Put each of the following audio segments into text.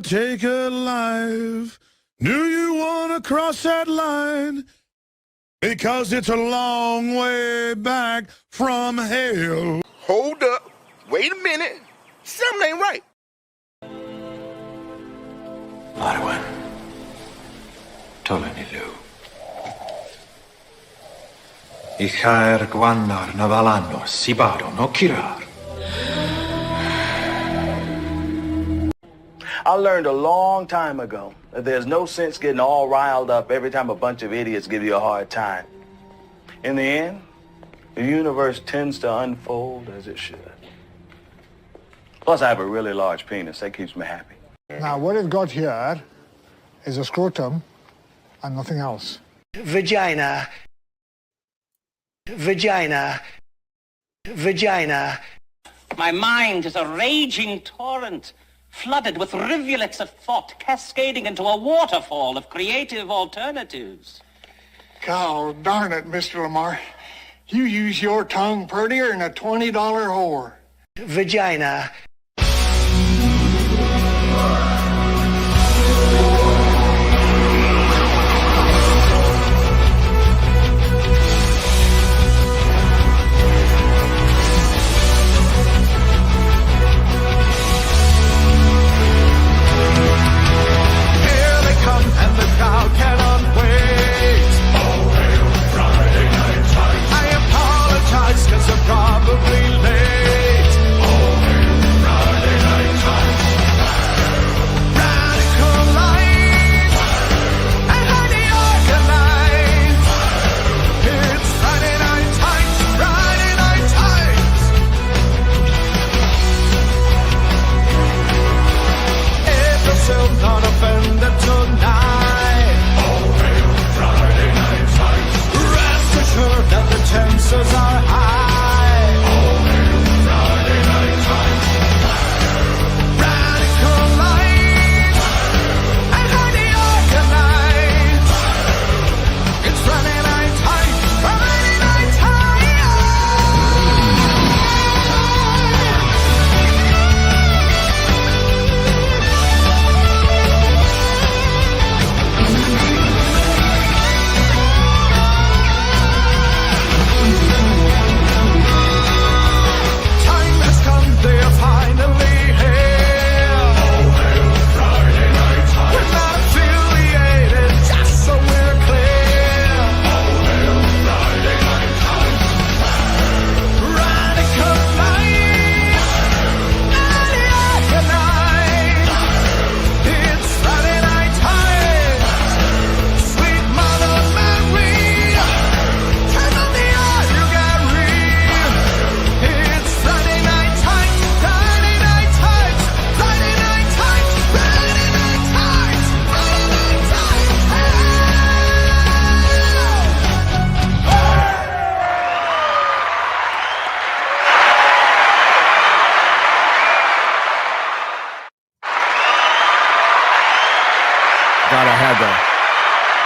take a life. Do you want to cross that line? Because it's a long way back from hell. Hold up. Wait a minute. Something ain't right. Arwen. Tolenilu. Ichaer gwannar navalannos sibado no kirar. I learned a long time ago that there's no sense getting all riled up every time a bunch of idiots give you a hard time. In the end, the universe tends to unfold as it should. Plus, I have a really large penis. That keeps me happy. Now, what you've got here is a scrotum and nothing else. Vagina. Vagina. Vagina. My mind is a raging torrent, flooded with rivulets of thought, cascading into a waterfall of creative alternatives. God darn it, Mr. Lamar. You use your tongue prettier than a $20 whore. Vagina.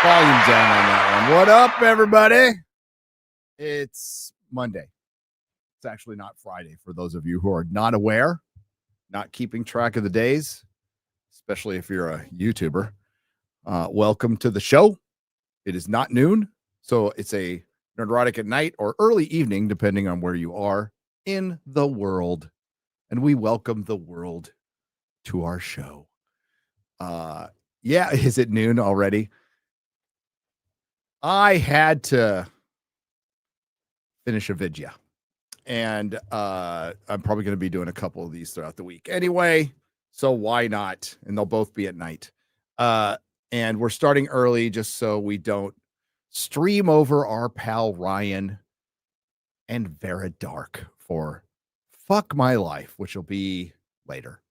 Volume down on that one. What up, everybody? It's Monday. It's actually not Friday for those of you who are not aware, not keeping track of the days, especially if you're a YouTuber. Welcome to the show. It is not noon, so it's a Nerdrotic at night or early evening, depending on where you are in the world. And we welcome the world to our show. Yeah, is it noon already? I had to finish a vidya, and I'm probably going to be doing a couple of these throughout the week anyway, so why not? And they'll both be at night. And we're starting early just so we don't stream over our pal Ryan and Vera Dark for Fuck My Life, which will be later.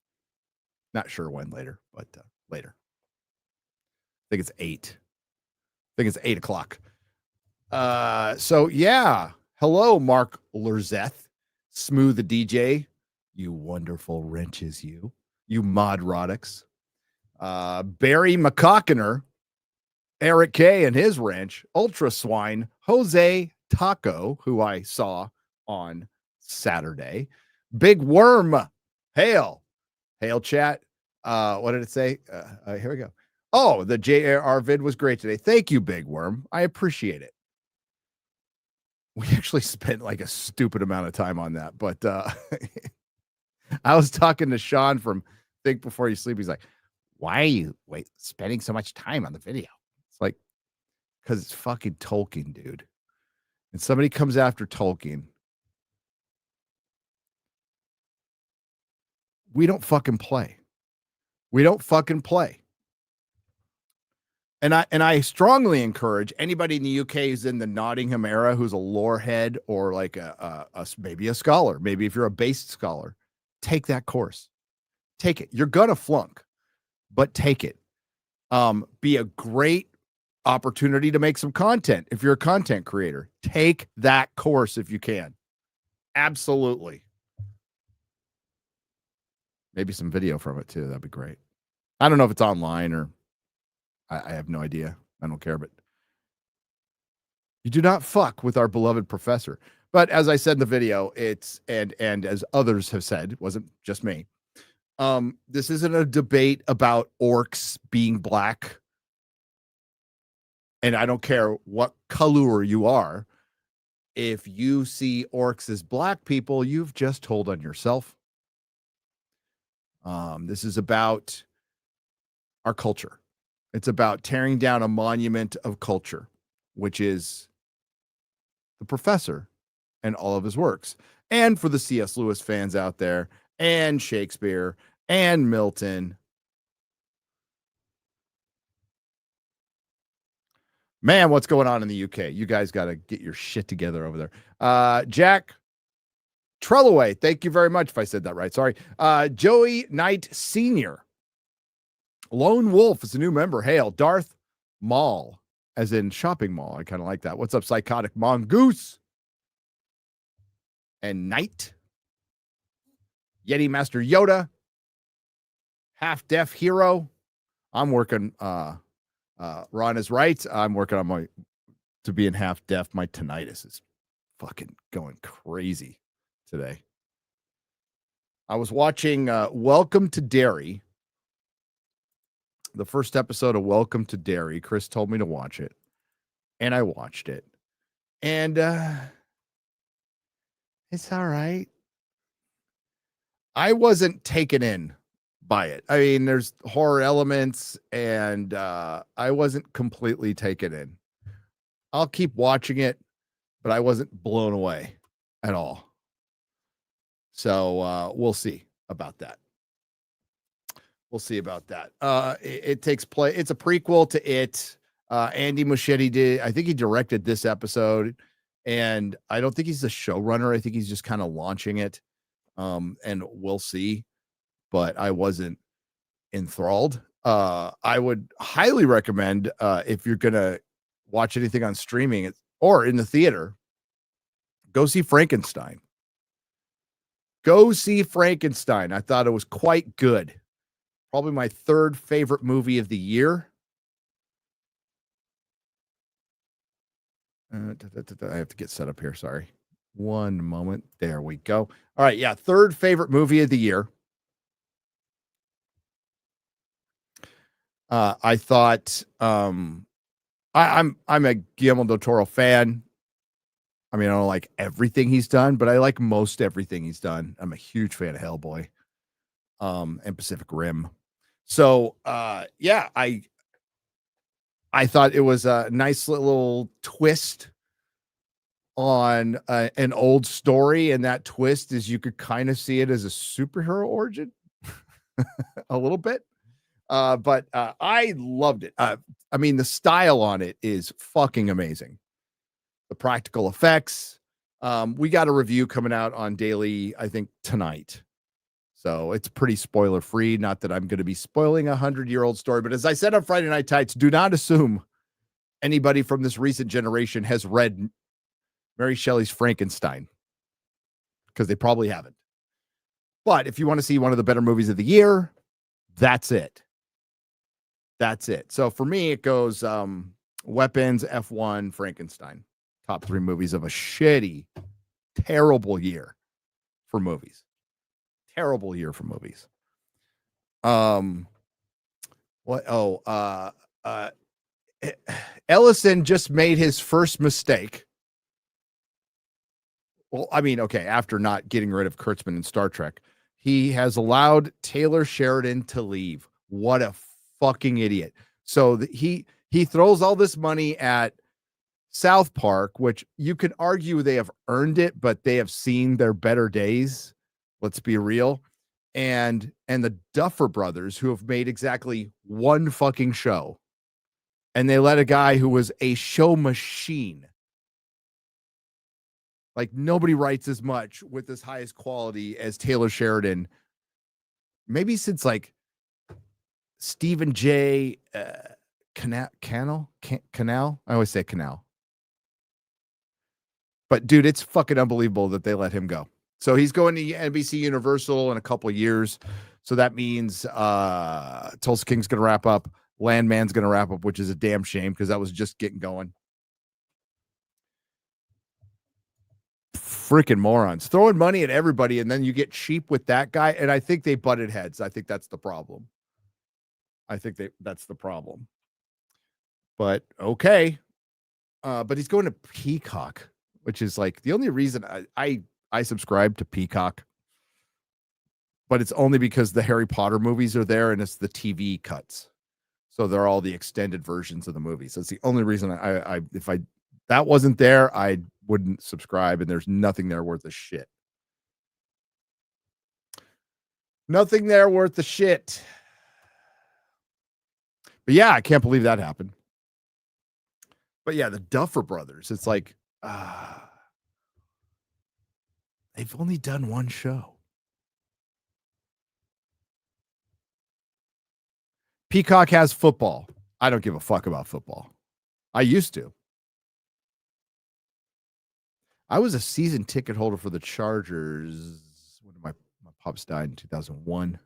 Not sure when later, but later. I think it's 8. I think it's 8 o'clock. So yeah. Hello, Mark Lerzeth. Smooth the DJ. You wonderful wrenches, you Modrotics. Barry McCockiner, Eric K and his wrench, Ultra Swine, Jose Taco, who I saw on Saturday. Big Worm. Hail chat. What did it say? Here we go. Oh, the JR vid was great today. Thank you, Big Worm. I appreciate it. We actually spent like a stupid amount of time on that, but I was talking to Sean from Think Before You Sleep. He's like, why are you spending so much time on the video? It's like, because it's fucking Tolkien, dude. And somebody comes after Tolkien. We don't fucking play. We don't fucking play. And I strongly encourage anybody in the UK who's in the Nottingham era, who's a lore head or like a maybe a scholar, maybe if you're a based scholar, take that course. Take it. You're gonna flunk, but take it. Be a great opportunity to make some content. If you're a content creator, take that course if you can. Absolutely. Maybe some video from it too. That'd be great. I don't know if it's online or I have no idea. I don't care, but you do not fuck with our beloved professor. But as I said in the video, it's and as others have said, it wasn't just me. This isn't a debate about orcs being black. And I don't care what color you are. If you see orcs as black people, you've just told on yourself. This is about our culture. It's about tearing down a monument of culture, which is the professor and all of his works. And for the C.S. Lewis fans out there, and Shakespeare, and Milton. Man, what's going on in the UK? You guys got to get your shit together over there. Jack Trellaway, thank you very much if I said that right. Sorry. Joey Knight Sr. Lone Wolf is a new member. Hail. Darth Mall, as in shopping mall. I kind of like that. What's up, Psychotic Mongoose? And Knight. Yeti Master Yoda. Half Deaf Hero. I'm working, Ron is right. I'm working on to being half deaf. My tinnitus is fucking going crazy today. I was watching Welcome to Derry. The first episode of Welcome to Derry. Chris told me to watch it, and I watched it. And it's all right. I wasn't taken in by it. I mean, there's horror elements, and I wasn't completely taken in. I'll keep watching it, but I wasn't blown away at all. So we'll see about that. We'll see about that. It takes place. It's a prequel to It. Andy Muschietti did. I think he directed this episode, and I don't think he's the showrunner. I think he's just kind of launching it. And we'll see. But I wasn't enthralled. I would highly recommend if you're gonna watch anything on streaming or in the theater, go see Frankenstein. Go see Frankenstein. I thought it was quite good. Probably my third favorite movie of the year. I have to get set up here. Sorry. One moment. There we go. All right. Yeah. Third favorite movie of the year. I thought I'm a Guillermo del Toro fan. I mean, I don't like everything he's done, but I like most everything he's done. I'm a huge fan of Hellboy and Pacific Rim. So yeah, I thought it was a nice little twist on an old story, and that twist is you could kind of see it as a superhero origin a little bit. But I loved it. I mean, the style on it is fucking amazing. The practical effects. We got a review coming out on Daily, I think, tonight. So it's pretty spoiler free. Not that I'm going to be spoiling a 100-year-old story, but as I said on Friday Night Tights, do not assume anybody from this recent generation has read Mary Shelley's Frankenstein, because they probably haven't. But if you want to see one of the better movies of the year, that's it. That's it. So for me, it goes Weapons, F1, Frankenstein. Top 3 movies of a shitty, terrible year for movies. Terrible year for movies. What? Oh, Ellison just made his first mistake. Well, I mean, okay, after not getting rid of Kurtzman in Star Trek, he has allowed Taylor Sheridan to leave. What a fucking idiot. So he throws all this money at South Park, which you could argue they have earned it, but they have seen their better days. Let's be real. And the Duffer Brothers, who have made exactly one fucking show, and they let a guy who was a show machine. Like, nobody writes as much with as highest quality as Taylor Sheridan. Maybe since like Stephen J. Canal. I always say Canal. But dude, it's fucking unbelievable that they let him go. So he's going to NBC Universal in a couple of years. So that means Tulsa King's going to wrap up. Landman's going to wrap up, which is a damn shame because that was just getting going. Freaking morons throwing money at everybody, and then you get cheap with that guy. And I think they butted heads. I think that's the problem. That's the problem. But okay. But he's going to Peacock, which is like the only reason I subscribe to Peacock. But it's only because the Harry Potter movies are there and it's the TV cuts. So they're all the extended versions of the movies. That's the only reason if that wasn't there, I wouldn't subscribe, and there's nothing there worth a shit. Nothing there worth a shit. But yeah, I can't believe that happened. But yeah, the Duffer Brothers, it's like, they've only done one show. Peacock has football. I don't give a fuck about football. I used to. I was a season ticket holder for the Chargers when my pops died in 2001.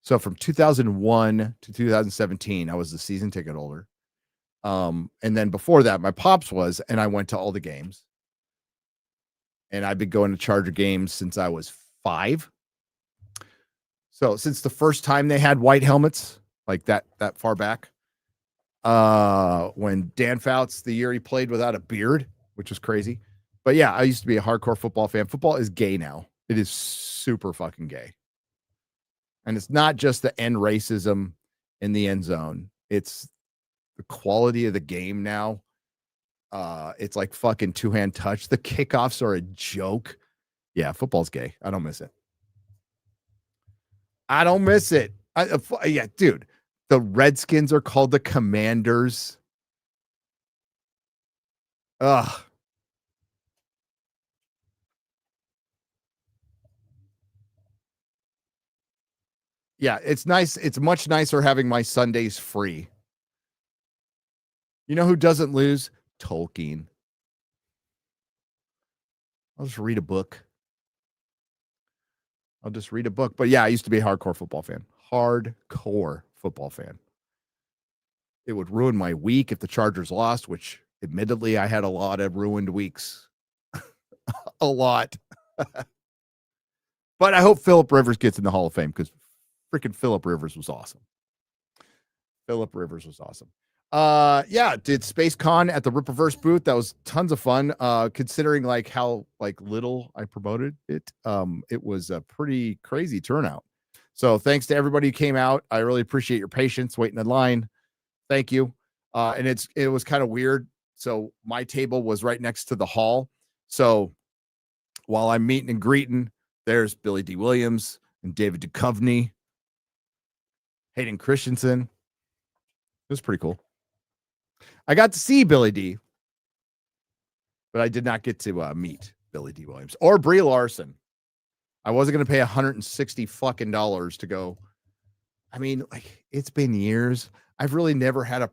So from 2001 to 2017, I was the season ticket holder. And then before that, my pops was, and I went to all the games. And I've been going to Charger games since I was 5. So since the first time they had white helmets, like that far back, when Dan Fouts, the year he played without a beard, which was crazy. But yeah, I used to be a hardcore football fan. Football is gay now. It is super fucking gay. And it's not just the end racism in the end zone. It's the quality of the game now. It's like fucking two-hand touch. The kickoffs are a joke. Yeah, football's gay. I don't miss it. Yeah, dude. The Redskins are called the Commanders. Ugh. Yeah, it's nice. It's much nicer having my Sundays free. You know who doesn't lose? Tolkien. I'll just read a book. But yeah, I used to be a hardcore football fan. It would ruin my week if the Chargers lost, which admittedly I had a lot of ruined weeks. A lot. But I hope Phillip Rivers gets in the Hall of Fame because freaking Phillip Rivers was awesome. Yeah, did Space Con at the Rippaverse booth. That was tons of fun. Considering like how like little I promoted it. It was a pretty crazy turnout. So thanks to everybody who came out. I really appreciate your patience waiting in line. Thank you. And it was kind of weird. So my table was right next to the hall. So while I'm meeting and greeting, there's Billy D. Williams and David Duchovny, Hayden Christensen. It was pretty cool. I got to see Billy D, but I did not get to meet Billy D. Williams or Brie Larson. I wasn't going to pay $160 fucking to go. I mean, like, it's been years. I've really never had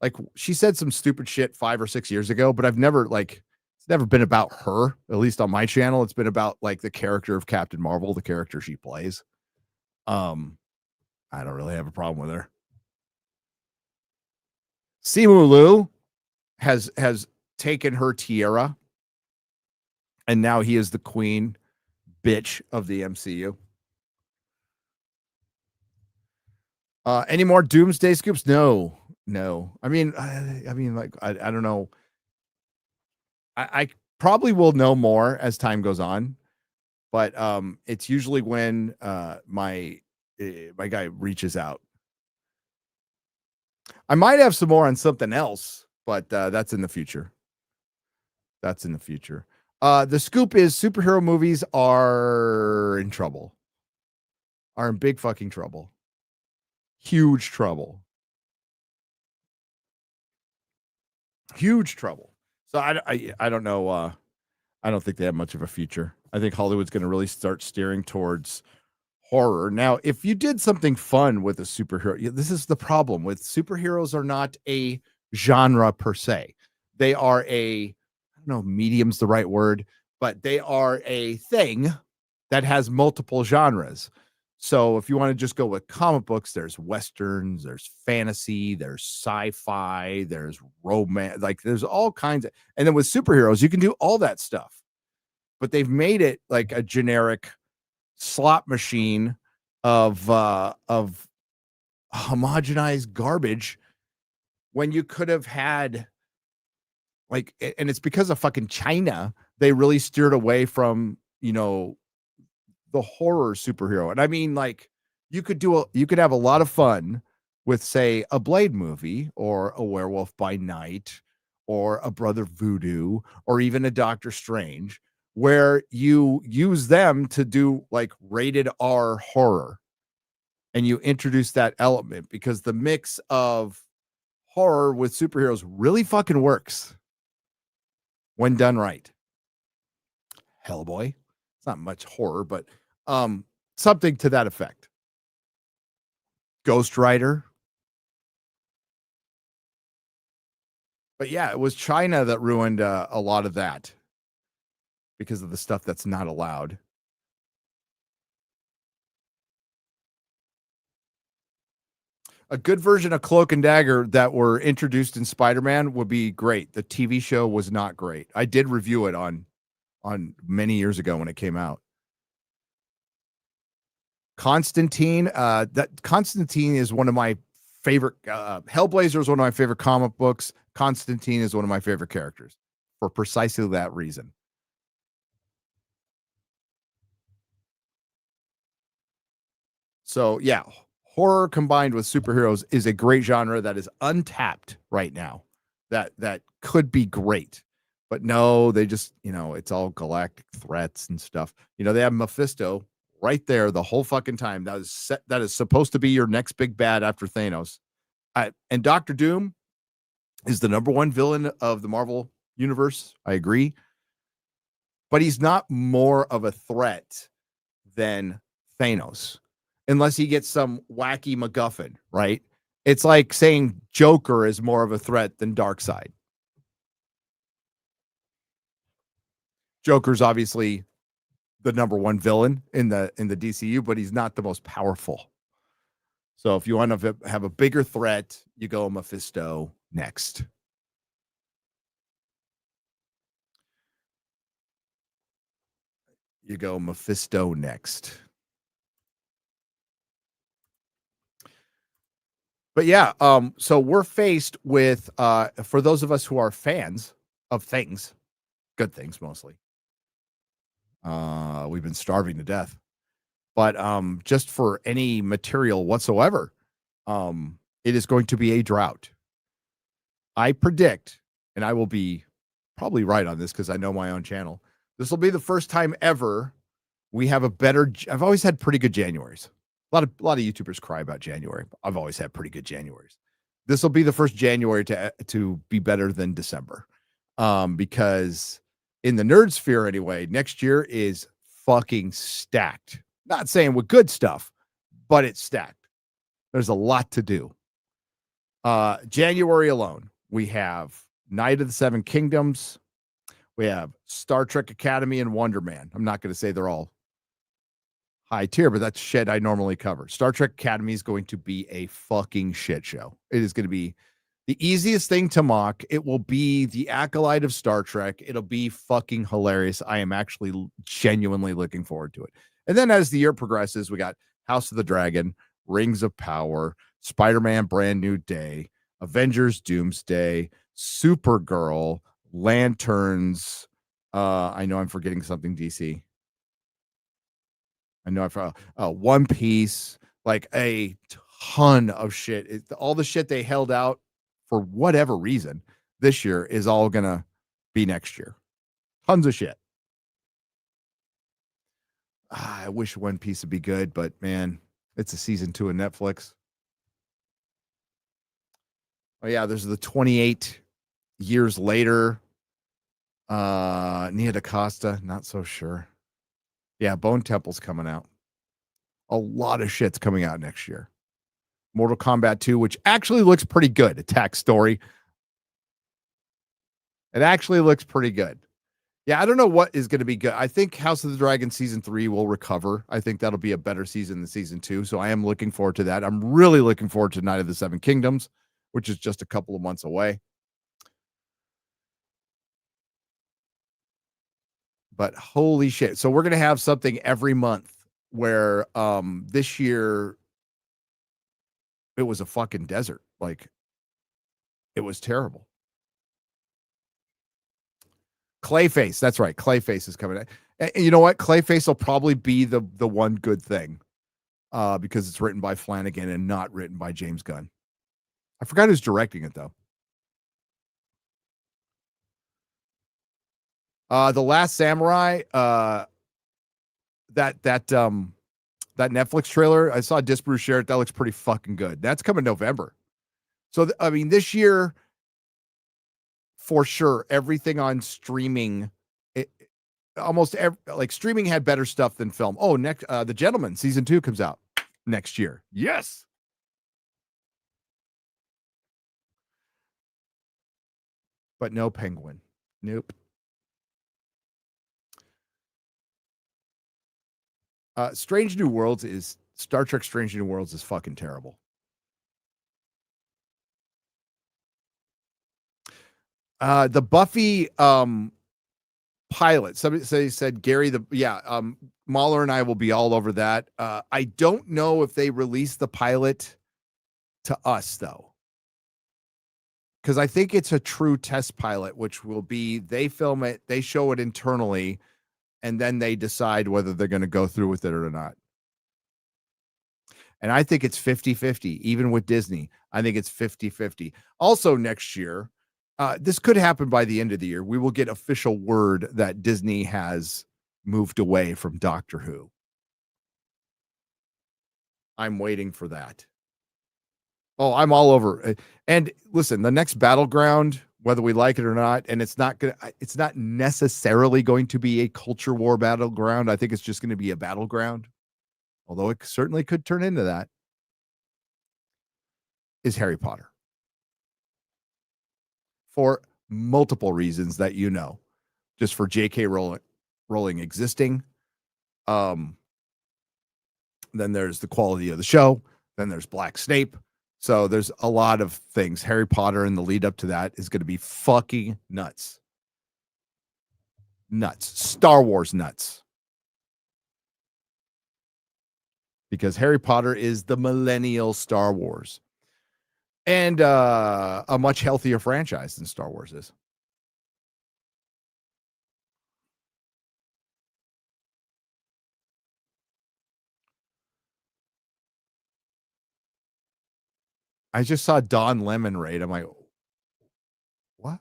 like, she said some stupid shit 5 or 6 years ago, but I've never it's never been about her, at least on my channel. It's been about like the character of Captain Marvel, the character she plays. I don't really have a problem with her. Simu Liu has taken her tiara, and now he is the queen bitch of the MCU. Any more doomsday scoops? No. I mean, like, I don't know. I probably will know more as time goes on, but it's usually when my guy reaches out. I might have some more on something else, but that's in the future. The scoop is superhero movies are in trouble. Are in big fucking trouble. Huge trouble. So I don't know. I don't think they have much of a future. I think Hollywood's going to really start steering towards horror. Now, if you did something fun with a superhero, this is the problem with superheroes are not a genre per se. They are I don't know, medium's the right word, but they are a thing that has multiple genres. So if you want to just go with comic books, there's westerns, there's fantasy, there's sci-fi, there's romance, like there's all kinds of, and then with superheroes, you can do all that stuff. But they've made it like a generic slot machine of homogenized garbage when you could have had like, and it's because of fucking China, they really steered away from, the horror superhero. And I mean, like, you could have a lot of fun with, say, a Blade movie or a Werewolf by Night or a Brother Voodoo or even a Doctor Strange, where you use them to do like rated R horror and you introduce that element, because the mix of horror with superheroes really fucking works when done right. Hellboy. It's not much horror, but something to that effect. Ghost Rider. But yeah, it was China that ruined a lot of that because of the stuff that's not allowed. A good version of Cloak and Dagger that were introduced in Spider-Man would be great. The TV show was not great. I did review it on many years ago when it came out. Constantine is one of my favorite. Hellblazer is one of my favorite comic books. Constantine is one of my favorite characters for precisely that reason. So yeah, horror combined with superheroes is a great genre that is untapped right now. That could be great, but no, they just, it's all galactic threats and stuff. They have Mephisto right there the whole fucking time. That is supposed to be your next big bad after Thanos. And Doctor Doom is the number one villain of the Marvel universe. I agree. But he's not more of a threat than Thanos, unless he gets some wacky MacGuffin, right? It's like saying Joker is more of a threat than Darkseid. Joker's obviously the number one villain in the DCU, but he's not the most powerful. So if you want to have a bigger threat, you go Mephisto next. But yeah, so we're faced with, for those of us who are fans of things, good things mostly, we've been starving to death. But just for any material whatsoever, it is going to be a drought. I predict, and I will be probably right on this because I know my own channel, this will be the first time ever we have a better. I've always had pretty good Januaries. A lot of YouTubers cry about January. I've always had pretty good Januaries. This will be the first January to be better than December, because in the nerd sphere anyway, next year is fucking stacked. Not saying with good stuff, but it's stacked. There's a lot to do. January alone, we have Night of the Seven Kingdoms. We have Star Trek Academy and Wonder Man. I'm not going to say they're all high tier, but that's shit I normally cover. Star Trek Academy is going to be a fucking shit show. It is going to be the easiest thing to mock. It will be the acolyte of Star Trek. It'll be fucking hilarious. I am actually genuinely looking forward to it. And then as the year progresses, we got House of the Dragon, Rings of Power, Spider-Man Brand New Day, Avengers Doomsday, Supergirl, Lanterns. I know I'm forgetting something, DC. I know I forgot One Piece, like a ton of shit. All the shit they held out for whatever reason this year is all gonna be next year. Tons of shit. I wish One Piece would be good, but man, it's a season 2 of Netflix. Oh yeah, there's the 28 years later. Nia DaCosta, not so sure. Yeah, Bone Temple's coming out. A lot of shit's coming out next year. Mortal Kombat 2, which actually looks pretty good. Attack Story. It actually looks pretty good. Yeah, I don't know what is going to be good. I think House of the Dragon season 3 will recover. I think that'll be a better season than season 2. So I am looking forward to that. I'm really looking forward to Night of the Seven Kingdoms, which is just a couple of months away. But holy shit. So we're going to have something every month where this year it was a fucking desert. Like, it was terrible. Clayface, that's right. Clayface is coming out. And you know what? Clayface will probably be the one good thing because it's written by Flanagan and not written by James Gunn. I forgot who's directing it though. The Last Samurai, that Netflix trailer, I saw Disbrew share it. That looks pretty fucking good. That's coming November. So I mean, this year, for sure, everything on streaming, streaming had better stuff than film. Oh, next, The Gentleman season 2 comes out next year. Yes. But no Penguin. Nope. Strange New Worlds is Star Trek Strange New Worlds is fucking terrible. The Buffy pilot. Somebody said Gary Mahler and I will be all over that. I don't know if they release the pilot to us though. Because I think it's a true test pilot, which will be they film it, they show it internally, and then they decide whether they're going to go through with it or not. And I think it's 50-50, even with Disney. I think it's 50-50. Also next year, this could happen by the end of the year. We will get official word that Disney has moved away from Doctor Who. I'm waiting for that. Oh, I'm all over. And listen, the next Battleground, whether we like it or not, and it's not necessarily going to be a culture war battleground. I think it's just going to be a battleground, although it certainly could turn into that, is Harry Potter. For multiple reasons that you know, just for J.K. Rowling existing. Then there's the quality of the show. Then there's Black Snape. So there's a lot of things. Harry Potter and the lead up to that is going to be fucking nuts. Nuts. Star Wars nuts. Because Harry Potter is the millennial Star Wars. And a much healthier franchise than Star Wars is. I just saw Don Lemon raid. I'm like, what?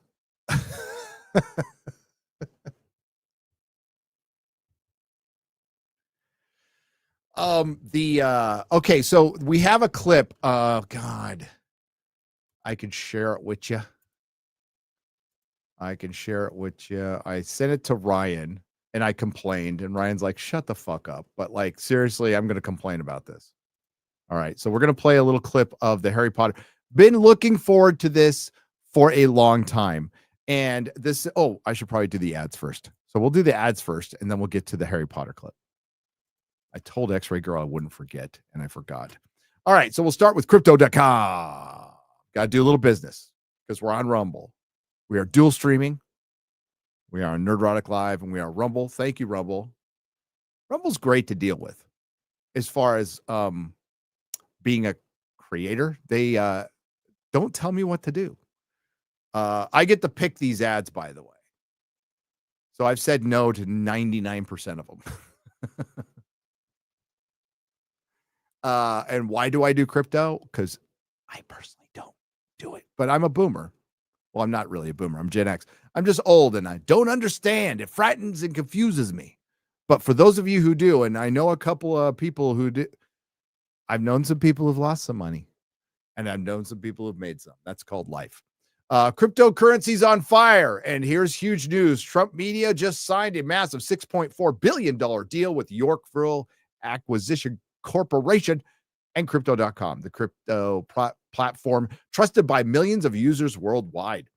Okay, so we have a clip. God, I can share it with you. I sent it to Ryan and I complained, and Ryan's like, shut the fuck up. But like, seriously, I'm going to complain about this. All right. So we're going to play a little clip of the Harry Potter. Been looking forward to this for a long time. And this, I should probably do the ads first. So we'll do the ads first, and then we'll get to the Harry Potter clip. I told X-Ray Girl I wouldn't forget, and I forgot. All right. So we'll start with crypto.com. Got to do a little business because we're on Rumble. We are dual streaming. We are on Nerdrotic Live, and we are Rumble. Thank you, Rumble. Rumble's great to deal with as far as being a creator. They don't tell me what to do. I get to pick these ads, by the way. So I've said no to 99% of them. And why do I do crypto? Because I personally don't do it, but I'm a boomer. Well, I'm not really a boomer. I'm Gen X. I'm just old and I don't understand. It frightens and confuses me. But for those of you who do, and I know a couple of people who do, I've known some people who've lost some money and I've known some people who've made some. That's called life. Cryptocurrency's on fire. And here's huge news. Trump Media just signed a massive $6.4 billion deal with Yorkville Acquisition Corporation and Crypto.com, the crypto platform trusted by millions of users worldwide.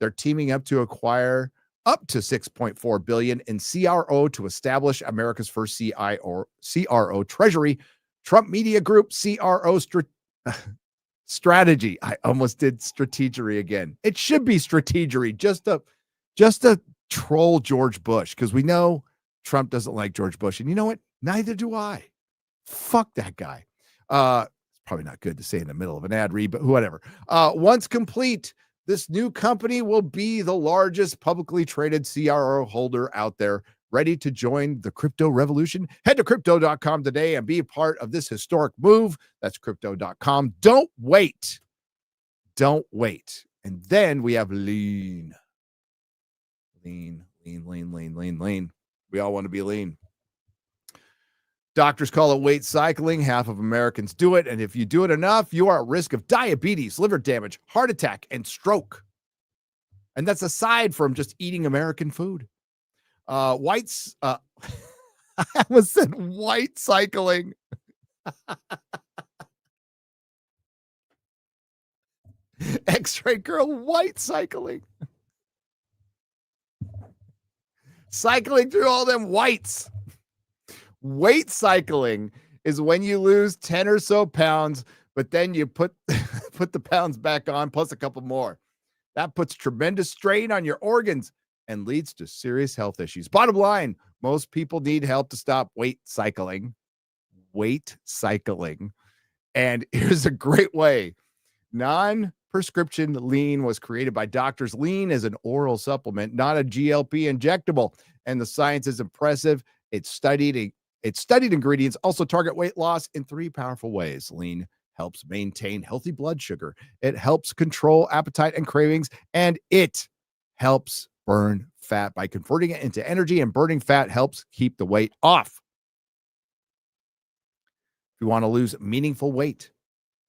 They're teaming up to acquire up to $6.4 billion in CRO to establish America's first CRO treasury. Trump Media Group CRO strategy. I almost did strategery again. It should be strategery, just to troll George Bush, because we know Trump doesn't like George Bush. And you know what? Neither do I. Fuck that guy. It's probably not good to say in the middle of an ad read, but whatever. Once complete, this new company will be the largest publicly traded CRO holder out there, ready to join the crypto revolution. Head to crypto.com today and be a part of this historic move. That's crypto.com. Don't wait. Don't wait. And then we have lean. Lean. We all want to be lean. Doctors call it weight cycling. Half of Americans do it. And if you do it enough, you are at risk of diabetes, liver damage, heart attack, and stroke. And that's aside from just eating American food. I almost said white cycling. X-ray girl, white cycling. Cycling through all them whites. Weight cycling is when you lose 10 or so pounds, but then you put the pounds back on plus a couple more. That puts tremendous strain on your organs and leads to serious health issues. Bottom line, most people need help to stop weight cycling. And here's a great way. Non-prescription lean was created by doctors. Lean is an oral supplement, not a GLP injectable. And the science is impressive. It's studied ingredients also target weight loss in 3 powerful ways. Lean helps maintain healthy blood sugar. It helps control appetite and cravings, and it helps burn fat by converting it into energy, and burning fat helps keep the weight off. If you want to lose meaningful weight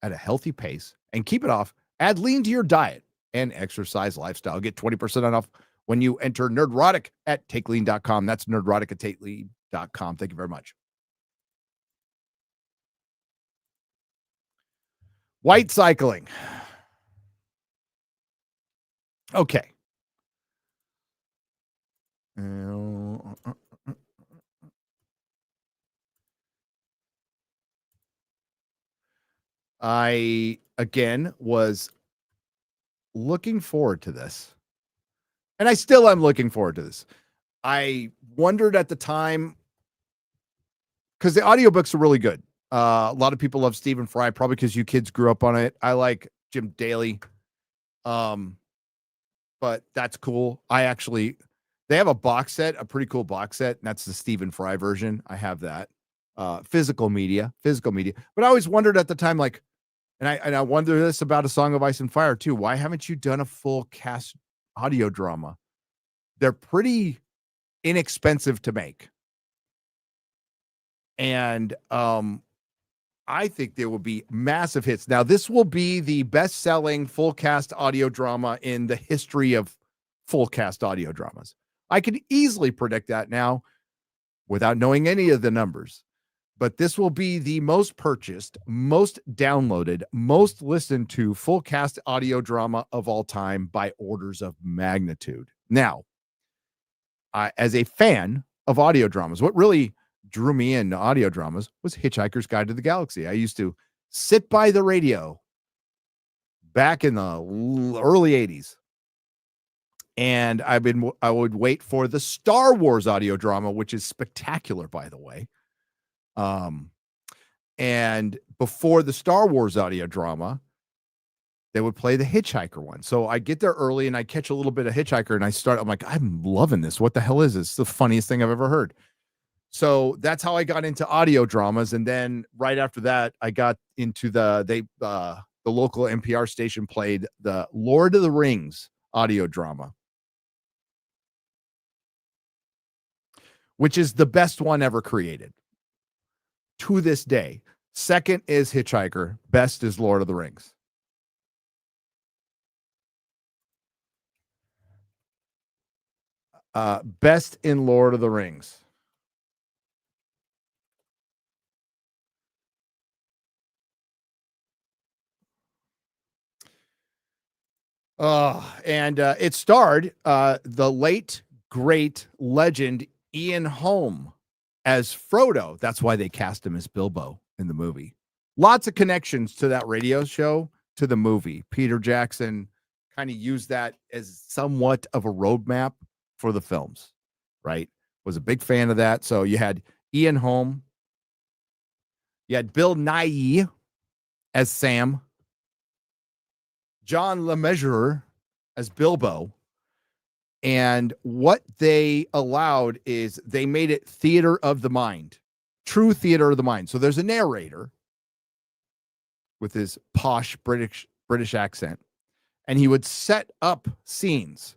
at a healthy pace and keep it off, add lean to your diet and exercise lifestyle. Get 20% off when you enter Nerdrotic at takelean.com. That's Nerdrotic at takelean.com. Thank you very much. White cycling. Okay. I, again, was looking forward to this. And I still am looking forward to this. I wondered at the time, because the audiobooks are really good. A lot of people love Stephen Fry, probably because you kids grew up on it. I like Jim Daly. But that's cool. They have a box set, a pretty cool box set, and that's the Stephen Fry version. I have that. Physical media. But I always wondered at the time, like, and I wonder this about A Song of Ice and Fire too. Why haven't you done a full cast audio drama? They're pretty inexpensive to make. And I think there will be massive hits. Now, this will be the best-selling full cast audio drama in the history of full cast audio dramas. I can easily predict that now without knowing any of the numbers. But this will be the most purchased, most downloaded, most listened to full cast audio drama of all time by orders of magnitude. Now, as a fan of audio dramas, what really drew me into audio dramas was Hitchhiker's Guide to the Galaxy. I used to sit by the radio back in the early 80s. And I would wait for the Star Wars audio drama, which is spectacular, by the way. And before the Star Wars audio drama, they would play the Hitchhiker one. So I get there early and I catch a little bit of Hitchhiker and I'm like, I'm loving this. What the hell is this? It's the funniest thing I've ever heard. So that's how I got into audio dramas. And then right after that, I got into the local NPR station played the Lord of the Rings audio drama, which is the best one ever created to this day. Second is Hitchhiker. Best is Lord of the Rings. Best in Lord of the Rings. And it starred the late, great legend Ian Holm as Frodo. That's why they cast him as Bilbo in the movie. Lots of connections to that radio show, to the movie. Peter Jackson kind of used that as somewhat of a roadmap for the films, right? Was a big fan of that. So you had Ian Holm. You had Bill Nighy as Sam. John LeMessurier as Bilbo. And what they allowed is they made it theater of the mind, true theater of the mind. So there's a narrator with his posh British accent, and he would set up scenes,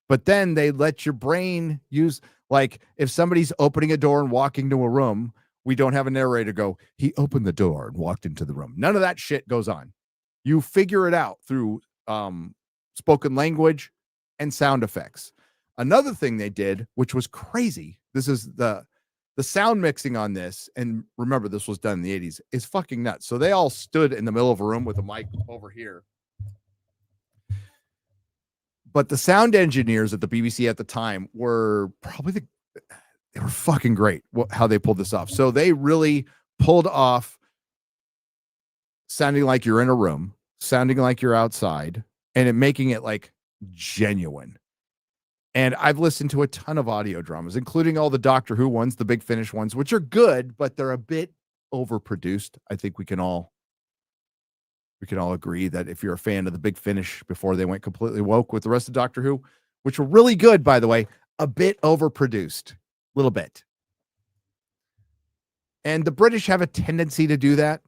but then they let your brain use, like if somebody's opening a door and walking to a room, we don't have a narrator go, he opened the door and walked into the room. None of that shit goes on. You figure it out through spoken language and sound effects. Another thing they did, which was crazy, this is the sound mixing on this, and remember this was done in the 80s, is fucking nuts. So they all stood in the middle of a room with a mic over here. But the sound engineers at the BBC at the time were probably they were fucking great how they pulled this off. So they really pulled off sounding like you're in a room, sounding like you're outside, and making it like genuine. And I've listened to a ton of audio dramas, including all the Doctor Who ones, the Big Finish ones, which are good, but they're a bit overproduced. I think we can all agree that if you're a fan of the Big Finish before they went completely woke with the rest of Doctor Who, which were really good, by the way, a bit overproduced, a little bit. And the British have a tendency to do that.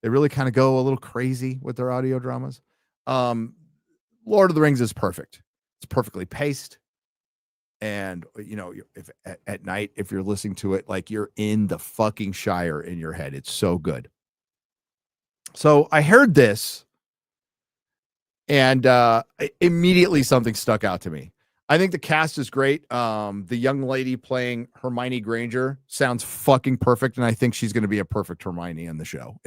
They really kind of go a little crazy with their audio dramas. Lord of the Rings is perfect. It's perfectly paced. And, you know, if at night, if you're listening to it, like you're in the fucking Shire in your head. It's so good. So I heard this and immediately something stuck out to me. I think the cast is great. The young lady playing Hermione Granger sounds fucking perfect. And I think she's going to be a perfect Hermione in the show.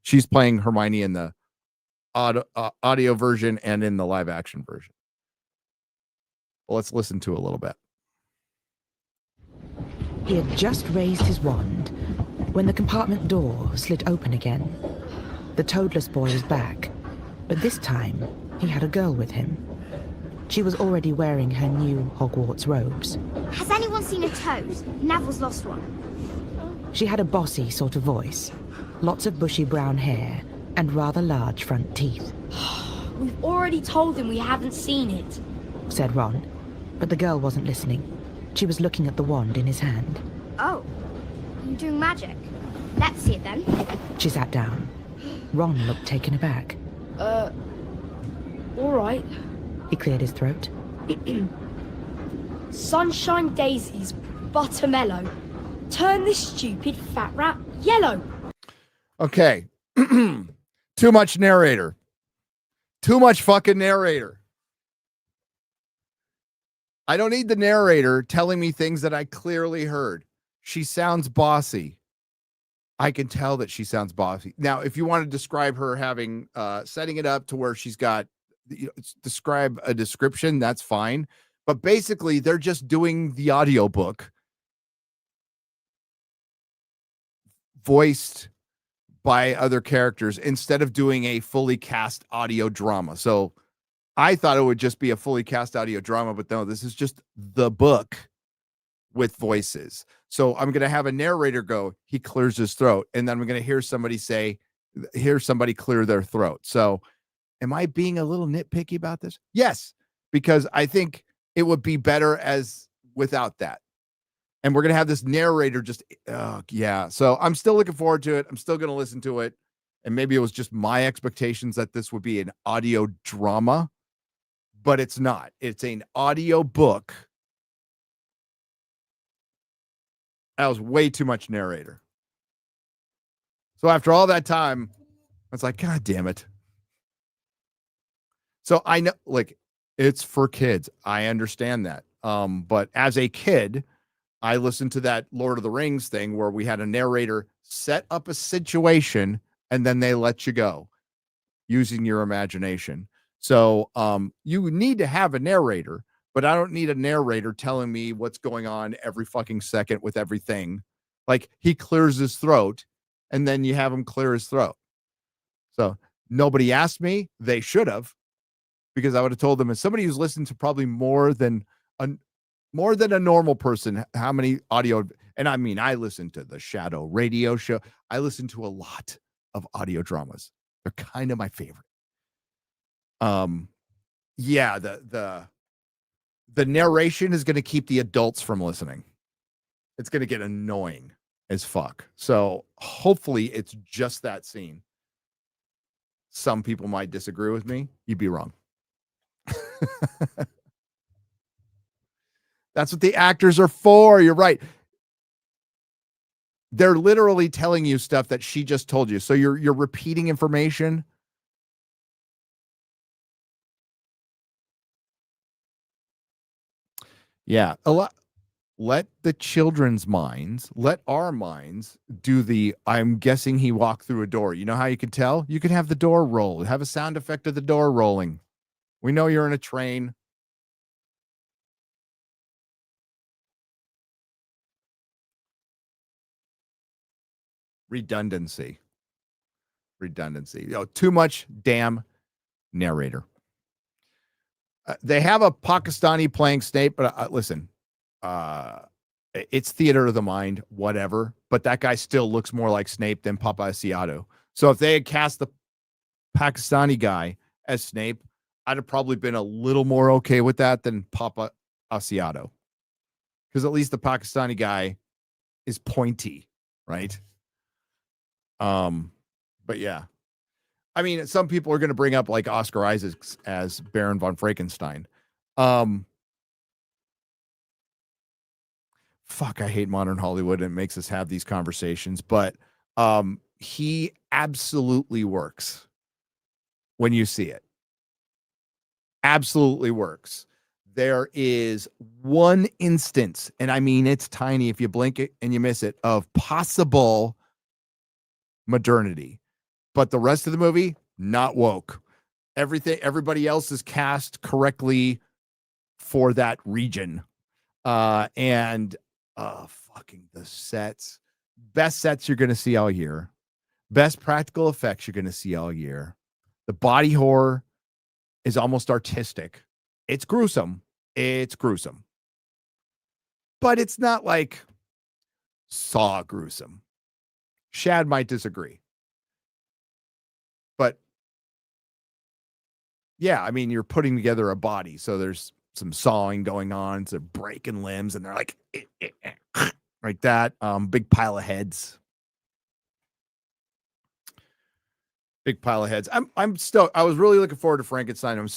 She's playing Hermione in the audio version and in the live action version. Well, let's listen to a little bit. He had just raised his wand when the compartment door slid open again. The toadless boy was back, but this time he had a girl with him. She was already wearing her new Hogwarts robes. Has anyone seen a toad? Neville's lost one. She had a bossy sort of voice, lots of bushy brown hair, and rather large front teeth. We've already told him we haven't seen it, said Ron, but the girl wasn't listening. She was looking at the wand in his hand. Oh, you're doing magic. Let's see it then. She sat down. Ron looked taken aback. All right. He cleared his throat. Sunshine daisies, buttermellow. Turn this stupid fat rat yellow. Okay. Too much narrator. Too much fucking narrator. I don't need the narrator telling me things that I clearly heard. She sounds bossy. I can tell that she sounds bossy. Now, if you want to describe her having, setting it up to where she's got, describe a description, that's fine. But basically, they're just doing the audiobook voiced by other characters instead of doing a fully cast audio drama. So I thought it would just be a fully cast audio drama, but no, this is just the book with voices. So I'm going to have a narrator go, he clears his throat. And then I'm going to hear somebody clear their throat. So am I being a little nitpicky about this? Yes, because I think it would be better as without that. And we're going to have this narrator just, yeah. So I'm still looking forward to it. I'm still going to listen to it. And maybe it was just my expectations that this would be an audio drama, but it's not. It's an audio book. That was way too much narrator. So after all that time, I was like, God damn it. So I know, like, it's for kids. I understand that. But as a kid, I listened to that Lord of the Rings thing where we had a narrator set up a situation and then they let you go using your imagination. So you need to have a narrator, but I don't need a narrator telling me what's going on every fucking second with everything. Like, he clears his throat and then you have him clear his throat. So nobody asked me. They should have, because I would have told them, as somebody who's listened to probably more than a normal person, how many audio, and I mean, I listen to the Shadow radio show. I listen to a lot of audio dramas. They're kind of my favorite. Yeah, the narration is going to keep the adults from listening. It's going to get annoying as fuck. So hopefully it's just that scene. Some people might disagree with me. You'd be wrong. That's what the actors are for. You're right. They're literally telling you stuff that she just told you. So you're repeating information. Yeah, a lot. Let the children's minds, let our minds do the, I'm guessing he walked through a door. You know how you can tell? You can have the door roll, have a sound effect of the door rolling. We know you're in a train. Redundancy. Too much damn narrator. They have a Pakistani playing Snape, but listen, it's theater of the mind, whatever. But that guy still looks more like Snape than Papa Asiato. So if they had cast the Pakistani guy as Snape, I'd have probably been a little more okay with that than Papa Asiato, because at least the Pakistani guy is pointy, right? But yeah, I mean, some people are going to bring up like Oscar Isaacs as Baron von Frankenstein. Fuck, I hate modern Hollywood, and it makes us have these conversations, but he absolutely works when you see it. Absolutely works. There is one instance, and I mean, it's tiny if you blink it and you miss it, of possible modernity, but the rest of the movie, not woke. Everybody else is cast correctly for that region. And fucking the sets, best sets you're going to see all year, best practical effects you're going to see all year. The body horror is almost artistic. It's gruesome. But it's not like Saw gruesome. Shad might disagree. But yeah, I mean, you're putting together a body, so there's some sawing going on, so breaking limbs, and they're like like that. Big pile of heads. I was really looking forward to Frankenstein. I'm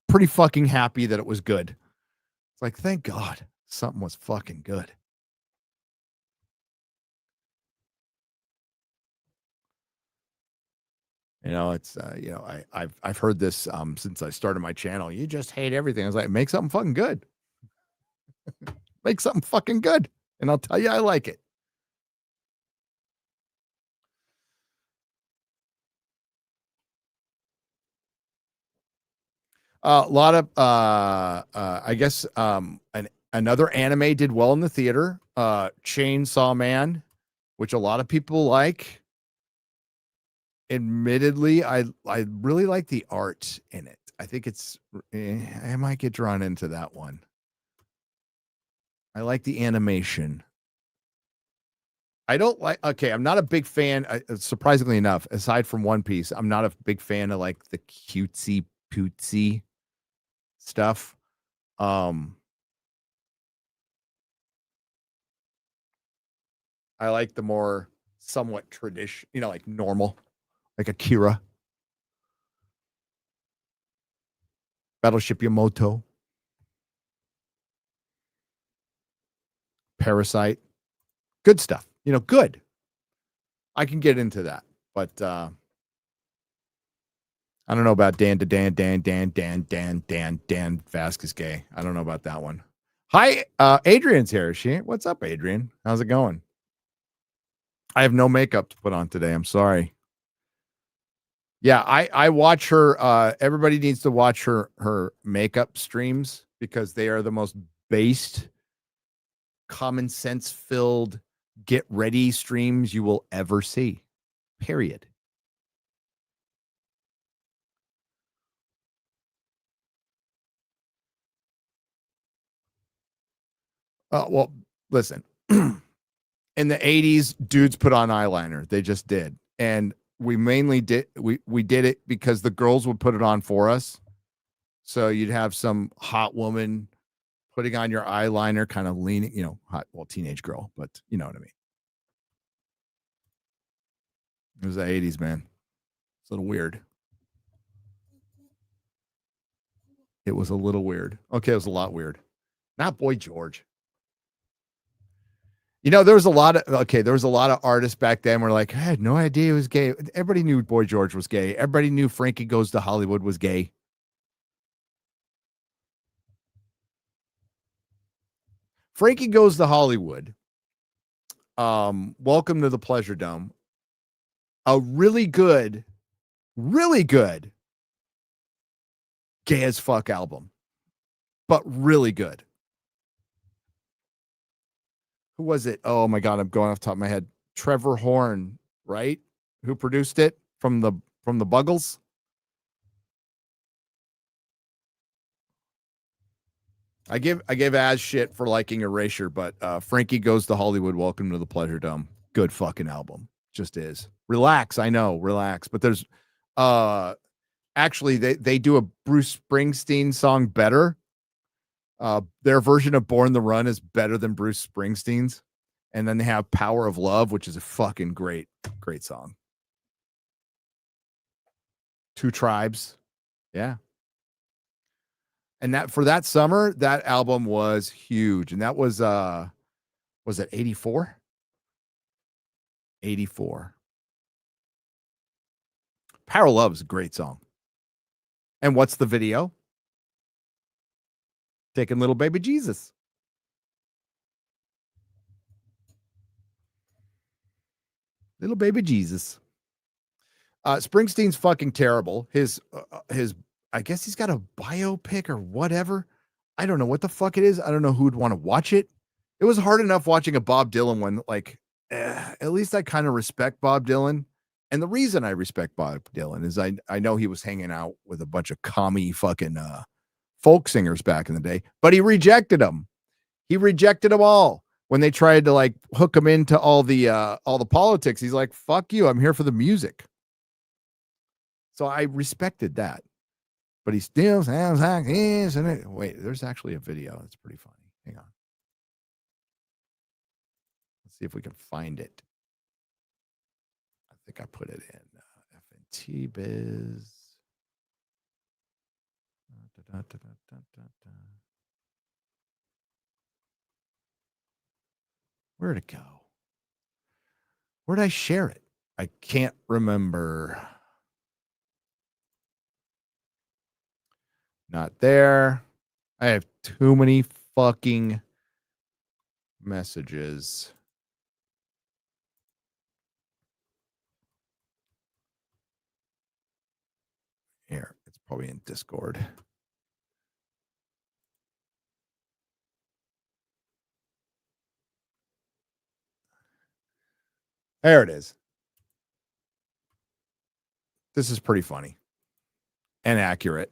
pretty fucking happy that it was good. It's like, thank God something was fucking good. You know, it's I've heard this since I started my channel. You just hate everything. I was like, make something fucking good. Make something fucking good, and I'll tell you I like it. A lot of I guess another anime did well in the theater. Chainsaw Man, which a lot of people like. Admittedly, I really like the art in it. I think it's I might get drawn into that one. I like the animation. I don't like, okay, I'm not a big fan, surprisingly enough, aside from One Piece, I'm not a big fan of like the cutesy pootsy stuff. I like the more somewhat tradition, like normal, like Akira, Battleship Yamato, Parasite, good stuff, good. I can get into that, but I don't know about Dan Vasquez gay. I don't know about that one. Hi, Adrian's here. What's up, Adrian? How's it going? I have no makeup to put on today. I'm sorry. Yeah, I watch her. Everybody needs to watch her makeup streams because they are the most based, common sense filled, get ready streams you will ever see. Period. Well, listen. In the 80s, dudes put on eyeliner. They just did. And we mainly did we did it because the girls would put it on for us. So you'd have some hot woman putting on your eyeliner, kind of leaning, hot, well, teenage girl, but you know what I mean. It was the 80s, man. It's a little weird. It was a little weird. Okay, it was a lot weird. Not Boy George. There was a lot of artists back then were like, I had no idea he was gay. Everybody knew Boy George was gay. Everybody knew Frankie Goes to Hollywood was gay. Frankie Goes to Hollywood. Welcome to the Pleasure Dome. A really good gay as fuck album, but really good. Who was it? Oh my God, I'm going off the top of my head. Trevor Horn, right? Who produced it from the Buggles? I give Az shit for liking Erasure, but Frankie Goes to Hollywood, Welcome to the Pleasure Dome. Good fucking album. Just is. Relax, I know, relax. But there's actually they do a Bruce Springsteen song better. Their version of Born the Run is better than Bruce Springsteen's. And then they have Power of Love, which is a fucking great song. Two Tribes. Yeah. And that for that summer, that album was huge. And that was it 84? 84. Power of Love is a great song. And what's the video? Taking Little Baby Jesus. Little Baby Jesus. Springsteen's fucking terrible. His I guess he's got a biopic or whatever. I don't know what the fuck it is. I don't know who'd want to watch it. It was hard enough watching a Bob Dylan one. Like, at least I kind of respect Bob Dylan. And the reason I respect Bob Dylan is I know he was hanging out with a bunch of commie fucking folk singers back in the day, but he rejected them. He rejected them all when they tried to like hook him into all the politics. He's like, fuck you. I'm here for the music. So I respected that. But he still sounds like this. And wait, there's actually a video. It's pretty funny. Hang on. Let's see if we can find it. I think I put it in FNT Biz. Where'd it go? Where'd I share it? I can't remember. Not there. I have too many fucking messages. Here, it's probably in Discord. There it is. This is pretty funny and accurate.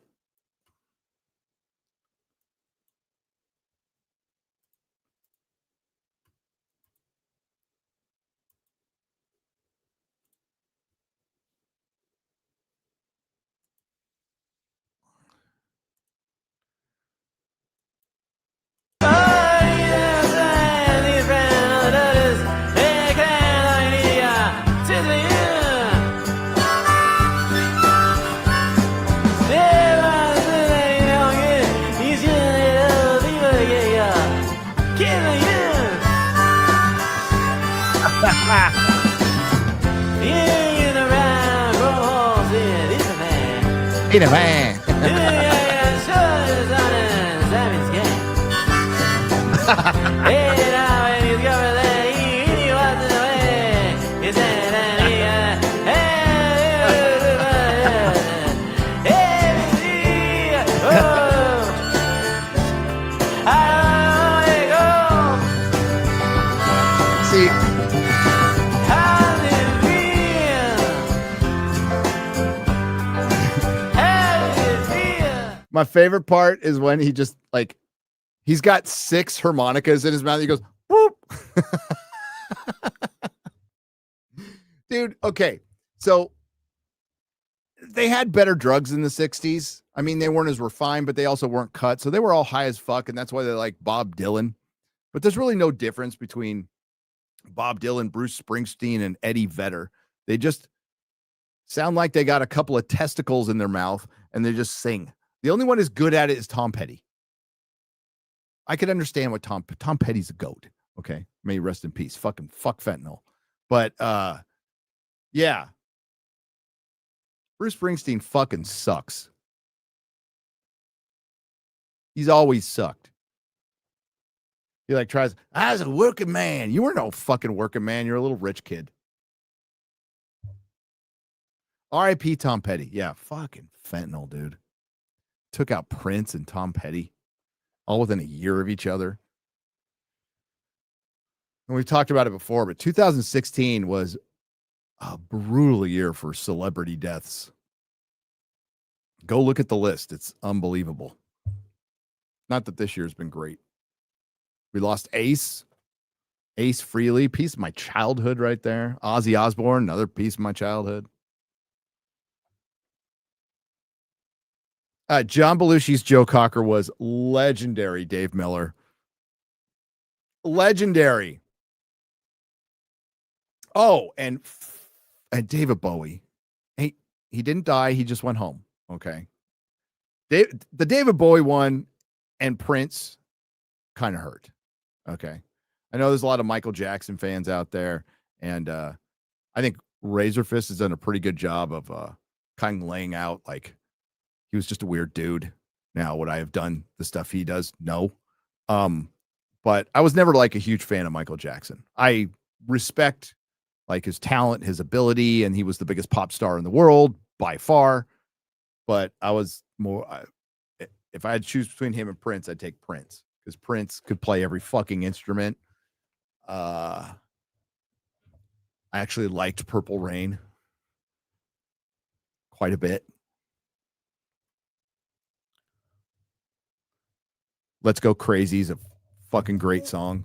In a van. See, my favorite part is when he just like he's got 6 harmonicas in his mouth. He goes, whoop. Dude, okay. So they had better drugs in the 60s. I mean, they weren't as refined, but they also weren't cut. So they were all high as fuck, and that's why they like Bob Dylan. But there's really no difference between Bob Dylan, Bruce Springsteen, and Eddie Vedder. They just sound like they got a couple of testicles in their mouth and they just sing. The only one who's good at it is Tom Petty. I could understand what Tom Petty's a goat. Okay. May he rest in peace. Fuck fentanyl. But yeah. Bruce Springsteen fucking sucks. He's always sucked. He like tries, I was a working man. You were no fucking working man. You're a little rich kid. R.I.P. Tom Petty. Yeah, fucking fentanyl, dude. Took out Prince and Tom Petty all within a year of each other. And we've talked about it before, but 2016 was a brutal year for celebrity deaths. Go look at the list. It's unbelievable. Not that this year's been great. We lost Ace Frehley, piece of my childhood right there. Ozzy Osbourne, another piece of my childhood. John Belushi's Joe Cocker was legendary, Dave Miller. Legendary. Oh, and David Bowie. He didn't die. He just went home. Okay. The David Bowie one and Prince kind of hurt. Okay. I know there's a lot of Michael Jackson fans out there. And I think Razorfist has done a pretty good job of kind of laying out like he was just a weird dude. Now, would I have done the stuff he does? No. But I was never like a huge fan of Michael Jackson. I respect like his talent, his ability, and he was the biggest pop star in the world by far. But I was more, if I had to choose between him and Prince, I'd take Prince because Prince could play every fucking instrument. I actually liked Purple Rain quite a bit. Let's Go Crazy is a fucking great song.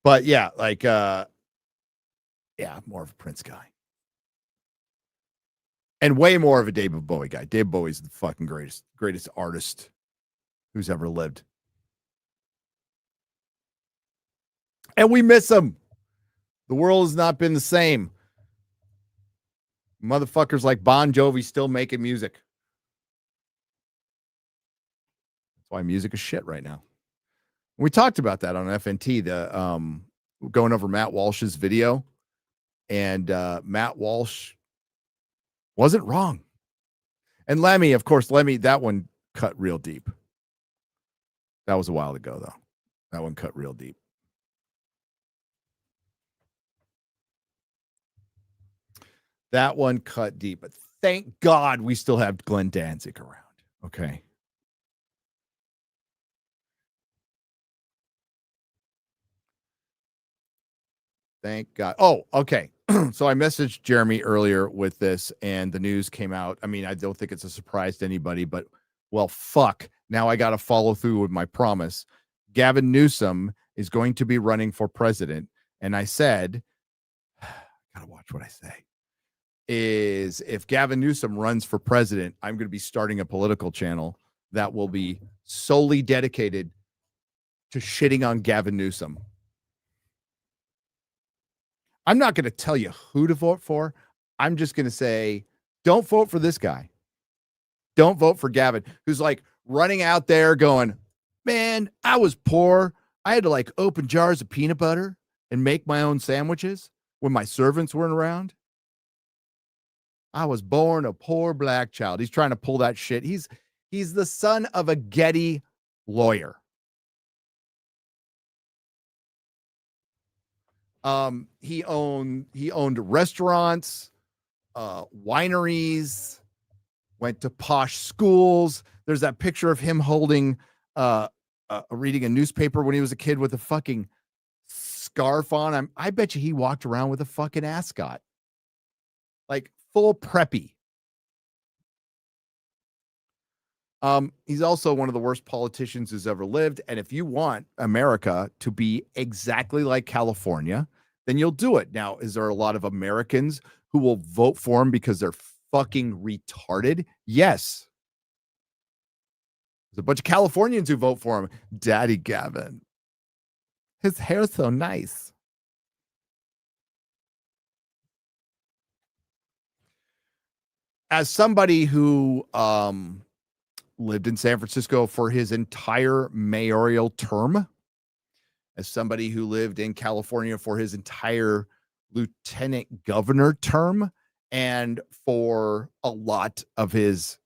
But yeah, like, yeah, more of a Prince guy. And way more of a David Bowie guy. David Bowie's the fucking greatest artist who's ever lived. And we miss him. The world has not been the same. Motherfuckers like Bon Jovi still making music. That's why music is shit right now. We talked about that on FNT, going over Matt Walsh's video. And Matt Walsh wasn't wrong. And Lemmy, of course, that one cut real deep. That was a while ago, though. That one cut real deep. That one cut deep. But thank God we still have Glenn Danzig around. Okay. Thank God. Oh, okay. So I messaged Jeremy earlier with this and the news came out. I mean, I don't think it's a surprise to anybody, but well, fuck. Now I got to follow through with my promise. Gavin Newsom is going to be running for president. And I said, gotta watch what I say, is if Gavin Newsom runs for president, I'm going to be starting a political channel that will be solely dedicated to shitting on Gavin Newsom. I'm not going to tell you who to vote for. I'm just going to say, don't vote for this guy. Don't vote for Gavin, who's like running out there going, man, I was poor. I had to like open jars of peanut butter and make my own sandwiches when my servants weren't around. I was born a poor black child. He's trying to pull that shit. He's the son of a Getty lawyer. He owned restaurants, wineries, went to posh schools. There's that picture of him holding reading a newspaper when he was a kid with a fucking scarf on. I bet you he walked around with a fucking ascot. Like full preppy. He's also one of the worst politicians who's ever lived. And if you want America to be exactly like California, then you'll do it. Now, is there a lot of Americans who will vote for him because they're fucking retarded? Yes. There's a bunch of Californians who vote for him. Daddy Gavin. His hair's so nice. As somebody who lived in San Francisco for his entire mayoral term, as somebody who lived in California for his entire lieutenant governor term, and for a lot of his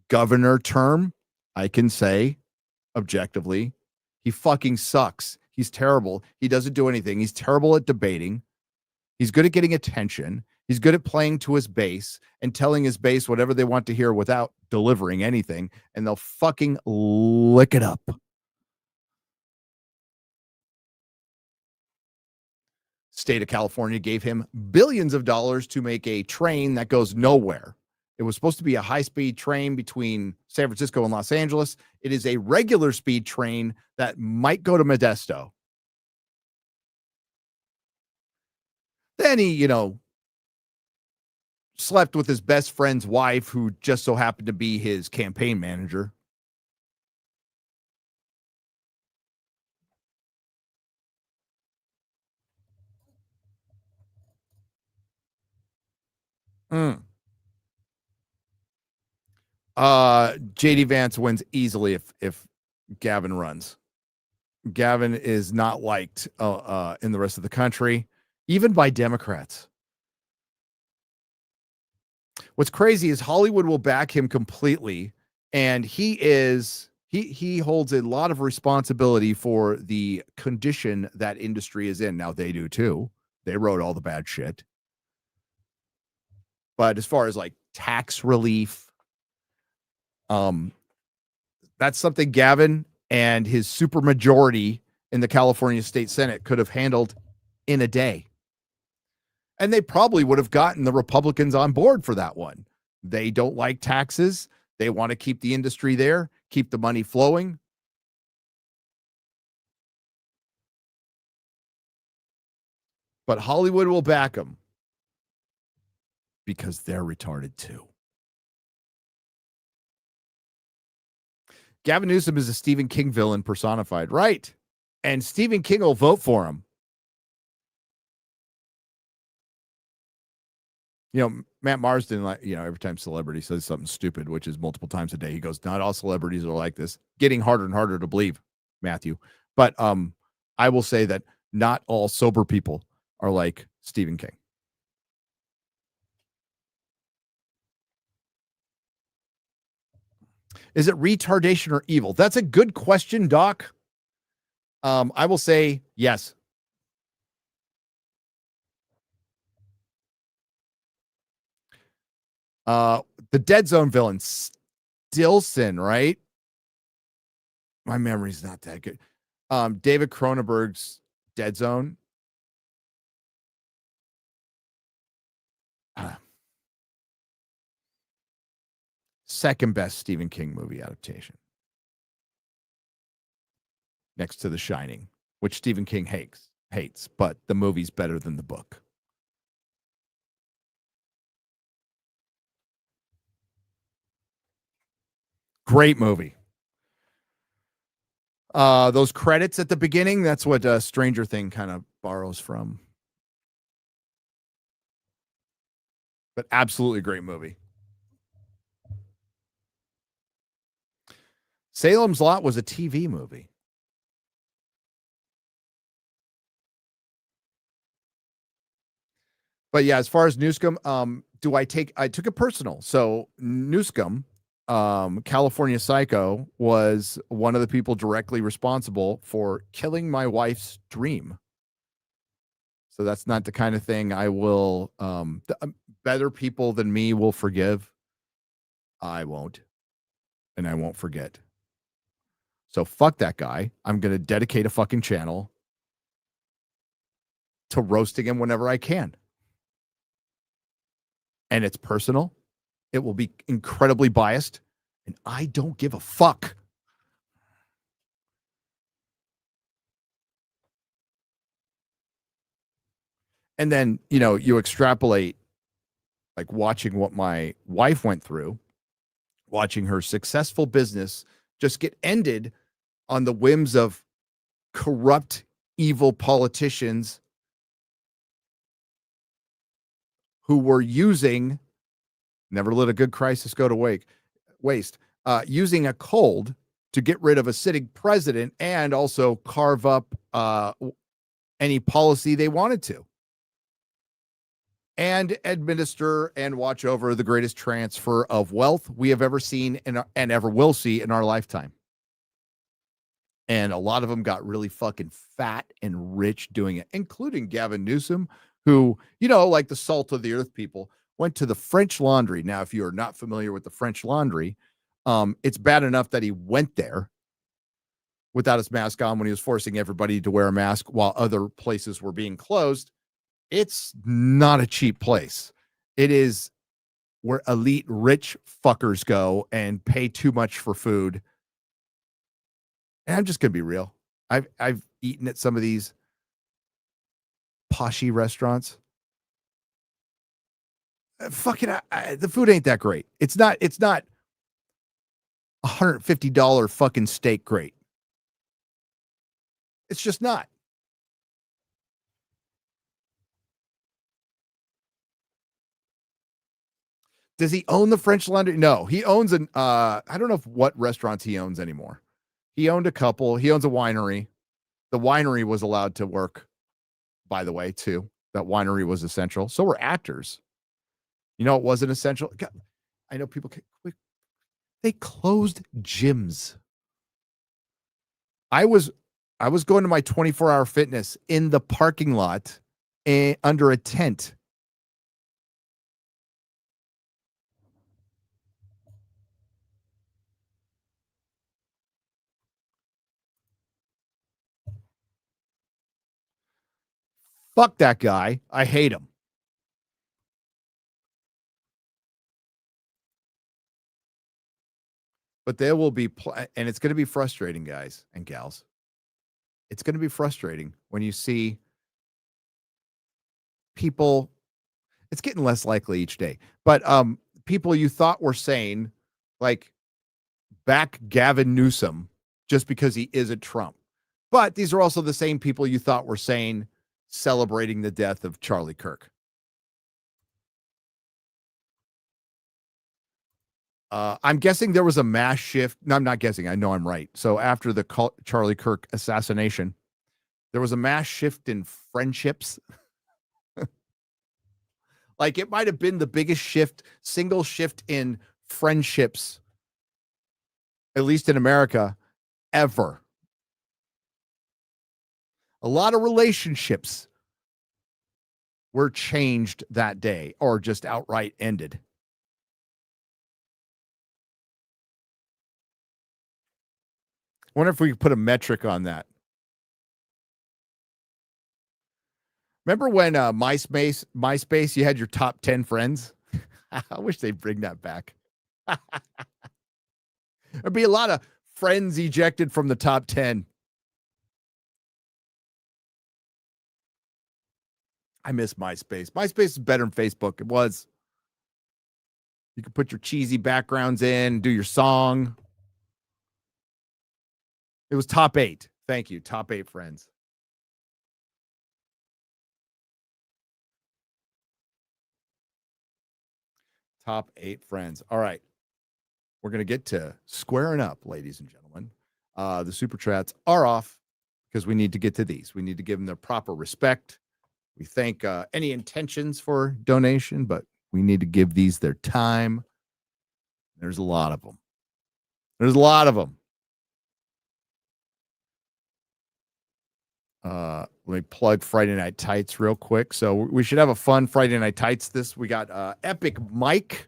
governor term, I can say objectively, he fucking sucks. He's terrible. He doesn't do anything. He's terrible at debating. He's good at getting attention. He's good at playing to his base and telling his base whatever they want to hear without delivering anything, and they'll fucking lick it up. State of California gave him billions of dollars to make a train that goes nowhere. It was supposed to be a high-speed train between San Francisco and Los Angeles. It is a regular speed train that might go to Modesto. Then he, slept with his best friend's wife, who just so happened to be his campaign manager. JD Vance wins easily if Gavin runs. Gavin is not liked in the rest of the country, even by Democrats. What's crazy is Hollywood will back him completely, and he holds a lot of responsibility for the condition that industry is in. Now they do too. They wrote all the bad shit. But as far as like tax relief, that's something Gavin and his supermajority in the California State Senate could have handled in a day. And they probably would have gotten the Republicans on board for that one. They don't like taxes. They want to keep the industry there, keep the money flowing. But Hollywood will back them because they're retarded too. Gavin Newsom is a Stephen King villain personified, right? And Stephen King will vote for him. Matt Marsden, every time celebrity says something stupid, which is multiple times a day, he goes, not all celebrities are like this. Getting harder and harder to believe, Matthew. But I will say that not all sober people are like Stephen King. Is it retardation or evil? That's a good question, Doc. I will say yes. The Dead Zone villain, Stilson, right? My memory's not that good. David Cronenberg's Dead Zone. Second best Stephen King movie adaptation. Next to The Shining, which Stephen King hates, but the movie's better than the book. Great movie. Those credits at the beginning, that's what Stranger Thing kind of borrows from. But absolutely great movie. Salem's Lot was a TV movie. But yeah, as far as Newscomb, I took it personal. So Newscomb, California Psycho, was one of the people directly responsible for killing my wife's dream. So that's not the kind of thing I will, better people than me will forgive. I won't. And I won't forget. So fuck that guy. I'm going to dedicate a fucking channel to roasting him whenever I can. And it's personal. It will be incredibly biased. And I don't give a fuck. And then, you extrapolate, like watching what my wife went through, watching her successful business just get ended on the whims of corrupt, evil politicians who were using, never let a good crisis go to waste, using a cold to get rid of a sitting president and also carve up any policy they wanted to. And administer and watch over the greatest transfer of wealth we have ever seen and ever will see in our lifetime. And a lot of them got really fucking fat and rich doing it, including Gavin Newsom, who, like the salt of the earth people, went to the French Laundry. Now, if you are not familiar with the French Laundry, it's bad enough that he went there without his mask on when he was forcing everybody to wear a mask while other places were being closed. It's not a cheap place. It is where elite rich fuckers go and pay too much for food. And I'm just going to be real. I've eaten at some of these poshy restaurants. The food ain't that great. It's not $150 fucking steak great. It's just not. Does he own the French Laundry? No, he owns I don't know what restaurants he owns anymore. He owned a couple. He owns a winery. The winery was allowed to work, by the way, too. That winery was essential. So were actors. It wasn't essential. God, I know people, they closed gyms. I was going to my 24-hour fitness in the parking lot under a tent. Fuck that guy. I hate him. But there will be, and it's going to be frustrating, guys and gals. It's going to be frustrating when you see people. It's getting less likely each day, but people you thought were sane, like back Gavin Newsom, just because he isn't Trump. But these are also the same people you thought were sane, celebrating the death of Charlie Kirk. I'm guessing there was a mass shift. No, I'm not guessing. I know I'm right. So after the Charlie Kirk assassination, there was a mass shift in friendships. Like it might have been the biggest single shift in friendships, at least in America, ever. A lot of relationships were changed that day or just outright ended. I wonder if we could put a metric on that. Remember when MySpace, you had your top 10 friends? I wish they'd bring that back. There'd be a lot of friends ejected from the top 10. I miss MySpace. MySpace is better than Facebook. It was. You could put your cheesy backgrounds in, do your song. It was top 8. Thank you. Top 8 friends. Top 8 friends. All right. We're going to get to squaring up, ladies and gentlemen. The super chats are off because we need to get to these. We need to give them their proper respect. We thank any intentions for donation, but we need to give these their time. There's a lot of them. There's a lot of them. Let me plug Friday Night Tights real quick. So we should have a fun Friday Night Tights. We got Epic Mike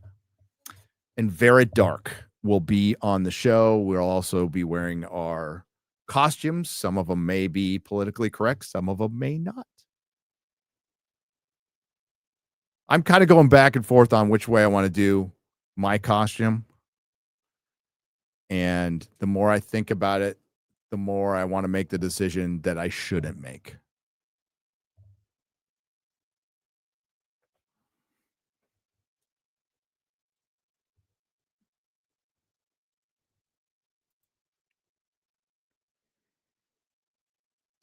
and Vera Dark will be on the show. We'll also be wearing our costumes. Some of them may be politically correct. Some of them may not. I'm kind of going back and forth on which way I want to do my costume. And the more I think about it, the more I want to make the decision that I shouldn't make.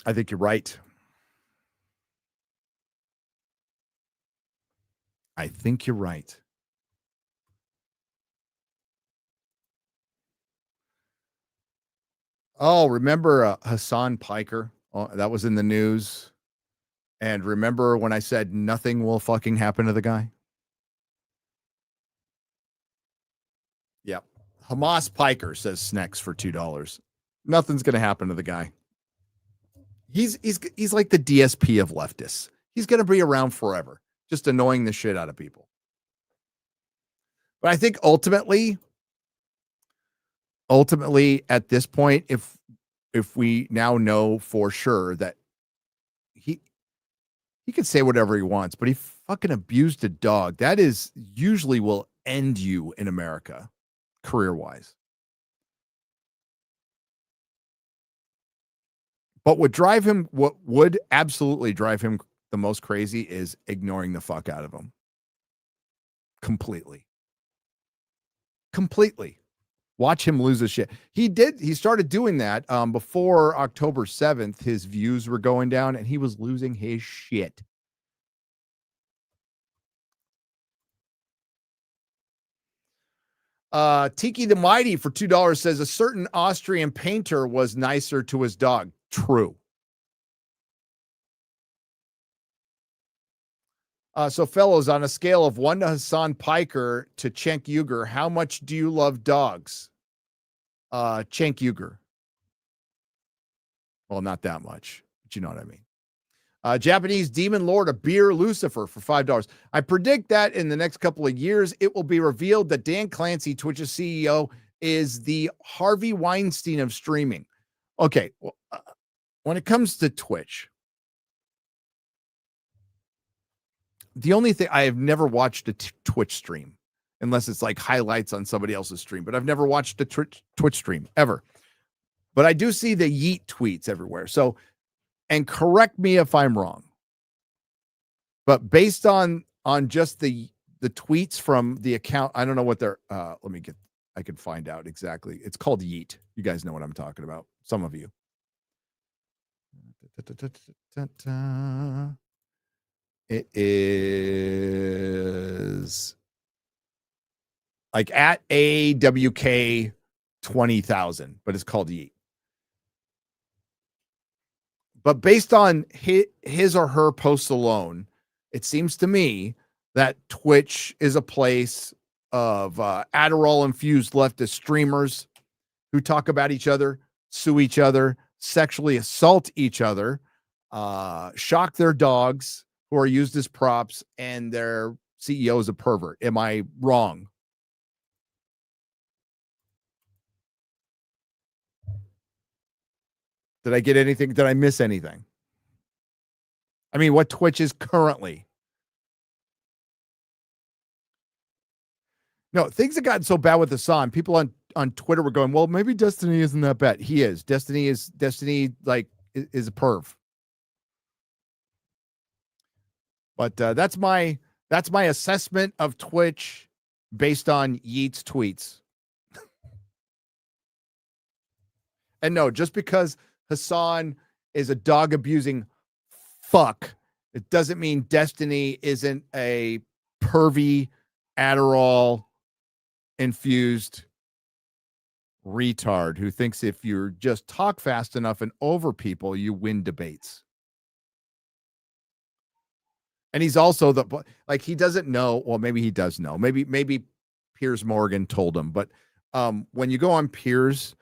I think you're right. I think you're right. Oh, remember Hassan Piker? Oh, that was in the news. And remember when I said nothing will fucking happen to the guy? Yep. Hamas Piker says snacks for $2. Nothing's going to happen to the guy. He's like the DSP of leftists. He's going to be around forever, just annoying the shit out of people. But I think ultimately at this point, if we now know for sure that he can say whatever he wants, but he fucking abused a dog, that is usually will end you in America career-wise. But what would absolutely drive him the most crazy is ignoring the fuck out of him. Completely. Watch him lose his shit. He started doing that before October 7th. His views were going down and he was losing his shit. Tiki the Mighty for $2 says a certain Austrian painter was nicer to his dog. True. So, fellows, on a scale of 1 to Hassan Piker to Cenk Uygur, how much do you love dogs? Cenk Uygur. Well, not that much, but you know what I mean. Japanese Demon Lord, a beer Lucifer for $5. I predict that in the next couple of years, it will be revealed that Dan Clancy, Twitch's CEO, is the Harvey Weinstein of streaming. Okay, well, when it comes to Twitch, the only thing, I have never watched a Twitch stream unless it's like highlights on somebody else's stream, but I've never watched a Twitch stream ever. But I do see the yeet tweets everywhere. So, and correct me if I'm wrong, but based on just the tweets from the account, I don't know what they're, I can find out exactly. It's called Yeet. You guys know what I'm talking about. Some of you. It is like at AWK 20,000, but it's called Yeet. But based on his or her posts alone, it seems to me that Twitch is a place of Adderall-infused leftist streamers who talk about each other, sue each other, sexually assault each other, shock their dogs who are used as props, and their CEO is a pervert. Am I wrong? Did I get anything? Did I miss anything? I mean, what Twitch is currently. No, things have gotten so bad with Hassan. People on Twitter were going, well, maybe Destiny isn't that bad. He is. Destiny is a perv. But that's my assessment of Twitch based on Yeet's tweets. And no, just because Hassan is a dog abusing fuck, it doesn't mean Destiny isn't a pervy Adderall infused retard who thinks if you just talk fast enough and over people, you win debates. And he's also he doesn't know. Well, maybe he does know. Maybe Piers Morgan told him. But when you go on Piers,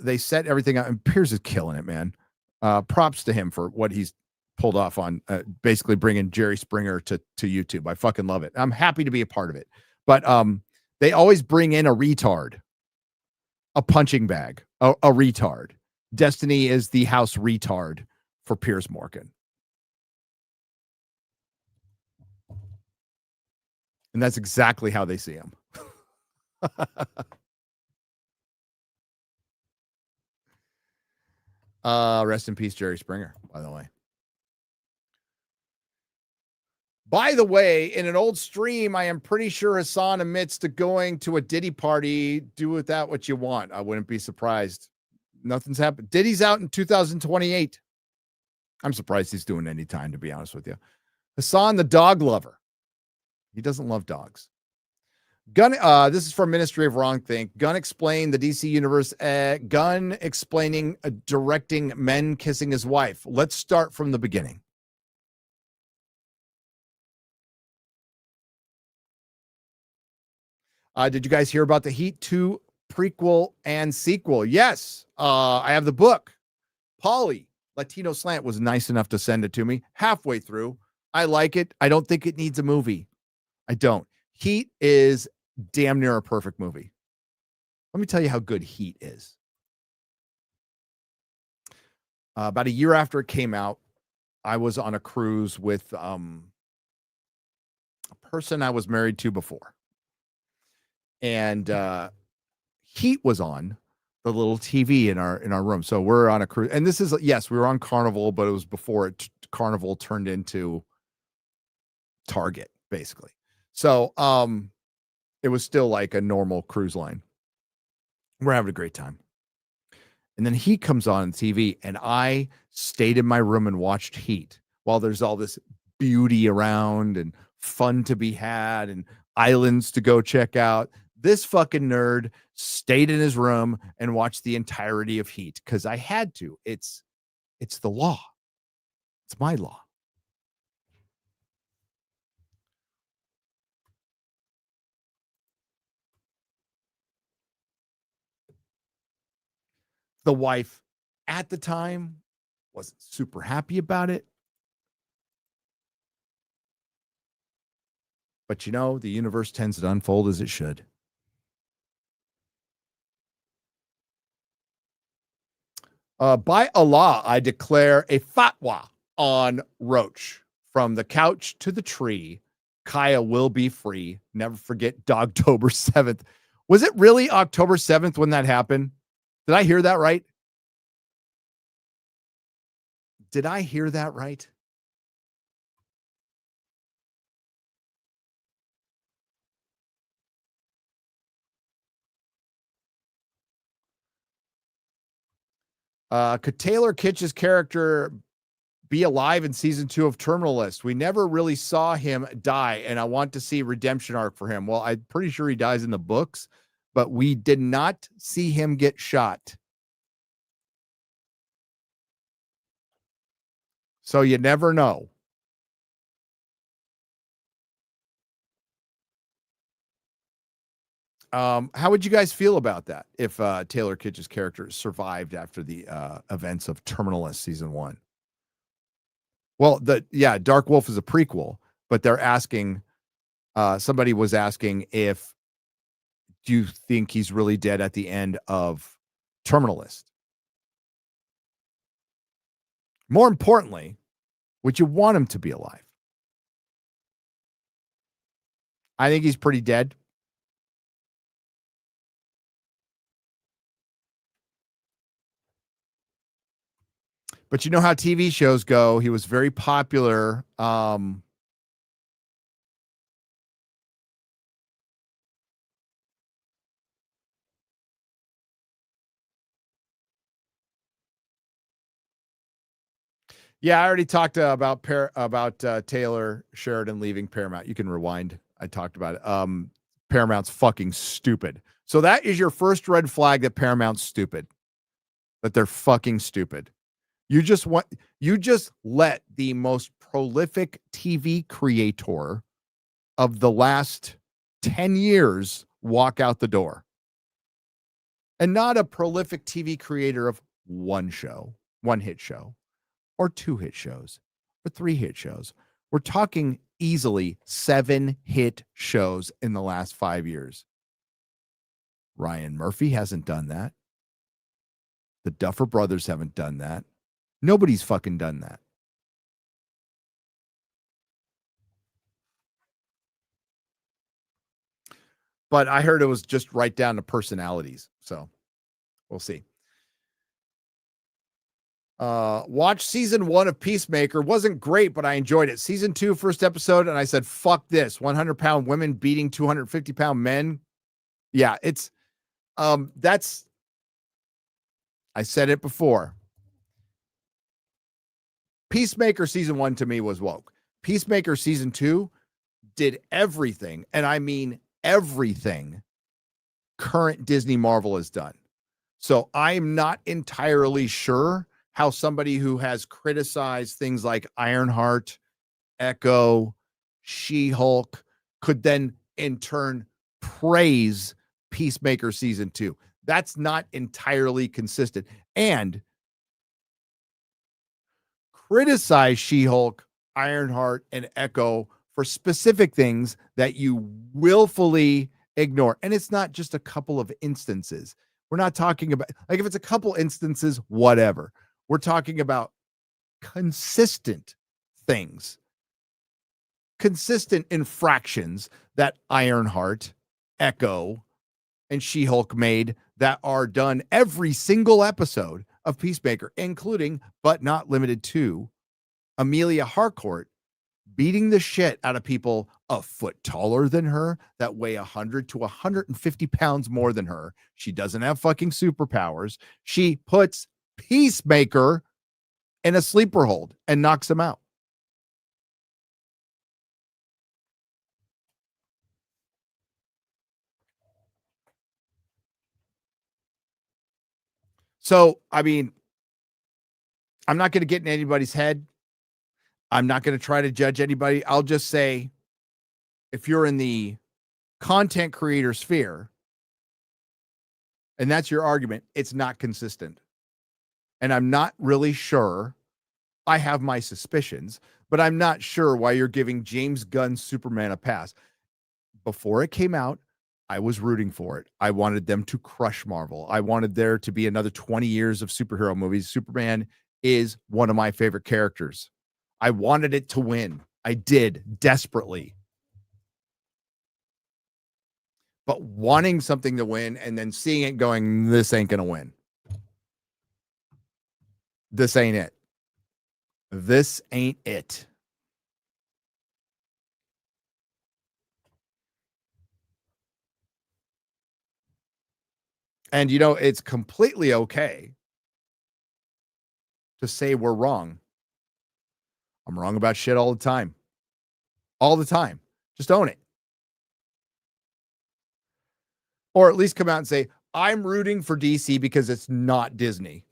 they set everything out, and Piers is killing it, man. Props to him for what he's pulled off on basically bringing Jerry Springer to YouTube. I fucking love it. I'm happy to be a part of it. But they always bring in a retard, a punching bag, a retard. Destiny is the house retard for Piers Morgan. And that's exactly how they see him. Rest in peace, Jerry Springer, by the way. By the way, in an old stream, I am pretty sure Hassan admits to going to a Diddy party. Do with that what you want. I wouldn't be surprised. Nothing's happened. Diddy's out in 2028. I'm surprised he's doing any time, to be honest with you. Hassan, the dog lover. He doesn't love dogs. Gunn, this is from Ministry of Wrong Think. Gunn explained the DC universe. Gunn explaining directing men kissing his wife. Let's start from the beginning. Did you guys hear about the Heat 2 prequel and sequel? Yes. I have the book. Paulie, Latino Slant, was nice enough to send it to me halfway through. I like it. I don't think it needs a movie. I don't. Heat is damn near a perfect movie. Let me tell you how good Heat is. About a year after it came out, I was on a cruise with a person I was married to before. And Heat was on the little TV in our room. So we're on a cruise. And this is, yes, we were on Carnival, but it was before Carnival turned into Target, basically. So it was still like a normal cruise line. We're having a great time. And then Heat comes on TV, and I stayed in my room and watched Heat while there's all this beauty around and fun to be had and islands to go check out. This fucking nerd stayed in his room and watched the entirety of Heat because I had to. It's the law. It's my law. The wife at the time wasn't super happy about it. But you know, the universe tends to unfold as it should. By Allah, I declare a fatwa on Roach. From the couch to the tree, Kaya will be free. Never forget Dogtober 7th. Was it really October 7th when that happened? Did I hear that right? Did I hear that right? Could Taylor Kitsch's character be alive in season 2 of Terminal List? We never really saw him die, and I want to see redemption arc for him. Well, I'm pretty sure he dies in the books, but we did not see him get shot. So you never know. How would you guys feel about that if Taylor Kitsch's character survived after the events of Terminal List season 1? Well, Dark Wolf is a prequel, but they're asking, somebody was asking if, do you think he's really dead at the end of Terminal List? More importantly, would you want him to be alive? I think he's pretty dead. But you know how TV shows go. He was very popular. Yeah, I already talked about Taylor Sheridan leaving Paramount. You can rewind. I talked about it. Paramount's fucking stupid. So that is your first red flag that Paramount's stupid. That they're fucking stupid. You just let the most prolific TV creator of the last 10 years walk out the door. And not a prolific TV creator of one show, one hit show, or 2 hit shows, or 3 hit shows. We're talking easily 7 hit shows in the last 5 years. Ryan Murphy hasn't done that. The Duffer Brothers haven't done that. Nobody's fucking done that. But I heard it was just right down to personalities. So we'll see. Watch season 1 of Peacemaker. Wasn't great, but I enjoyed it. Season 2, first episode, and I said, fuck this. 100-pound women beating 250-pound men. Yeah, it's that's, I said it before. Peacemaker season 1 to me was woke. Peacemaker season 2 did everything, and I mean everything current Disney Marvel has done. So I'm not entirely sure how somebody who has criticized things like Ironheart, Echo, She-Hulk could then in turn praise Peacemaker season 2. That's not entirely consistent. And criticize She-Hulk, Ironheart, and Echo for specific things that you willfully ignore. And it's not just a couple of instances. We're not talking about, like, if it's a couple instances, whatever. We're talking about consistent things, consistent infractions that Ironheart, Echo, and She-Hulk made that are done every single episode of Peacemaker, including, but not limited to, Amelia Harcourt beating the shit out of people a foot taller than her that weigh 100 to 150 pounds more than her. She doesn't have fucking superpowers. She puts Peacemaker in a sleeper hold and knocks him out. So, I mean, I'm not going to get in anybody's head. I'm not going to try to judge anybody. I'll just say, if you're in the content creator sphere, and that's your argument, it's not consistent. And I'm not really sure. I have my suspicions, but I'm not sure why you're giving James Gunn's Superman a pass. Before it came out, I was rooting for it. I wanted them to crush Marvel. I wanted there to be another 20 years of superhero movies. Superman is one of my favorite characters. I wanted it to win. I did, desperately. But wanting something to win and then seeing it going, this ain't going to win. This ain't it. This ain't it. And, you know, it's completely okay to say we're wrong. I'm wrong about shit all the time. All the time. Just own it. Or at least come out and say, I'm rooting for DC because it's not Disney.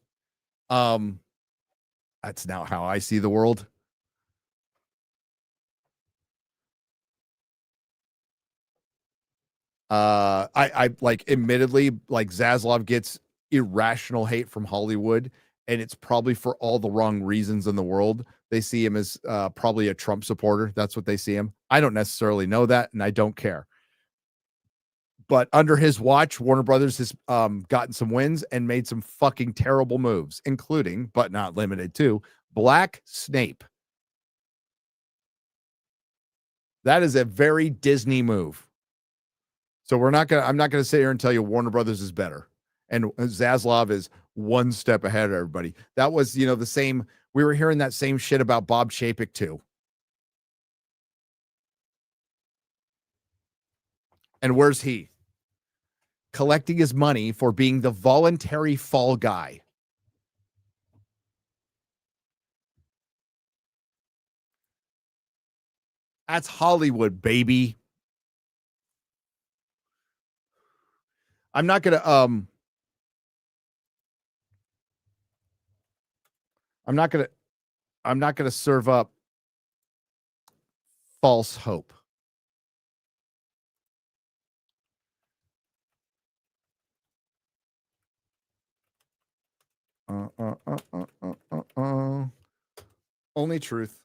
That's now how I see the world. I like, admittedly, like, Zaslav gets irrational hate from Hollywood, and it's probably for all the wrong reasons in the world. They see him as probably a Trump supporter. That's what they see him. I don't necessarily know that, and I don't care. But under his watch, Warner Brothers has gotten some wins and made some fucking terrible moves, including, but not limited to, Black Snape. That is a very Disney move. So I'm not gonna sit here and tell you Warner Brothers is better and Zaslav is one step ahead of everybody. That was, you know, the same. We were hearing that same shit about Bob Chapek too. And where's he? Collecting his money for being the voluntary fall guy. That's Hollywood, baby. I'm not gonna I'm not gonna serve up false hope. Only truth.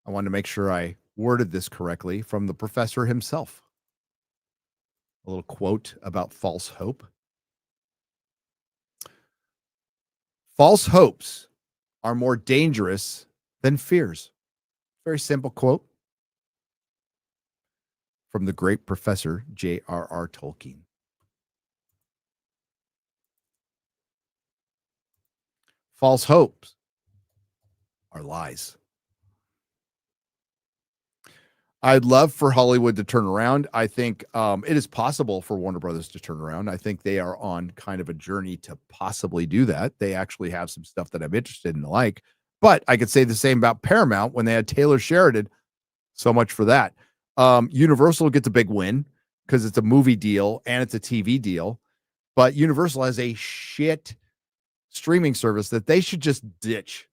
I wanted to make sure I worded this correctly from the professor himself. A little quote about false hope. False hopes are more dangerous than fears. Very simple quote from the great professor J.R.R. Tolkien. False hopes are lies. I'd love for Hollywood to turn around. I think it is possible for Warner Brothers to turn around. I think they are on kind of a journey to possibly do that. They actually have some stuff that I'm interested in to like. But I could say the same about Paramount when they had Taylor Sheridan. So much for that. Universal gets a big win because it's a movie deal and it's a TV deal. But Universal has a shit streaming service that they should just ditch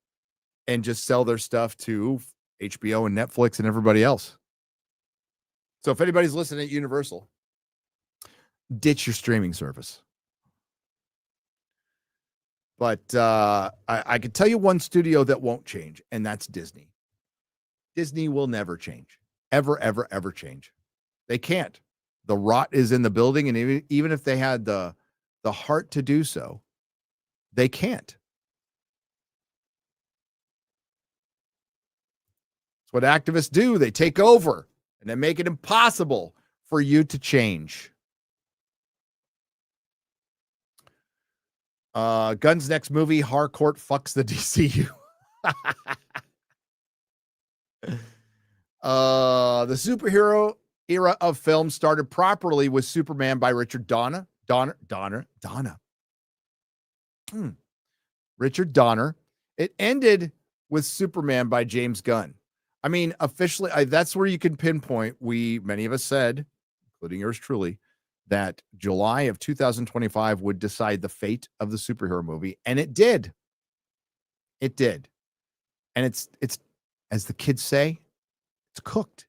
and just sell their stuff to HBO and Netflix and everybody else. So if anybody's listening at Universal, ditch your streaming service. But I can tell you one studio that won't change, and that's Disney. Disney will never change. Ever, ever, ever change. They can't. The rot is in the building, and even if they had the heart to do so, they can't. It's what activists do. They take over, and they make it impossible for you to change. Gunn's next movie, Harcourt fucks the DCU. The superhero era of film started properly with Superman by Richard Donner. Richard Donner. It ended with Superman by James Gunn. I mean, officially, that's where you can pinpoint. Many of us said, including yours truly, that July of 2025 would decide the fate of the superhero movie, and it did. It did. And it's as the kids say, it's cooked.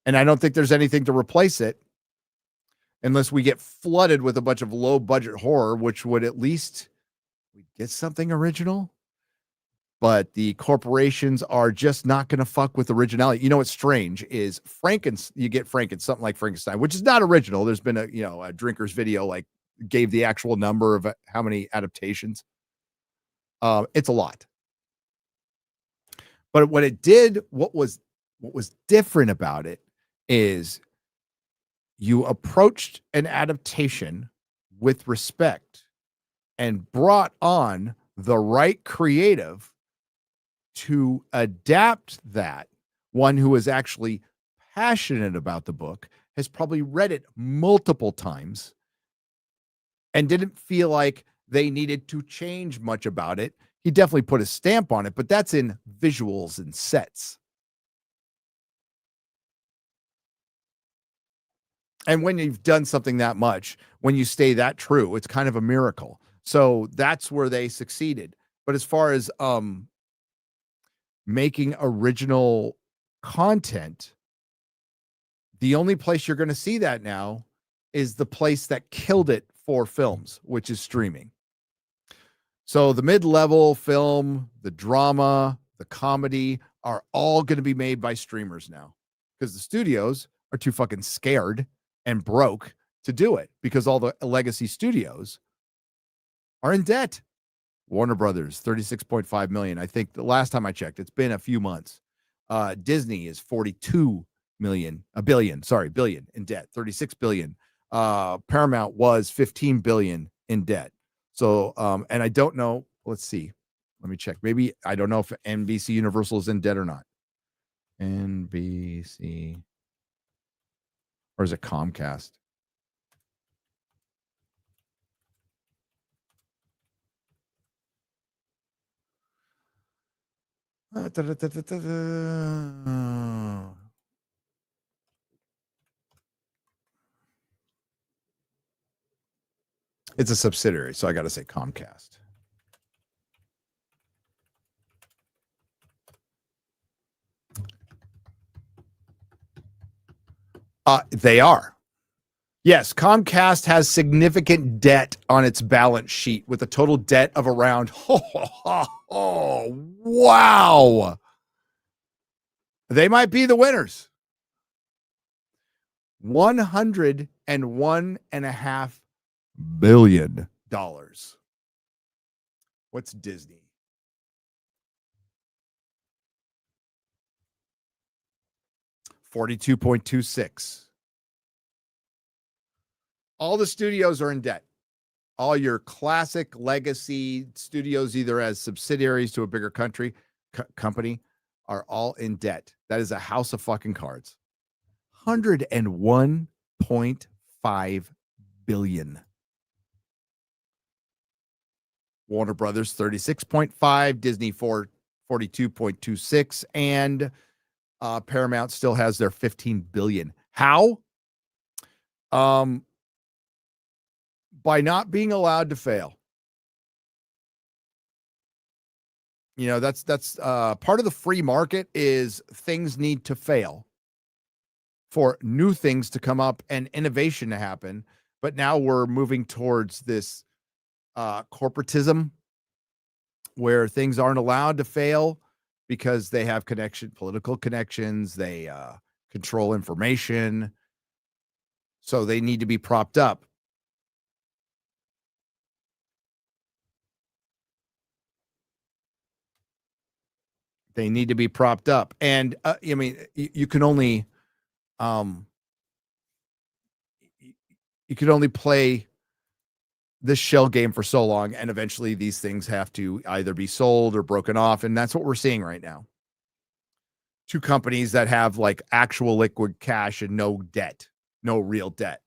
And I don't think there's anything to replace it unless we get flooded with a bunch of low budget horror, which would at least we'd get something original. But the corporations are just not going to fuck with originality. You know what's strange is you get something like Frankenstein, which is not original. There's been a Drinker's video like gave the actual number of how many adaptations. It's a lot. But what it did, what was different about it is you approached an adaptation with respect and brought on the right creative to adapt that. One who is actually passionate about the book, has probably read it multiple times, and didn't feel like they needed to change much about it. He definitely put a stamp on it, but that's in visuals and sets. And when you've done something that much, when you stay that true, it's kind of a miracle. So that's where they succeeded. But as far as making original content, the only place you're going to see that now is the place that killed it for films, which is streaming. So the mid-level film, the drama, the comedy are all going to be made by streamers now because the studios are too fucking scared and broke to do it because all the legacy studios are in debt. Warner Brothers, $36.5 million. I think the last time I checked, it's been a few months. Disney is $42 billion in debt, $36 billion. Paramount was $15 billion in debt. So, and I don't know, let's see. Let me check. Maybe, I don't know if NBC Universal is in debt or not. NBC, or is it Comcast? It's a subsidiary, so I got to say Comcast. They are. Yes, Comcast has significant debt on its balance sheet with a total debt of around, wow. They might be the winners. $101.5 billion. What's Disney? $42.26. All the studios are in debt. All your classic legacy studios, either as subsidiaries to a bigger company, are all in debt. That is a house of fucking cards. $101.5 billion. Warner Brothers 36.5, Disney 42.26, and Paramount still has their 15 billion. How? By not being allowed to fail. You know, that's part of the free market is things need to fail for new things to come up and innovation to happen. But now we're moving towards this corporatism where things aren't allowed to fail because they have political connections, they control information, so they need to be propped up. They need to be propped up. And I mean, you can only play this shell game for so long, and eventually these things have to either be sold or broken off, and that's what we're seeing right now. Two companies that have like actual liquid cash and no debt, no real debt.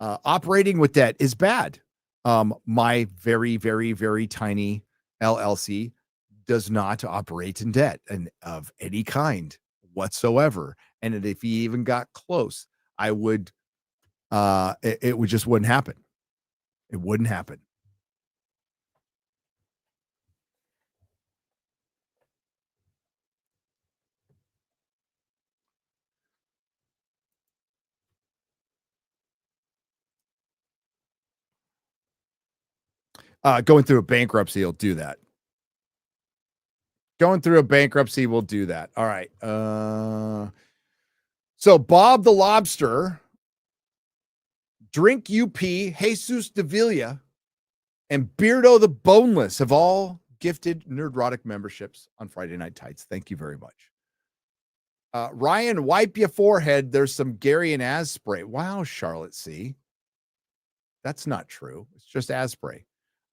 Operating with debt is bad. My very, very, very tiny LLC does not operate in debt and of any kind whatsoever. And if he even got close, I would, it would just wouldn't happen. It wouldn't happen. Going through a bankruptcy will do that. Going through a bankruptcy will do that. All right. So Bob the Lobster, Drink UP, Jesus de Villa, and Beardo the Boneless have all gifted Nerdrotic memberships on Friday Night Tights. Thank you very much. Ryan, wipe your forehead. There's some Gary and Az spray. Wow, Charlotte C. That's not true. It's just Az spray.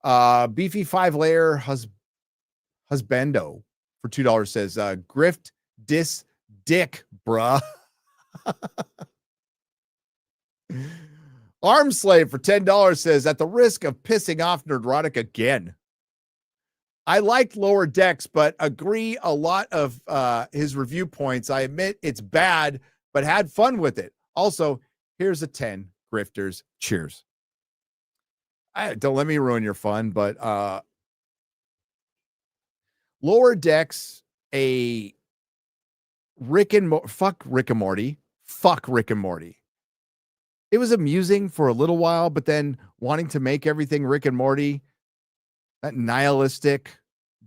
Beefy 5-layer husbando for $2 says, grift dis dick, bruh. Arm Slave for $10 says, at the risk of pissing off Nerdrotic again. I liked Lower Decks, but agree a lot of his review points. I admit it's bad, but had fun with it. Also, here's a 10, grifters. Cheers. Don't let me ruin your fun, but Lower Decks, a fuck Rick and Morty. Fuck Rick and Morty. It was amusing for a little while, but then wanting to make everything Rick and Morty, that nihilistic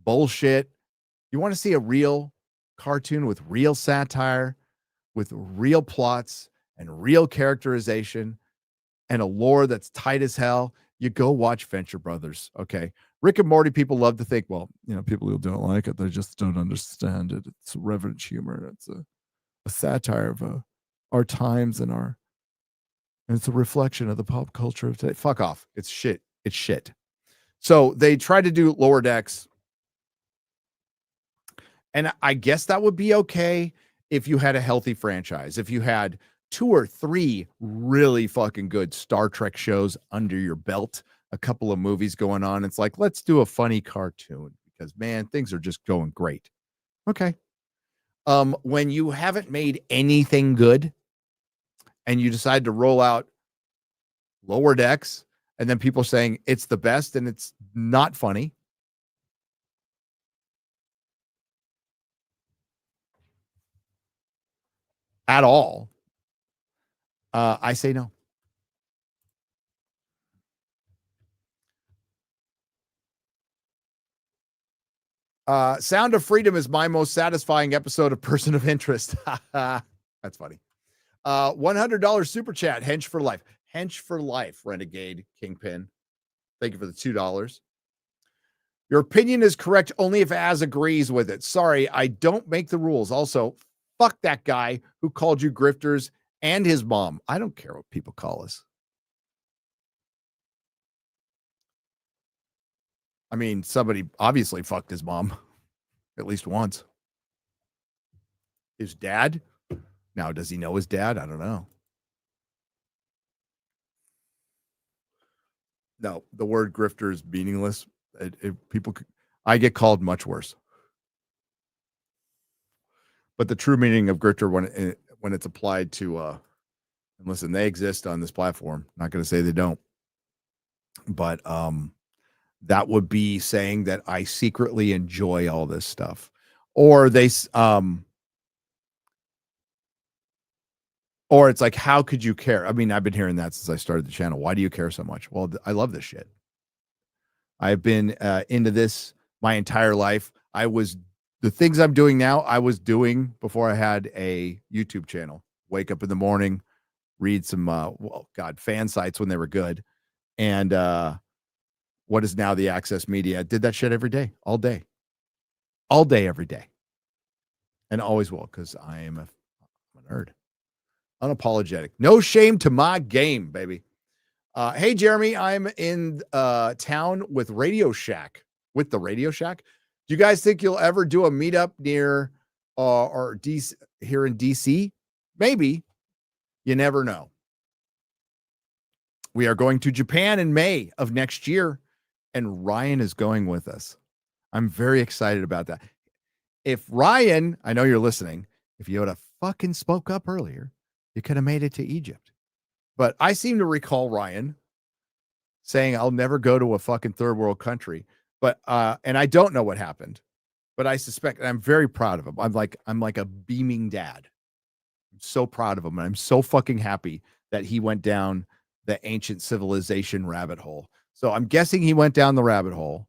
bullshit. You want to see a real cartoon with real satire, with real plots and real characterization and a lore that's tight as hell, you go watch Venture Brothers. Okay. Rick and Morty, people love to think, well, you know, people who don't like it, they just don't understand it. It's reverent humor. It's a satire of our times and it's a reflection of the pop culture of today. Fuck off. It's shit. It's shit. So they tried to do Lower Decks. And I guess that would be okay if you had a healthy franchise. If you had 2 or 3 really fucking good Star Trek shows under your belt, a couple of movies going on. It's like, let's do a funny cartoon because, man, things are just going great. Okay. When you haven't made anything good and you decide to roll out Lower Decks and then people saying it's the best and it's not funny. At all. I say no. Sound of Freedom is my most satisfying episode of Person of Interest. That's funny. $100 super chat. Hench for life. Hench for life, Renegade Kingpin. Thank you for the $2. Your opinion is correct only if Az agrees with it. Sorry, I don't make the rules. Also, fuck that guy who called you grifters and his mom. I don't care what people call us. I mean, somebody obviously fucked his mom at least once. His dad? Now, does he know his dad? I don't know. No, the word grifter is meaningless. I get called much worse. But the true meaning of grifter when it's applied to, and listen, they exist on this platform. Not going to say they don't. But that would be saying that I secretly enjoy all this stuff. Or or it's like, how could you care? I mean, I've been hearing that since I started the channel. Why do you care so much? Well, I love this shit. I've been into this my entire life. The things I'm doing now, I was doing before I had a YouTube channel. Wake up in the morning, read some, fan sites when they were good. And what is now the Access Media. I did that shit every day, all day, every day. And always will, because I am a nerd. Unapologetic. No shame to my game, baby. Hey, Jeremy, I'm in town with Radio Shack. With the Radio Shack. Do you guys think you'll ever do a meetup near or DC, here in DC? Maybe. You never know. We are going to Japan in May of next year, and Ryan is going with us. I'm very excited about that. If Ryan, I know you're listening, if you would have fucking spoke up earlier, you could have made it to Egypt. But I seem to recall Ryan saying I'll never go to a fucking third world country. But and I don't know what happened, but I suspect, and I'm very proud of him. I'm like a beaming dad. I'm so proud of him, and I'm so fucking happy that he went down the ancient civilization rabbit hole. So I'm guessing he went down the rabbit hole,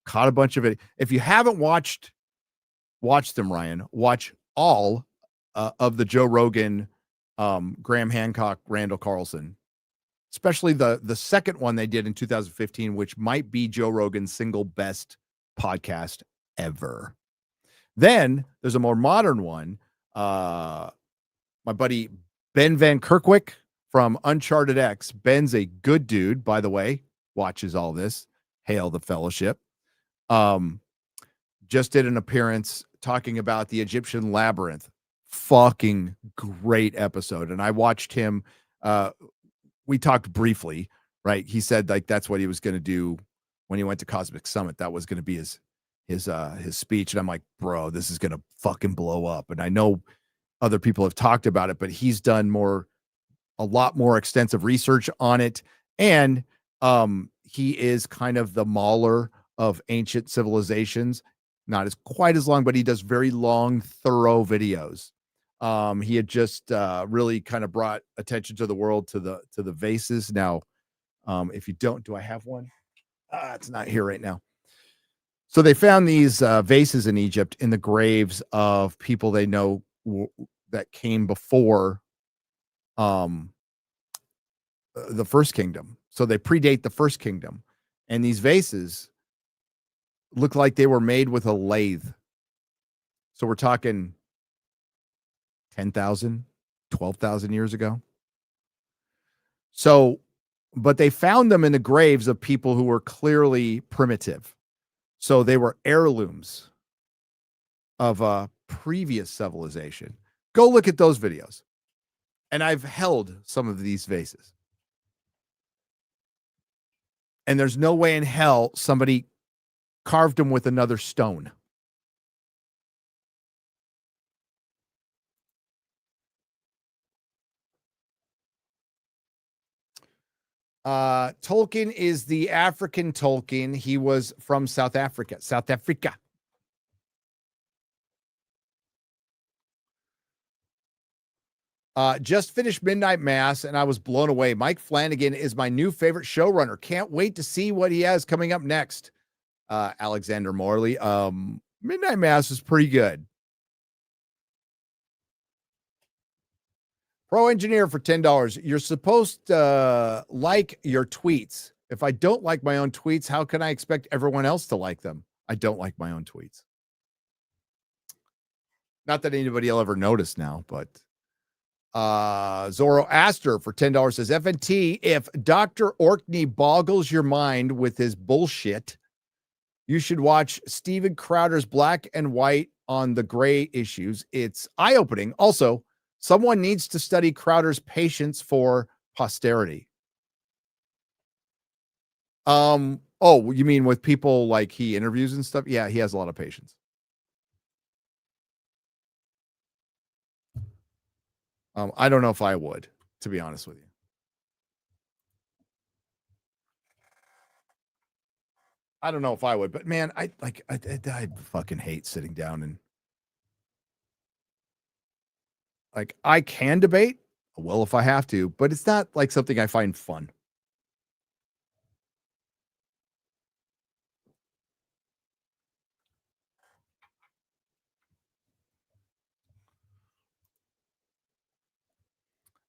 caught a bunch of it. If you haven't watched them, Ryan, watch all of the Joe Rogan, Graham Hancock, Randall Carlson, especially the second one they did in 2015, which might be Joe Rogan's single best podcast ever. Then there's a more modern one. My buddy Ben Van Kerkwick from Uncharted X. Ben's a good dude, by the way, watches all this. Hail the fellowship. Just did an appearance talking about the Egyptian labyrinth. Fucking great episode. And I watched him. We talked briefly, right? He said like that's what he was going to do when he went to Cosmic Summit. That was going to be his speech. And I'm like, bro, this is going to fucking blow up. And I know other people have talked about it, but he's done a lot more extensive research on it. And he is kind of the mauler of ancient civilizations. Not as quite as long, but he does very long, thorough videos. He had just really kind of brought attention to the world to the vases. Now, if you don't, do I have one? It's not here right now. So they found these vases in Egypt in the graves of people they know that came before the First Kingdom. So they predate the First Kingdom. And these vases look like they were made with a lathe. So we're talking 10,000, 12,000 years ago. So, but they found them in the graves of people who were clearly primitive. So they were heirlooms of a previous civilization. Go look at those videos. And I've held some of these vases. And there's no way in hell somebody carved them with another stone. Tolkien is the African Tolkien. He was from South Africa. South Africa. Just finished Midnight Mass and I was blown away. Mike Flanagan is my new favorite showrunner. Can't wait to see what he has coming up next. Alexander Morley. Midnight Mass is pretty good. Pro Engineer for $10. You're supposed to like your tweets. If I don't like my own tweets, how can I expect everyone else to like them? I don't like my own tweets. Not that anybody will ever notice now, but Zoroaster for $10 says, FNT, if Dr. Orkney boggles your mind with his bullshit, you should watch Steven Crowder's Black and White on the Gray issues. It's eye-opening. Also, someone needs to study Crowder's patience for posterity. Oh, you mean with people like he interviews and stuff? Yeah, he has a lot of patience. I don't know if I would, to be honest with you. I don't know if I would, but man, I fucking hate sitting down and like I can debate. Well, if I have to, but it's not like something I find fun.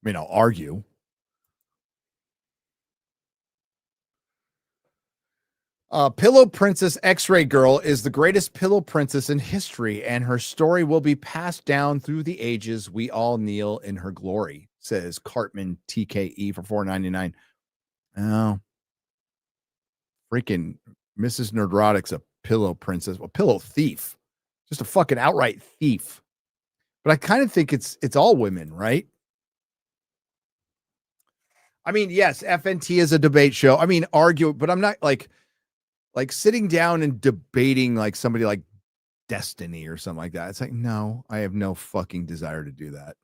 I mean, I'll argue. Pillow Princess X-Ray Girl is the greatest pillow princess in history, and her story will be passed down through the ages. We all kneel in her glory, says Cartman TKE for $4.99. Oh, freaking Mrs. Nerdrotic's a pillow princess, a pillow thief, just a fucking outright thief. But I kind of think it's all women, right? I mean, yes, FNT is a debate show. I mean, argue, but I'm not like sitting down and debating like somebody like Destiny or something like that. It's like, no, I have no fucking desire to do that.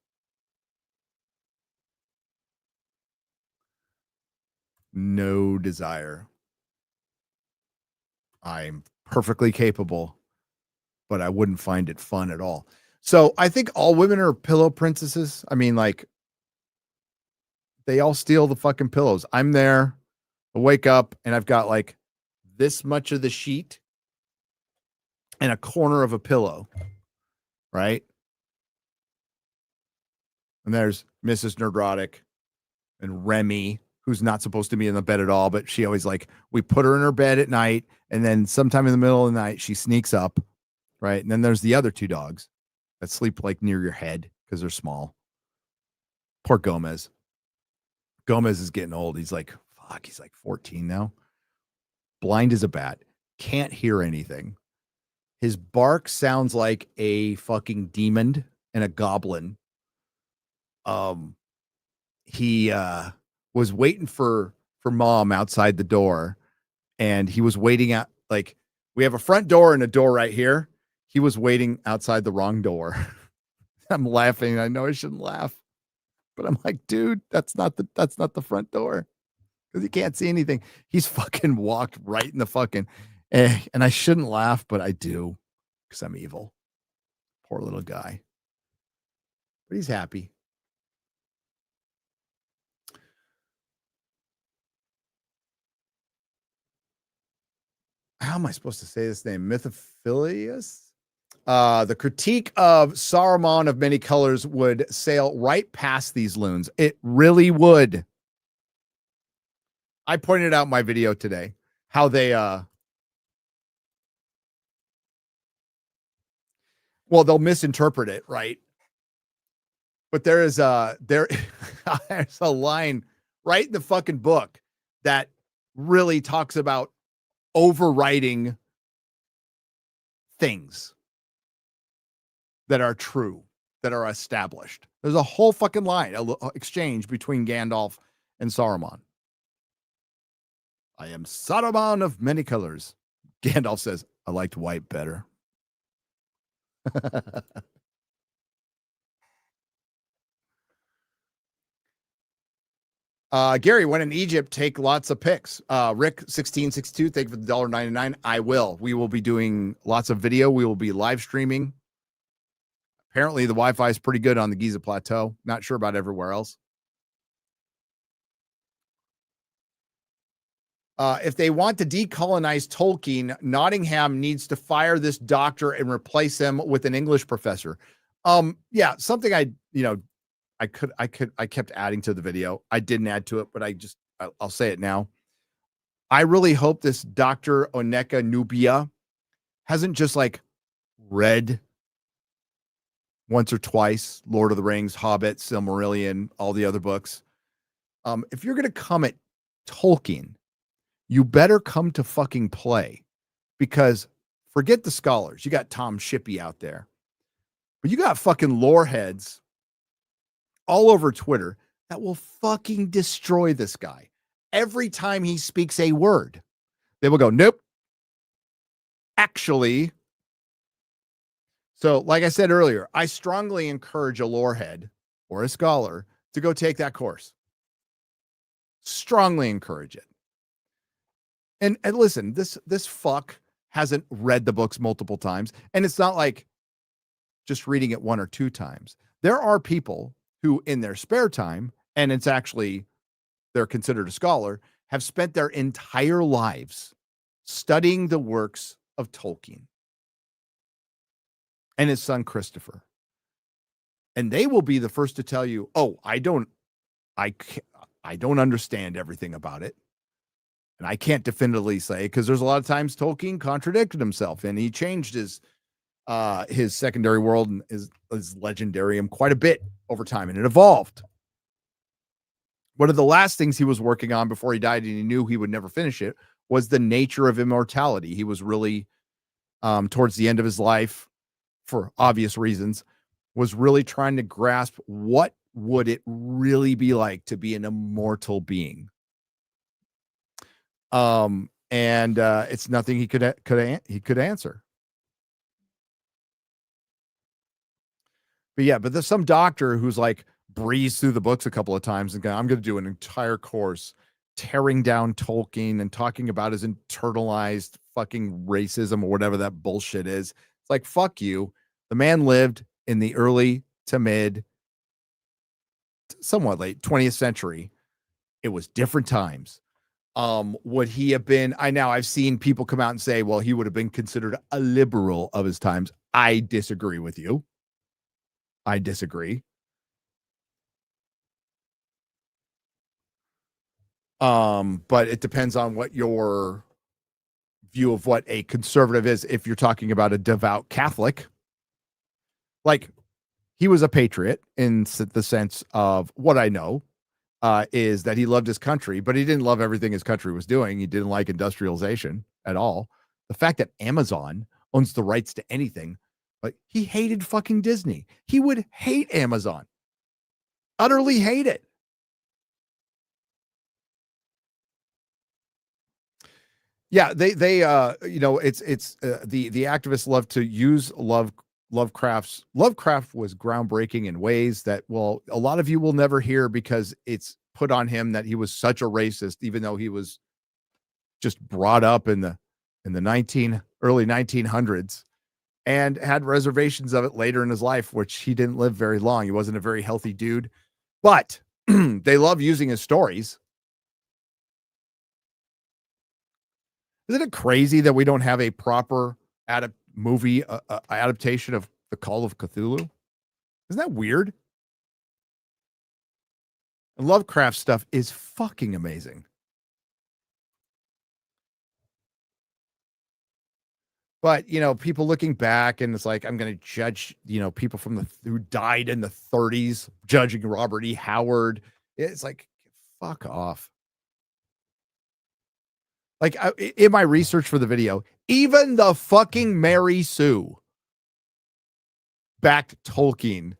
No desire. I'm perfectly capable, but I wouldn't find it fun at all. So I think all women are pillow princesses. I mean, like, they all steal the fucking pillows. I'm there, I wake up, and I've got like this much of the sheet and a corner of a pillow, right? And there's Mrs. Nerdrotic and Remy, who's not supposed to be in the bed at all, but she always like, we put her in her bed at night, and then sometime in the middle of the night, she sneaks up, right? And then there's the other two dogs that sleep like near your head because they're small. Poor Gomez. Gomez is getting old. He's like, fuck, he's like 14 now. Blind as a bat. Can't hear anything. His bark sounds like a fucking demon and a goblin. He was waiting for mom outside the door, and he was waiting at, like, we have a front door and a door right here. He was waiting outside the wrong door. I'm laughing. I know I shouldn't laugh, but I'm like, dude, that's not the front door, because he can't see anything. He's fucking walked right in the fucking, and I shouldn't laugh, but I do, because I'm evil. Poor little guy. But he's happy. How am I supposed to say this name? Mythophilius? The critique of Saruman of Many Colors would sail right past these loons. It really would. I pointed out in my video today how they well, they'll misinterpret it, right? But there's a line right in the fucking book that really talks about overwriting things that are true, that are established. There's a whole fucking line, exchange between Gandalf and Saruman. I am Saruman of Many Colors. Gandalf says, I liked white better. Gary, when in Egypt, take lots of pics. Rick 1662, thank you for the $1.99. I will. We will be doing lots of video. We will be live streaming. Apparently, the Wi-Fi is pretty good on the Giza Plateau. Not sure about everywhere else. If they want to decolonize Tolkien, Nottingham needs to fire this doctor and replace him with an English professor. Yeah, something I kept adding to the video. I didn't add to it, but I'll say it now. I really hope this Dr. Oneka Nubia hasn't just like read once or twice Lord of the Rings, Hobbit, Silmarillion, all the other books. If you're going to come at Tolkien, you better come to fucking play, because forget the scholars. You got Tom Shippey out there, but you got fucking lore heads all over Twitter that will fucking destroy this guy. Every time he speaks a word, they will go, nope. Actually, so like I said earlier, I strongly encourage a lore head or a scholar to go take that course. Strongly encourage it. And listen, this fuck hasn't read the books multiple times, and it's not like just reading it one or two times. There are people who in their spare time, and it's actually they're considered a scholar, have spent their entire lives studying the works of Tolkien and his son Christopher. And they will be the first to tell you, "Oh, I don't understand everything about it." And I can't definitively say, because there's a lot of times Tolkien contradicted himself and he changed his secondary world and his legendarium quite a bit over time, and it evolved. One of the last things he was working on before he died, and he knew he would never finish it, was the nature of immortality. He was really, towards the end of his life, for obvious reasons, was really trying to grasp what would it really be like to be an immortal being. It's nothing he could answer. But yeah, but there's some doctor who's like breezed through the books a couple of times and I'm going to do an entire course tearing down Tolkien and talking about his internalized fucking racism or whatever that bullshit is. It's like, fuck you. The man lived in the early to mid, somewhat late 20th century. It was different times. Would he have been, I've seen people come out and say, well, he would have been considered a liberal of his times. I disagree with you. I disagree. But it depends on what your view of what a conservative is. If you're talking about a devout Catholic, like he was a patriot in the sense of what I know. Is that he loved his country, but he didn't love everything his country was doing. He didn't like industrialization at all. The fact that Amazon owns the rights to anything, like he hated fucking Disney. He would hate Amazon. Utterly hate it. Yeah, they it's the activists love to use Lovecraft was groundbreaking in ways that, well, a lot of you will never hear because it's put on him that he was such a racist, even though he was just brought up in the early 1900s and had reservations of it later in his life, which he didn't live very long. He wasn't a very healthy dude, but they love using his stories. Isn't it crazy that we don't have a proper movie adaptation of The Call of Cthulhu? Isn't that weird? And Lovecraft stuff is fucking amazing. But, people looking back and it's like, I'm going to judge, people who died in the 30s, judging Robert E. Howard. It's like, fuck off. Like in my research for the video, even the fucking Mary Sue backed Tolkien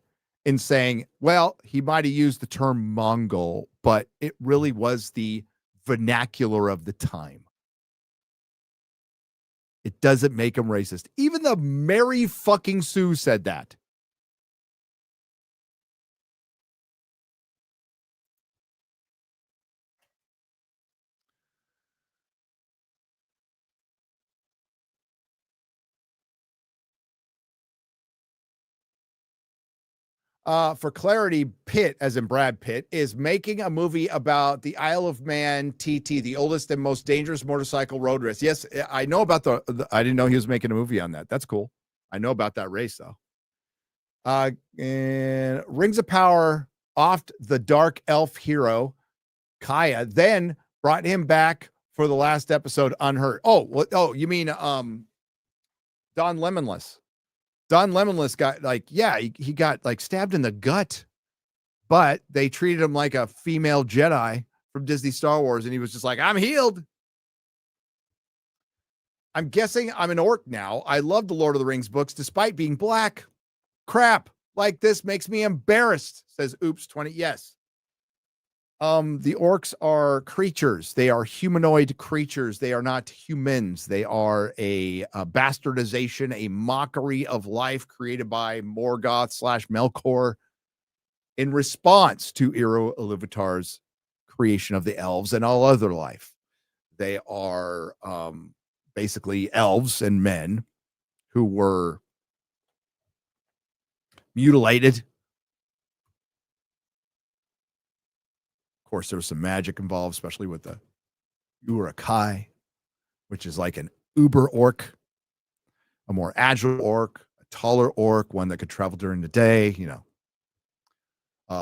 in saying, well, he might have used the term Mongol, but it really was the vernacular of the time. It doesn't make him racist. Even the Mary fucking Sue said that. For clarity, Pitt, as in Brad Pitt, is making a movie about the Isle of Man TT, the oldest and most dangerous motorcycle road race. Yes, I know about I didn't know he was making a movie on that. That's cool. I know about that race though. And Rings of Power offed the dark elf hero Kaya, then brought him back for the last episode unhurt. Oh, what? Oh, you mean Don Lemonless? Don Lemonless got he got like stabbed in the gut, but they treated him like a female Jedi from Disney Star Wars, and he was just like, I'm healed. I'm guessing I'm an orc now. I love the Lord of the Rings books, despite being black. Crap like this makes me embarrassed, says Oops 20. Yes. The orcs are creatures. They are humanoid creatures. They are not humans. They are a bastardization, a mockery of life created by Morgoth / Melkor in response to Ero Iluvatar's creation of the elves and all other life. They are basically elves and men who were mutilated. Of course, there was some magic involved, especially with the Urukai, which is like an uber orc, a more agile orc, a taller orc, one that could travel during the day.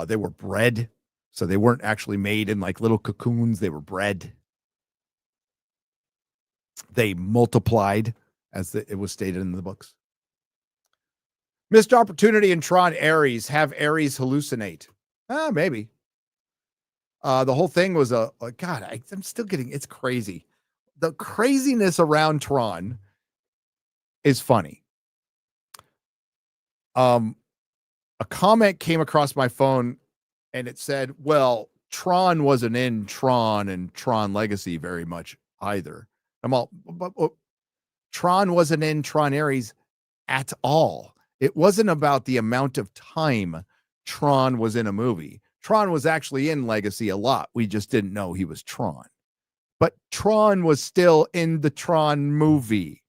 They were bred, so they weren't actually made in like little cocoons. They were bred. They multiplied, as it was stated in the books. Missed opportunity in Tron Ares. Have Ares hallucinate. Maybe. The whole thing was God, I'm still it's crazy. The craziness around Tron is funny. A comment came across my phone and it said, well, Tron wasn't in Tron and Tron Legacy very much either. Tron wasn't in Tron Ares at all. It wasn't about the amount of time Tron was in a movie. Tron was actually in Legacy a lot. We just didn't know he was Tron. But Tron was still in the Tron movie.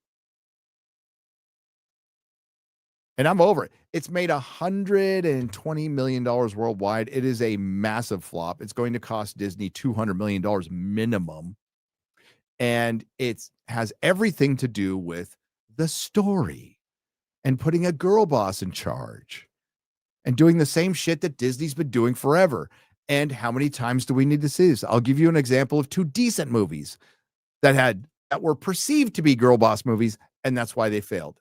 And I'm over it. It's made $120 million worldwide. It is a massive flop. It's going to cost Disney $200 million minimum. And it has everything to do with the story and putting a girl boss in charge and doing the same shit that Disney's been doing forever. And how many times do we need to see this? I'll give you an example of two decent movies that were perceived to be girl boss movies, and that's why they failed.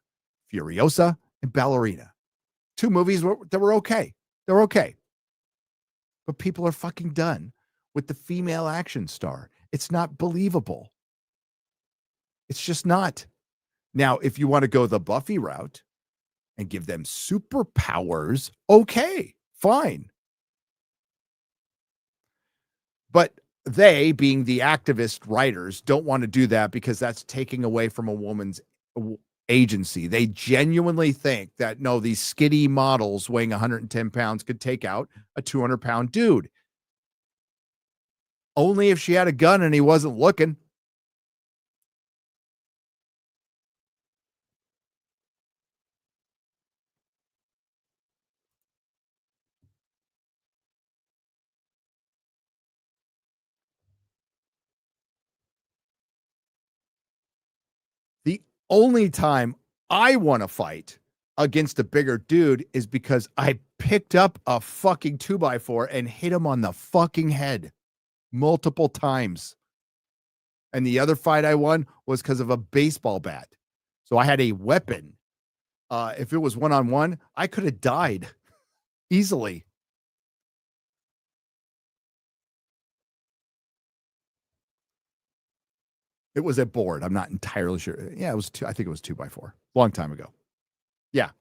Furiosa and Ballerina. Two movies that were okay. They're okay. But people are fucking done with the female action star. It's not believable. It's just not. Now, if you want to go the Buffy route and give them superpowers, okay, fine. But they, being the activist writers, don't want to do that because that's taking away from a woman's agency. They genuinely think that, no, these skinny models weighing 110 pounds could take out a 200-pound dude. Only if she had a gun and he wasn't looking. The only time I want to fight against a bigger dude is because I picked up a fucking 2x4 and hit him on the fucking head multiple times. And the other fight I won was because of a baseball bat. So I had a weapon. If it was one-on-one, I could have died easily. It was a board. I'm not entirely sure. Yeah, it was I think it was 2x4. Long time ago. Yeah.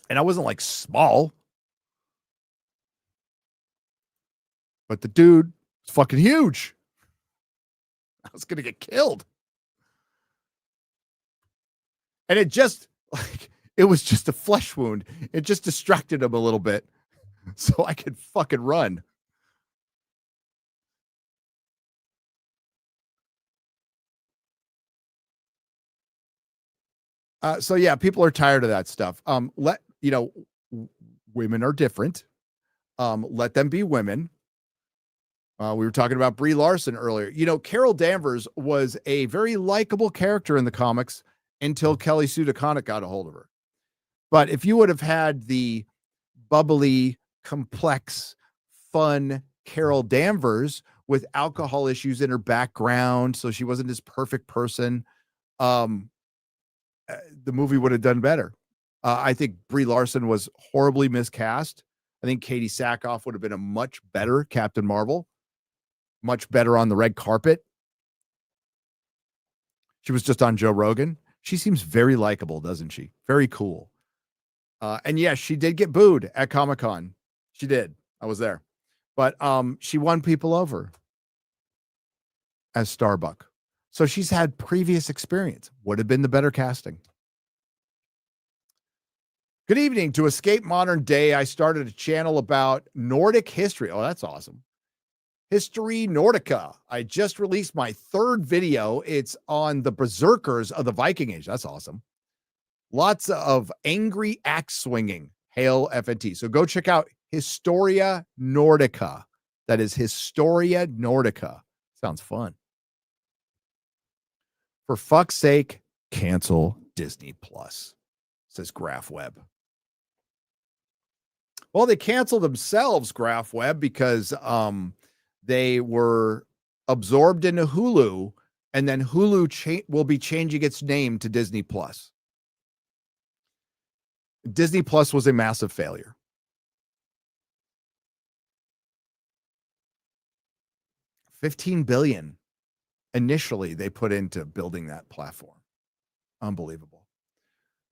And I wasn't like small. But the dude was fucking huge. I was going to get killed. And it was just a flesh wound. It just distracted him a little bit so I could fucking run. So yeah, people are tired of that stuff. women are different. Let them be women. We were talking about Brie Larson earlier. You know, Carol Danvers was a very likable character in the comics until Kelly Sue DeConnick got a hold of her. But if you would have had the bubbly, complex, fun Carol Danvers with alcohol issues in her background, so she wasn't this perfect person, the movie would have done better. I think Brie Larson was horribly miscast. I think Katie Sackhoff would have been a much better Captain Marvel, much better on the red carpet. She was just on Joe Rogan. She seems very likable, doesn't she? Very cool. And yes, she did get booed at Comic-Con. She did. I was there. But she won people over as Starbuck. So she's had previous experience. Would have been the better casting. Good evening. To escape modern day, I started a channel about Nordic history. Oh, that's awesome. History Nordica. I just released my third video. It's on the berserkers of the Viking Age. That's awesome. Lots of angry axe swinging. Hail FNT. So go check out Historia Nordica. That is Historia Nordica. Sounds fun. For fuck's sake, cancel Disney Plus, says Graph Web. Well, they canceled themselves, Graph Web, because they were absorbed into Hulu, and then Hulu will be changing its name to Disney Plus. Disney Plus was a massive failure. $15 billion initially they put into building that platform. Unbelievable.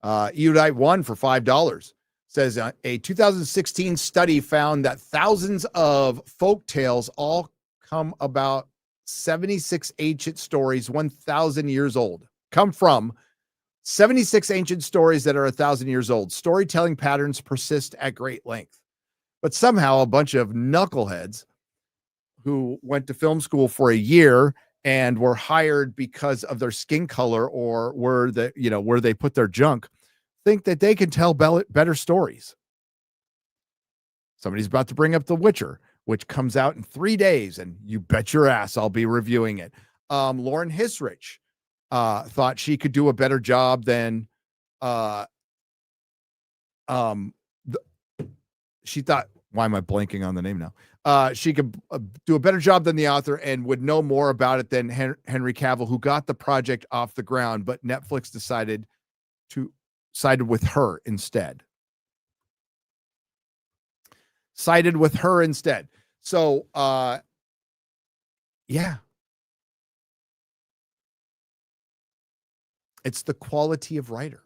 Udite won for $5. Says a 2016 study found that thousands of folk tales all come about 76 ancient stories 1,000 years old. Come from 76 ancient stories that are 1,000 years old. Storytelling patterns persist at great length. But somehow a bunch of knuckleheads who went to film school for a year and were hired because of their skin color or where they put their junk, think that they can tell better stories. Somebody's about to bring up The Witcher, which comes out in 3 days, and you bet your ass I'll be reviewing it. Lauren Hisrich thought she could do a better job than she thought, why am I blanking on the name now? She could do a better job than the author and would know more about it than Henry Cavill, who got the project off the ground, but Netflix decided to sided with her instead. Sided with her instead. So, yeah. It's the quality of writer.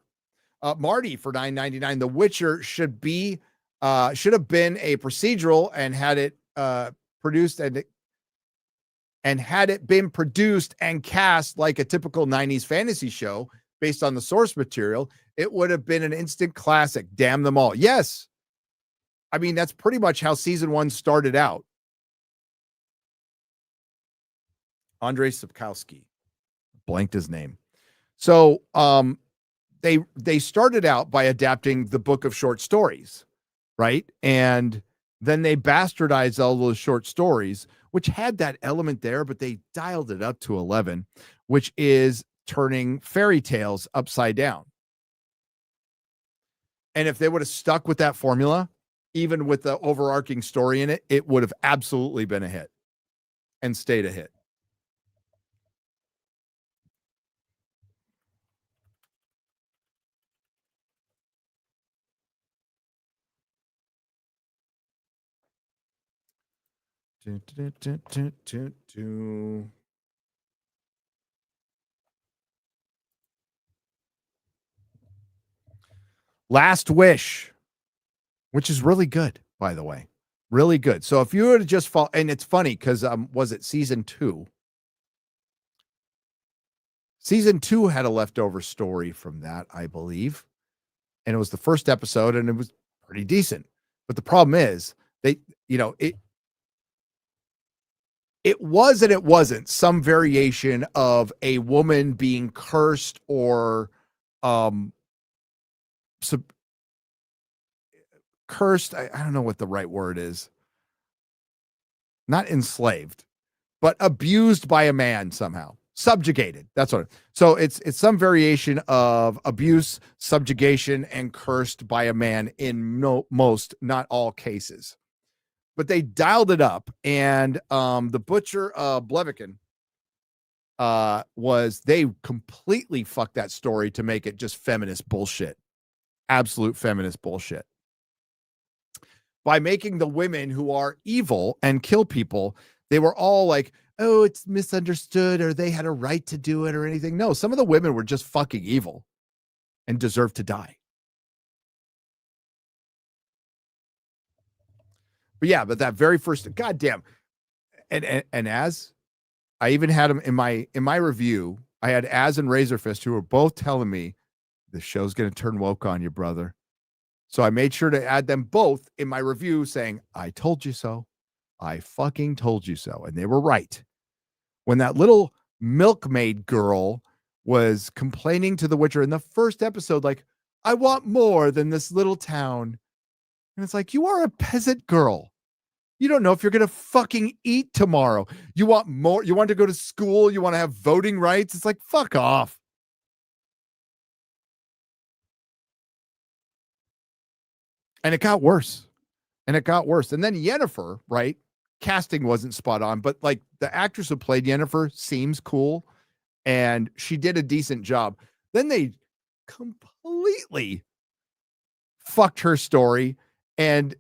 Marty for $9.99. The Witcher should have been a procedural and had it produced and had it been produced and cast like a typical 90s fantasy show based on the source material, it would have been an instant classic. Damn them all. Yes. I mean, that's pretty much how season 1 started out. Andrei Sapkowski blanked his name. So they started out by adapting the book of short stories, right? And then they bastardized all those short stories, which had that element there, but they dialed it up to 11, which is turning fairy tales upside down. And if they would have stuck with that formula, even with the overarching story in it, it would have absolutely been a hit and stayed a hit. Last Wish, which is really good, by the way. Really good. So if you were to just fall, and it's funny because was it season 2? Season 2 had a leftover story from that, I believe. And it was the first episode, and it was pretty decent. But the problem is, it was and it wasn't some variation of a woman being cursed or cursed. I don't know what the right word is. Not enslaved, but abused by a man somehow. Subjugated. That's what. So it's some variation of abuse, subjugation, and cursed by a man in most, not all cases. But they dialed it up, and the butcher Blevikin they completely fucked that story to make it just feminist bullshit. Absolute feminist bullshit. By making the women who are evil and kill people, they were all like, oh, it's misunderstood, or they had a right to do it, or anything. No, some of the women were just fucking evil and deserved to die. But yeah, but that very first, goddamn, and as I even had them in my review, I had Az and Razorfist who were both telling me the show's going to turn woke on you, brother. So I made sure to add them both in my review saying, I told you so. I fucking told you so. And they were right. When that little milkmaid girl was complaining to the Witcher in the first episode, like, I want more than this little town. And it's like, you are a peasant girl. You don't know if you're going to fucking eat tomorrow. You want more. You want to go to school. You want to have voting rights. It's like, fuck off. And it got worse. And it got worse. And then Yennefer, right? Casting wasn't spot on, but like the actress who played Yennefer seems cool. And she did a decent job. Then they completely fucked her story and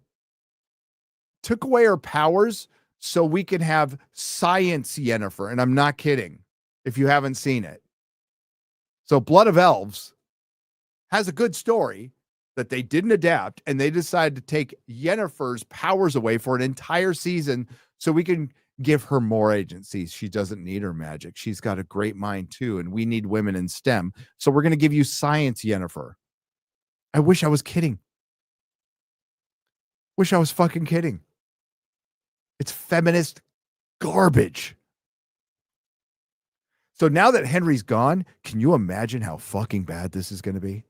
took away her powers so we can have science Yennefer. And I'm not kidding if you haven't seen it. So Blood of Elves has a good story that they didn't adapt, and they decided to take Yennefer's powers away for an entire season so we can give her more agency. She doesn't need her magic. She's got a great mind too, and we need women in STEM. So we're going to give you science Yennefer. I wish I was kidding. Wish I was fucking kidding. It's feminist garbage. So now that Henry's gone, can you imagine how fucking bad this is going to be?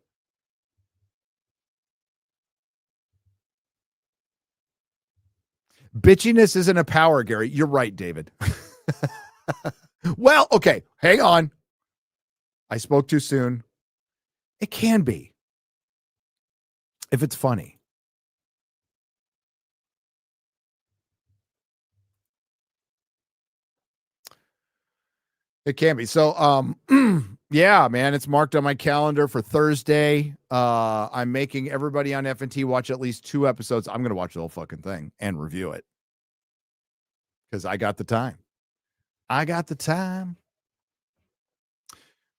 Bitchiness isn't a power, Gary. You're right, David. Well, okay, hang on. I spoke too soon. It can be. If it's funny. It can be. So, yeah, man, it's marked on my calendar for Thursday. I'm making everybody on FNT watch at least 2 episodes. I'm going to watch the whole fucking thing and review it because I got the time. I got the time.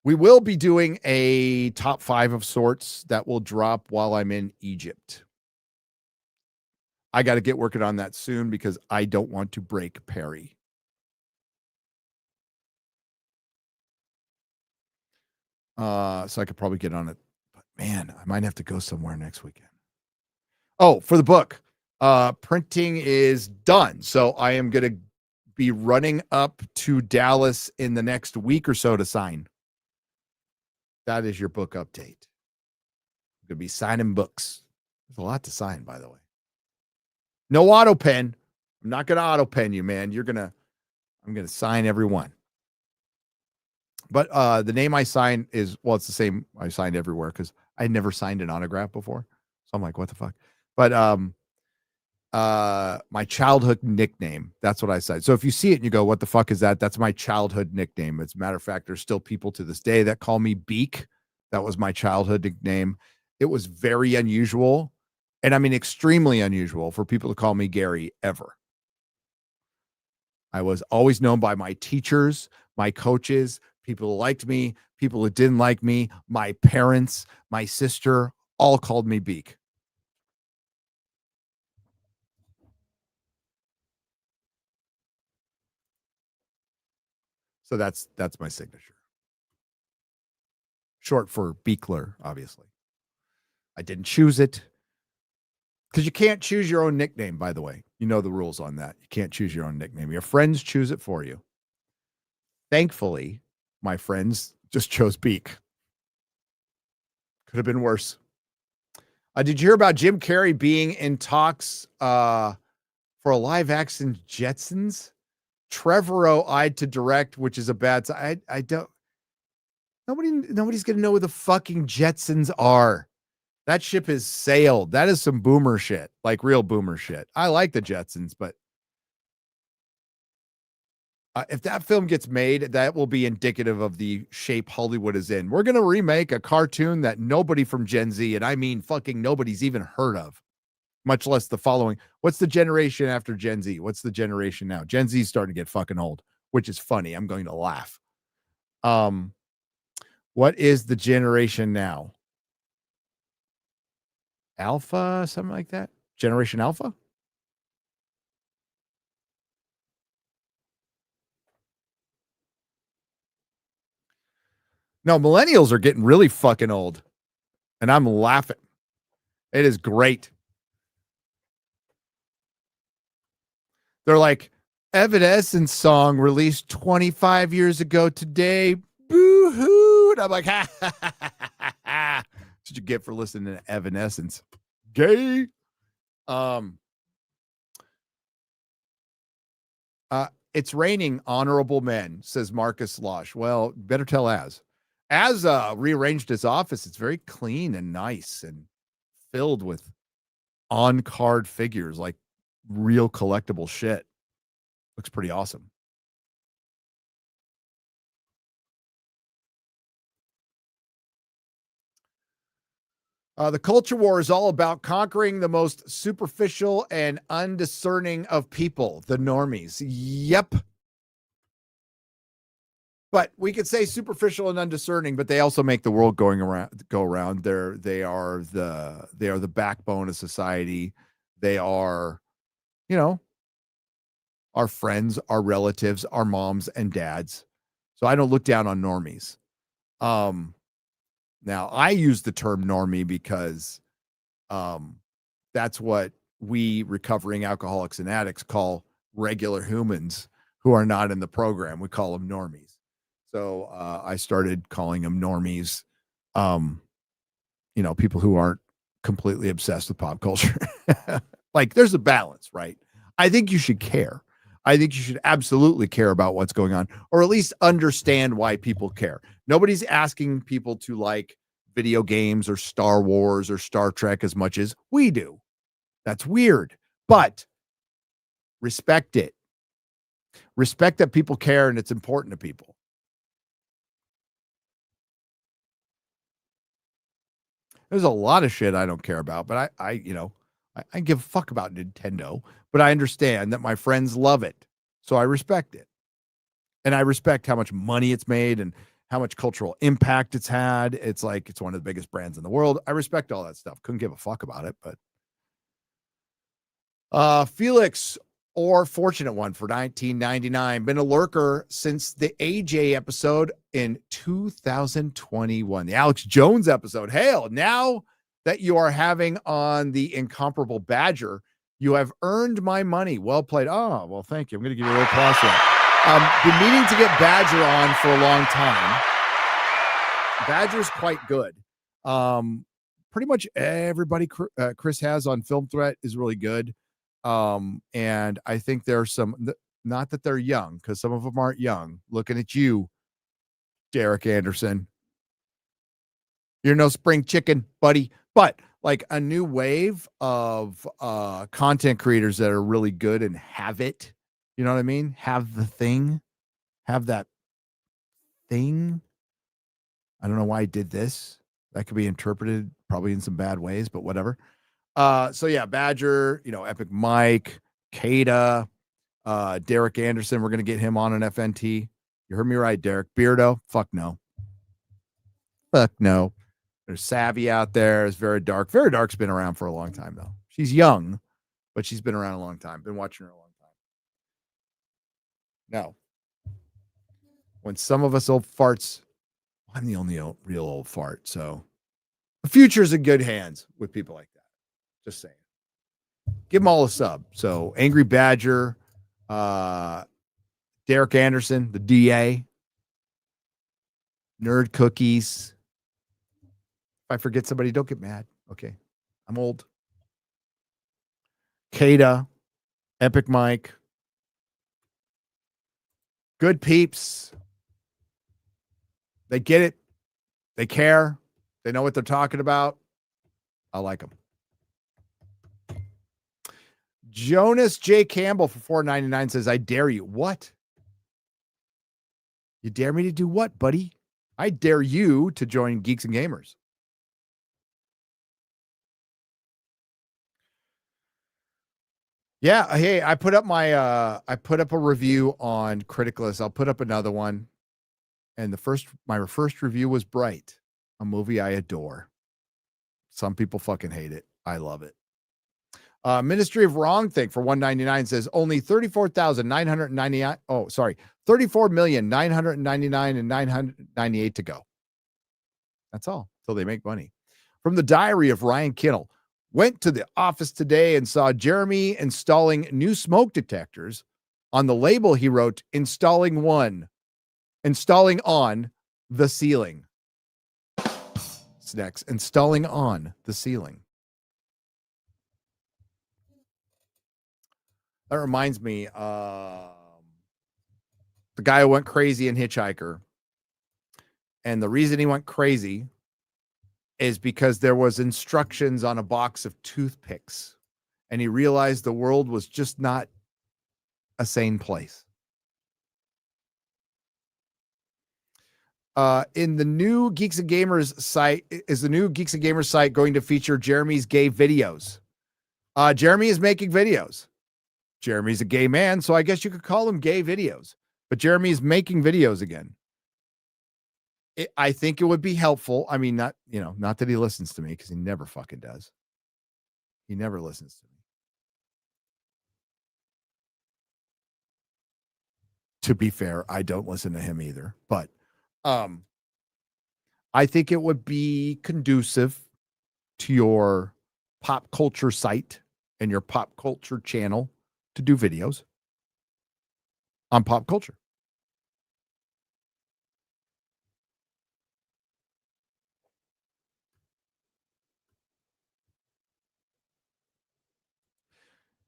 We will be doing a top 5 of sorts that will drop while I'm in Egypt. I got to get working on that soon because I don't want to break Perry. So I could probably get on it, but man, I might have to go somewhere next weekend. Oh, for the book, printing is done. So I am going to be running up to Dallas in the next week or so to sign. That is your book update. I'm going to be signing books. There's a lot to sign, by the way. No auto pen. I'm not going to auto pen you, man. I'm going to sign every one. But the name I sign is, well, it's the same I signed everywhere because I had never signed an autograph before. So I'm like, what the fuck? But my childhood nickname, that's what I said. So if you see it and you go, what the fuck is that? That's my childhood nickname. As a matter of fact, there's still people to this day that call me Beak. That was my childhood nickname. It was very unusual. And I mean, extremely unusual for people to call me Gary ever. I was always known by my teachers, my coaches, people who liked me, people who didn't like me, my parents, my sister, all called me Beak. So that's my signature. Short for Beakler, obviously. I didn't choose it. Because you can't choose your own nickname, by the way. You know the rules on that. You can't choose your own nickname. Your friends choose it for you. Thankfully, my friends just chose Beak. Could have been worse. Did you hear about Jim Carrey being in talks for a live action Jetsons? Trevorrow eyed to direct, which is a bad sign. I don't. Nobody's gonna know who the fucking Jetsons are. That ship has sailed. That is some boomer shit, like real boomer shit. I like the Jetsons, but if that film gets made, that will be indicative of the shape Hollywood is in. We're going to remake a cartoon that nobody from Gen Z, and I mean fucking nobody's even heard of, much less the following. What's the generation after Gen Z? What's the generation now? Gen Z is starting to get fucking old, which is funny. I'm going to laugh. What is the generation now? Alpha, something like that? Generation Alpha? No, millennials are getting really fucking old. And I'm laughing. It is great. They're like, Evanescence song released 25 years ago today. Boo-hoo. And I'm like, ha, ha, ha, ha, ha, ha. That's what you get for listening to Evanescence. Gay. It's raining honorable men, says Marcus Losh. Well, better tell Az. Az rearranged his office. It's very clean and nice and filled with on-card figures, like real collectible shit. Looks pretty awesome. The culture war is all about conquering the most superficial and undiscerning of people, the normies. Yep. But we could say superficial and undiscerning, but they also make the world go around. They are the backbone of society. They are, our friends, our relatives, our moms and dads. So I don't look down on normies. Now I use the term normie because that's what we recovering alcoholics and addicts call regular humans who are not in the program. We call them normies. So I started calling them normies, people who aren't completely obsessed with pop culture. Like there's a balance, right? I think you should care. I think you should absolutely care about what's going on, or at least understand why people care. Nobody's asking people to like video games or Star Wars or Star Trek as much as we do. That's weird, but respect it. Respect that people care and it's important to people. There's a lot of shit I don't care about, but I give a fuck about Nintendo, but I understand that my friends love it. So I respect it. And I respect how much money it's made and how much cultural impact it's had. It's like, it's one of the biggest brands in the world. I respect all that stuff. Couldn't give a fuck about it, but Felix or Fortunate One for 1999. Been a lurker since the AJ episode in 2021. The Alex Jones episode. Hail, now that you are having on the incomparable Badger, you have earned my money. Well played. Oh, well, thank you. I'm going to give you a little applause for that. Been meaning to get Badger on for a long time. Badger's quite good. Pretty much everybody Chris has on Film Threat is really good. And I think there's some, not that they're young, because some of them aren't young. Looking at you, Derek Anderson. You're no spring chicken, buddy. But like a new wave of content creators that are really good and have it. You know what I mean? Have the thing. Have that thing. I don't know why I did this. That could be interpreted probably in some bad ways, but whatever. So yeah, Badger, Epic Mike, Kada, Derek Anderson. We're going to get him on an FNT. You heard me right, Derek. Beardo. Fuck no. Fuck no. There's Savvy out there. It's Very Dark. Very Dark's been around for a long time, though. She's young, but she's been around a long time. Been watching her a long time. No. When some of us old farts, I'm the only real old fart. So the future's in good hands with people like that. Just saying. Give them all a sub. So Angry Badger, Derek Anderson, the DA, Nerd Cookies. If I forget somebody, don't get mad. Okay. I'm old. Kada, Epic Mike, good peeps. They get it. They care. They know what they're talking about. I like them. Jonas J. Campbell for $4.99 says, I dare you. What? You dare me to do what, buddy? I dare you to join Geeks and Gamers. Yeah, hey, I put up a review on Criticalist. I'll put up another one. And my first review was Bright, a movie I adore. Some people fucking hate it. I love it. Ministry of Wrong Thing for $199 says only 34,999. Oh, sorry, 34,999,998 to go. That's all till they make money. From the Diary of Ryan Kinnell, went to the office today and saw Jeremy installing new smoke detectors. On the label, he wrote, installing on the ceiling. Snacks, installing on the ceiling. That reminds me, the guy who went crazy in Hitchhiker. And the reason he went crazy is because there was instructions on a box of toothpicks. And he realized the world was just not a sane place. In the new Geeks and Gamers site, is the new Geeks and Gamers site going to feature Jeremy's gay videos? Jeremy is making videos. Jeremy's a gay man, so I guess you could call him gay videos. But Jeremy is making videos again. I think it would be helpful. I mean, not that he listens to me, because he never fucking does. He never listens to me. To be fair, I don't listen to him either. But I think it would be conducive to your pop culture site and your pop culture channel to do videos on pop culture.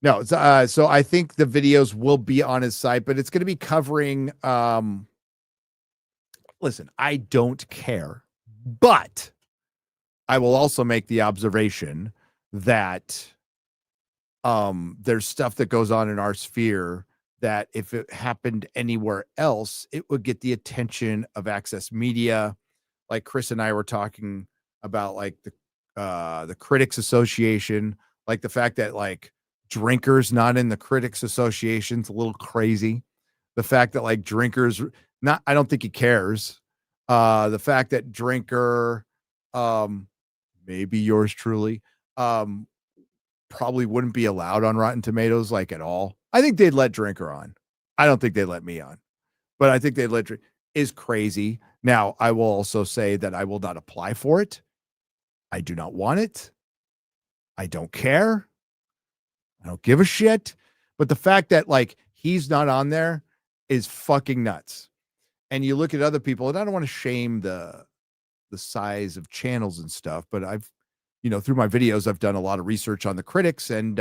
No, so I think the videos will be on his site, but it's going to be covering. Listen, I don't care, but I will also make the observation that there's stuff that goes on in our sphere that if it happened anywhere else, it would get the attention of Access Media. Like Chris and I were talking about, like the Critics Association, like the fact that like Drinker's not in the Critics Association's a little crazy. The fact that like Drinker's not, I don't think he cares. The fact that Drinker, maybe yours truly, probably wouldn't be allowed on Rotten Tomatoes like at all. I think they'd let Drinker on. I don't think they'd let me on, but I think they'd let is crazy. Now, I will also say that I will not apply for it. I do not want it. I don't care. I don't give a shit. But the fact that like he's not on there is fucking nuts. And you look at other people, and I don't want to shame the size of channels and stuff, but I've, through my videos, I've done a lot of research on the critics, and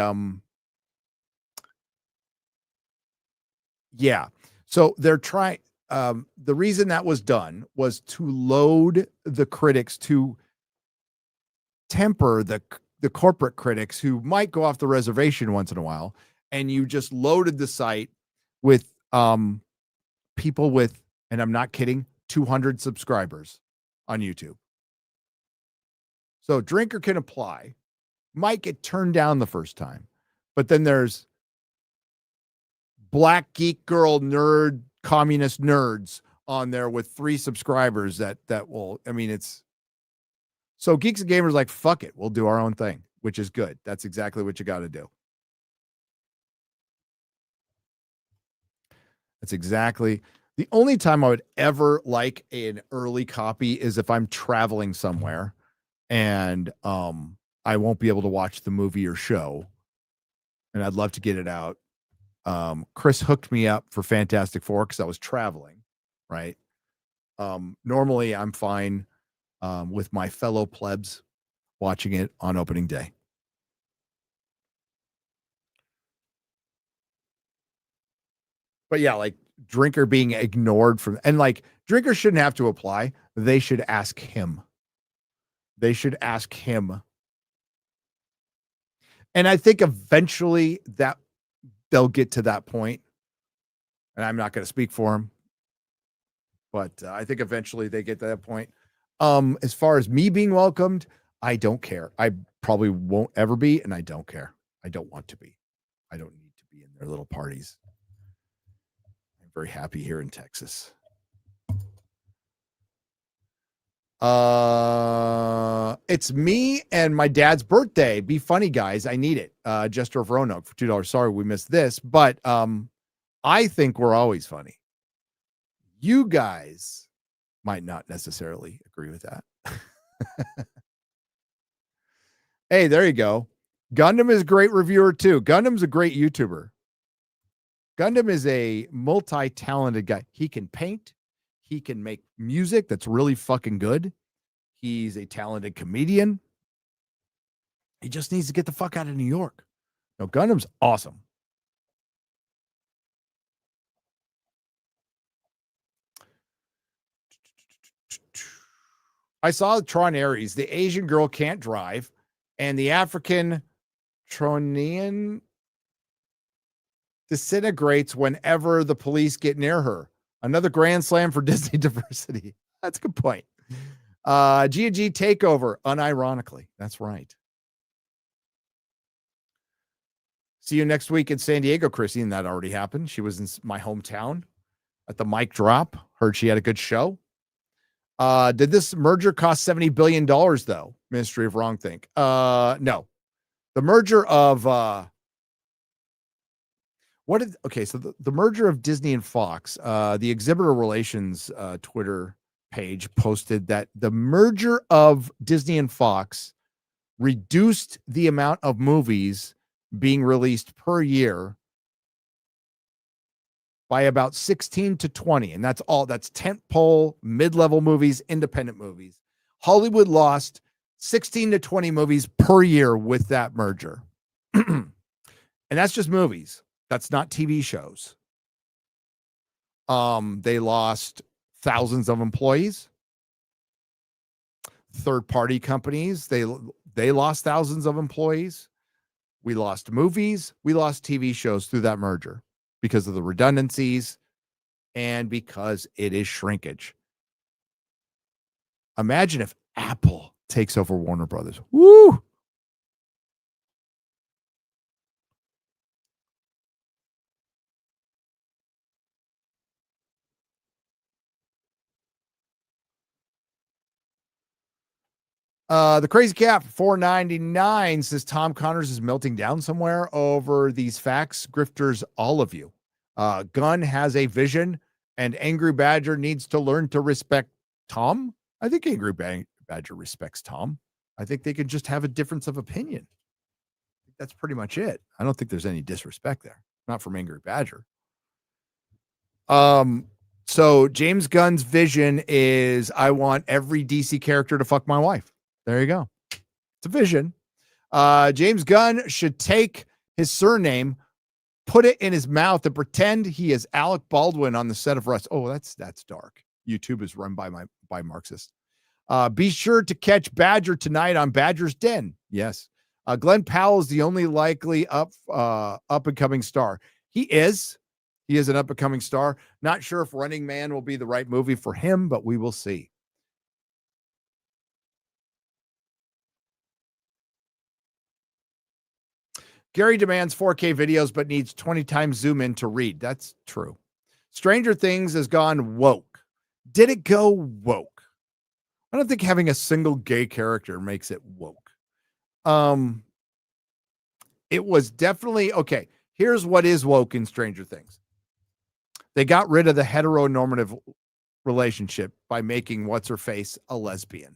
yeah. So they're trying. The reason that was done was to load the critics, to temper the corporate critics who might go off the reservation once in a while, and you just loaded the site with people with, and I'm not kidding, 200 subscribers on YouTube. So Drinker can apply, might get turned down the first time, but then there's Black Geek Girl Nerd Communist Nerds on there with 3 subscribers that will, I mean, it's so Geeks and Gamers like, fuck it, we'll do our own thing, which is good. That's exactly what you got to do. That's exactly the only time I would ever like an early copy is if I'm traveling somewhere and I won't be able to watch the movie or show, and I'd love to get it out. Chris hooked me up for Fantastic Four because I was traveling, right? Normally I'm fine with my fellow plebs watching it on opening day. But yeah, like Drinker being ignored from, and like Drinker shouldn't have to apply. They should ask him. They should ask him. And I think eventually that they'll get to that point. And I'm not going to speak for him, but I think eventually they get to that point. As far as me being welcomed, I don't care. I probably won't ever be, and I don't care. I don't want to be. I don't need to be in their little parties. I'm very happy here in Texas. It's me and my dad's birthday. Be funny, guys. I need it. Jester of Roanoke for $2. Sorry we missed this, but I think we're always funny. You guys might not necessarily agree with that. Hey, there you go. Gundam is a great reviewer too. Gundam's a great YouTuber. Gundam is a multi-talented guy. He can paint. He can make music that's really fucking good. He's a talented comedian. He just needs to get the fuck out of New York. No, Gundam's awesome. I saw Tron Ares. The Asian girl can't drive, and the African Tronian disintegrates whenever the police get near her. Another grand slam for Disney diversity. That's a good point. G&G takeover, unironically. That's right. See you next week in San Diego, Chrissy. And that already happened. She was in my hometown at the mic drop. Heard she had a good show. Did this merger cost $70 billion, though? Ministry of Wrongthink. No. The merger of the merger of Disney and Fox, the exhibitor relations Twitter page posted that the merger of Disney and Fox reduced the amount of movies being released per year by about 16 to 20. And that's all. That's tentpole, mid-level movies, independent movies. Hollywood lost 16 to 20 movies per year with that merger. And that's just movies. That's not TV shows. They lost thousands of employees. Third-party companies, they lost thousands of employees. We lost movies. We lost TV shows through that merger because of the redundancies and because it is shrinkage. Imagine if Apple takes over Warner Brothers. Woo! The Crazy Cat for $4.99 says Tom Connors is melting down somewhere over these facts. Grifters, all of you. Gunn has a vision, and Angry Badger needs to learn to respect Tom. I think Angry Badger respects Tom. I think they could just have a difference of opinion. That's pretty much it. I don't think there's any disrespect there. Not from Angry Badger. So James Gunn's vision is I want every DC character to fuck my wife. There you go. It's a vision. James Gunn should take his surname, put it in his mouth, and pretend he is Alec Baldwin on the set of Rust. Oh, that's dark. YouTube is run by Marxists. Be sure to catch Badger tonight on Badger's Den. Yes. Glenn Powell is the only likely up and coming star. He is an up and coming star. Not sure if Running Man will be the right movie for him, but we will see. Gary demands 4K videos, but needs 20 times zoom in to read. That's true. Stranger Things has gone woke. Did it go woke? I don't think having a single gay character makes it woke. It was definitely, okay, here's what is woke in Stranger Things. They got rid of the heteronormative relationship by making what's-her-face a lesbian.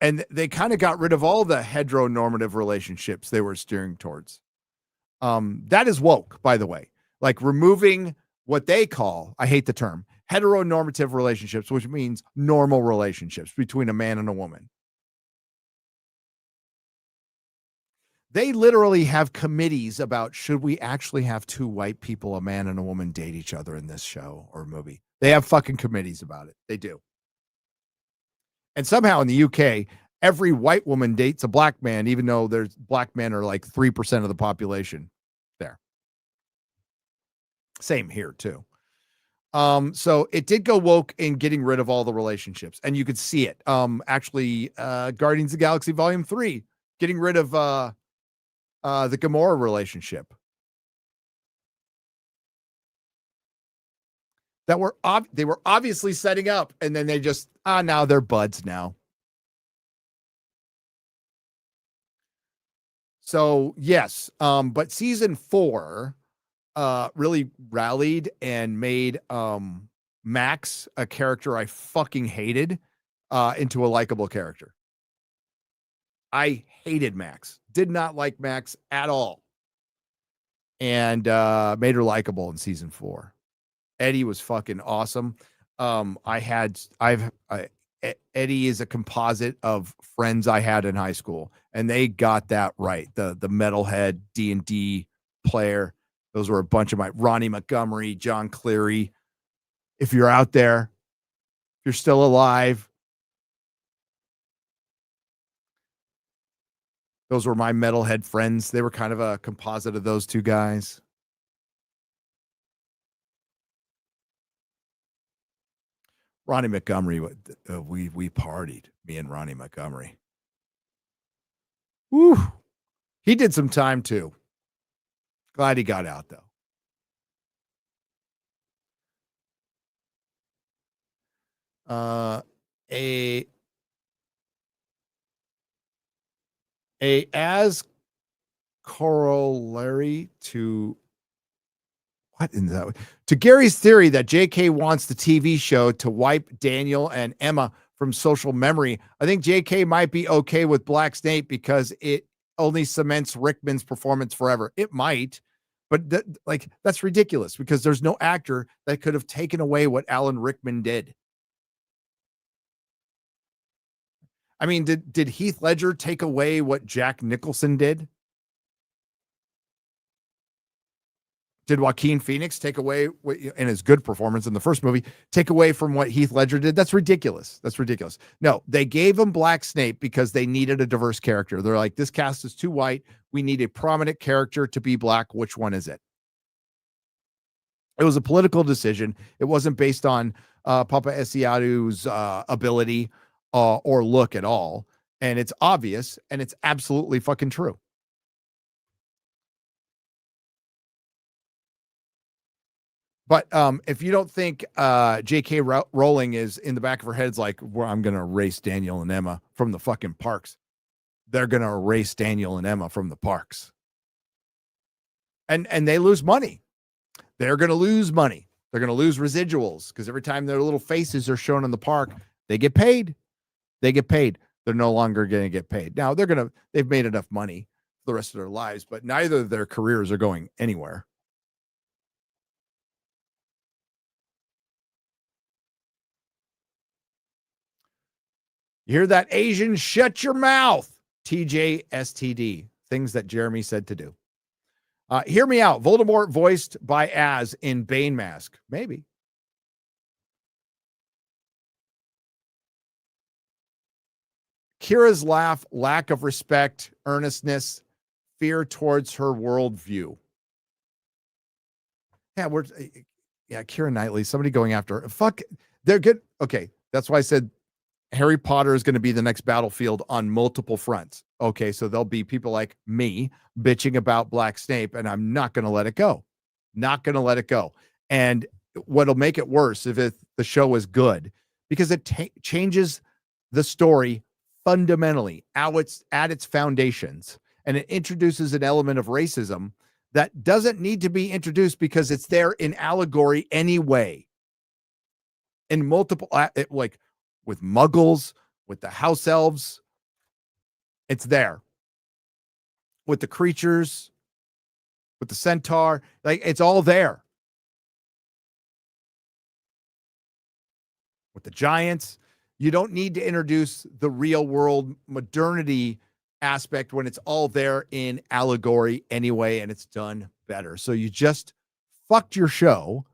And they kind of got rid of all the heteronormative relationships they were steering towards. That is woke, by the way. Like removing what they call, I hate the term, heteronormative relationships, which means normal relationships between a man and a woman. They literally have committees about should we actually have two white people, a man and a woman, date each other in this show or movie. They have fucking committees about it. They do. And somehow in the UK, every white woman dates a black man, even though there's black men are like 3% of the population there. Same here too. So it did go woke in getting rid of all the relationships, and you could see it. Actually, Guardians of the Galaxy Volume 3, getting rid of the Gamora relationship. That they were obviously setting up, and then they just now they're buds now. So yes, but season 4 really rallied and made Max, a character I fucking hated, into a likable character. I hated Max. Did not like Max at all. And made her likable in season 4. Eddie was fucking awesome. Eddie is a composite of friends I had in high school, and they got that right. The metalhead D&D player. Those were a bunch of my Ronnie Montgomery, John Cleary. If you're out there, if you're still alive, those were my metalhead friends. They were kind of a composite of those two guys. Ronnie Montgomery, we partied, me and Ronnie Montgomery. Woo! He did some time too. Glad he got out though. As corollary to what in that way? To Gary's theory that JK wants the TV show to wipe Daniel and Emma from social memory, I think JK might be okay with Black Snake because it only cements Rickman's performance forever. It might, but that's ridiculous because there's no actor that could have taken away what Alan Rickman did. I mean, did Heath Ledger take away what Jack Nicholson did? Did Joaquin Phoenix take away in his good performance in the first movie, take away from what Heath Ledger did? That's ridiculous. That's ridiculous. No, they gave him Black Snake because they needed a diverse character. They're like, this cast is too white. We need a prominent character to be black. Which one is it? It was a political decision. It wasn't based on Papa Esiadu's ability or look at all. And it's obvious, and it's absolutely fucking true. But if you don't think J.K. Rowling is in the back of her head's like, well, I'm going to erase Daniel and Emma from the fucking parks. They're going to erase Daniel and Emma from the parks. And they lose money. They're going to lose money. They're going to lose residuals because every time their little faces are shown in the park, they get paid. They get paid. They're no longer going to get paid. Now they've made enough money for the rest of their lives, but neither of their careers are going anywhere. You hear that, Asian? Shut your mouth. TJSTD. Things that Jeremy said to do. Hear me out. Voldemort voiced by Az in Bane Mask. Maybe. Kira's lack of respect, earnestness, fear towards her worldview. Yeah, Keira Knightley, somebody going after her. Fuck, they're good. Okay, that's why I said Harry Potter is going to be the next battlefield on multiple fronts. Okay, so there'll be people like me bitching about Black Snape, and I'm not going to let it go. Not going to let it go. And what'll make it worse if the show is good, because it changes the story fundamentally at its foundations, and it introduces an element of racism that doesn't need to be introduced because it's there in allegory anyway. In multiple, like with Muggles, with the house elves, it's there. With the creatures, with the centaur, like it's all there. With the giants, you don't need to introduce the real world modernity aspect when it's all there in allegory anyway, and it's done better. So you just fucked your show.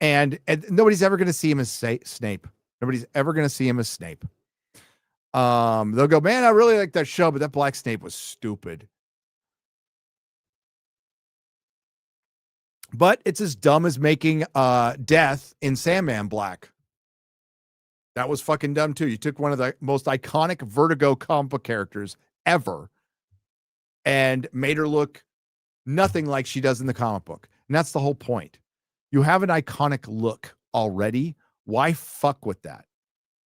And nobody's ever going to see him as Snape. Nobody's ever going to see him as Snape. They'll go, man, I really like that show, but that Black Snape was stupid. But it's as dumb as making Death in Sandman black. That was fucking dumb too. You took one of the most iconic Vertigo comic book characters ever and made her look nothing like she does in the comic book. And that's the whole point. You have an iconic look already. Why fuck with that?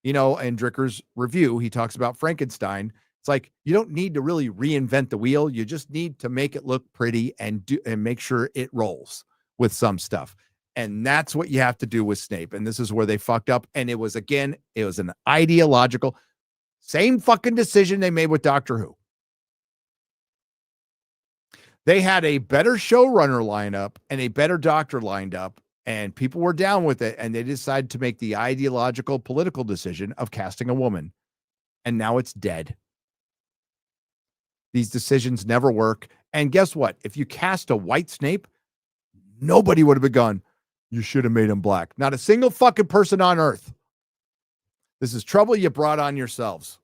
You know, in Dricker's review, he talks about Frankenstein. It's like, you don't need to really reinvent the wheel. You just need to make it look pretty and make sure it rolls with some stuff. And that's what you have to do with Snape. And this is where they fucked up. And it was an ideological, same fucking decision they made with Doctor Who. They had a better showrunner lineup and a better doctor lined up, and people were down with it. And they decided to make the ideological political decision of casting a woman. And now it's dead. These decisions never work. And guess what? If you cast a white Snape, nobody would have been gone, you should have made him black. Not a single fucking person on earth. This is trouble you brought on yourselves.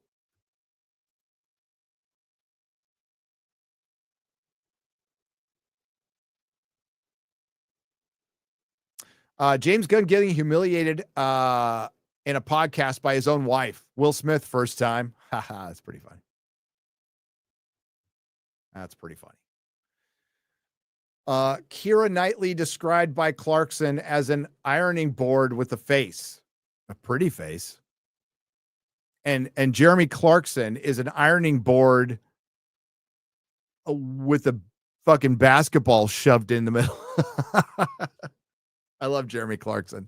James Gunn getting humiliated in a podcast by his own wife. Will Smith, first time. Haha, that's pretty funny. That's pretty funny. Keira Knightley described by Clarkson as an ironing board with a face. A pretty face. And Jeremy Clarkson is an ironing board with a fucking basketball shoved in the middle. I love Jeremy Clarkson.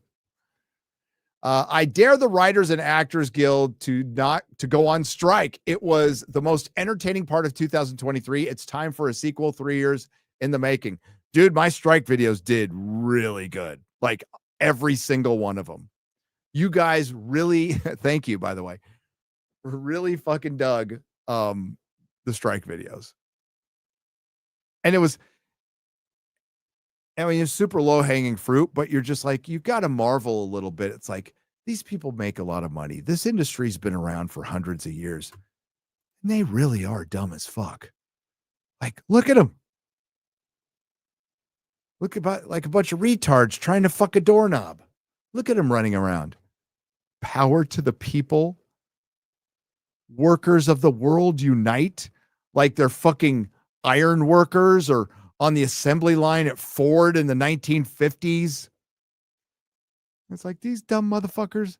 I dare the Writers and Actors Guild to go on strike. It was the most entertaining part of 2023. It's time for a sequel, 3 years in the making. Dude, my strike videos did really good. Like every single one of them. You guys really, thank you, by the way, really fucking dug the strike videos. And it was, I mean, it's super low hanging fruit, but you're just like, you've got to marvel a little bit. It's like, these people make a lot of money. This industry's been around for hundreds of years. And they really are dumb as fuck. Like, look at them. Look about like a bunch of retards trying to fuck a doorknob. Look at them running around. Power to the people. Workers of the world unite. Like they're fucking iron workers or on the assembly line at Ford in the 1950s. It's like these dumb motherfuckers,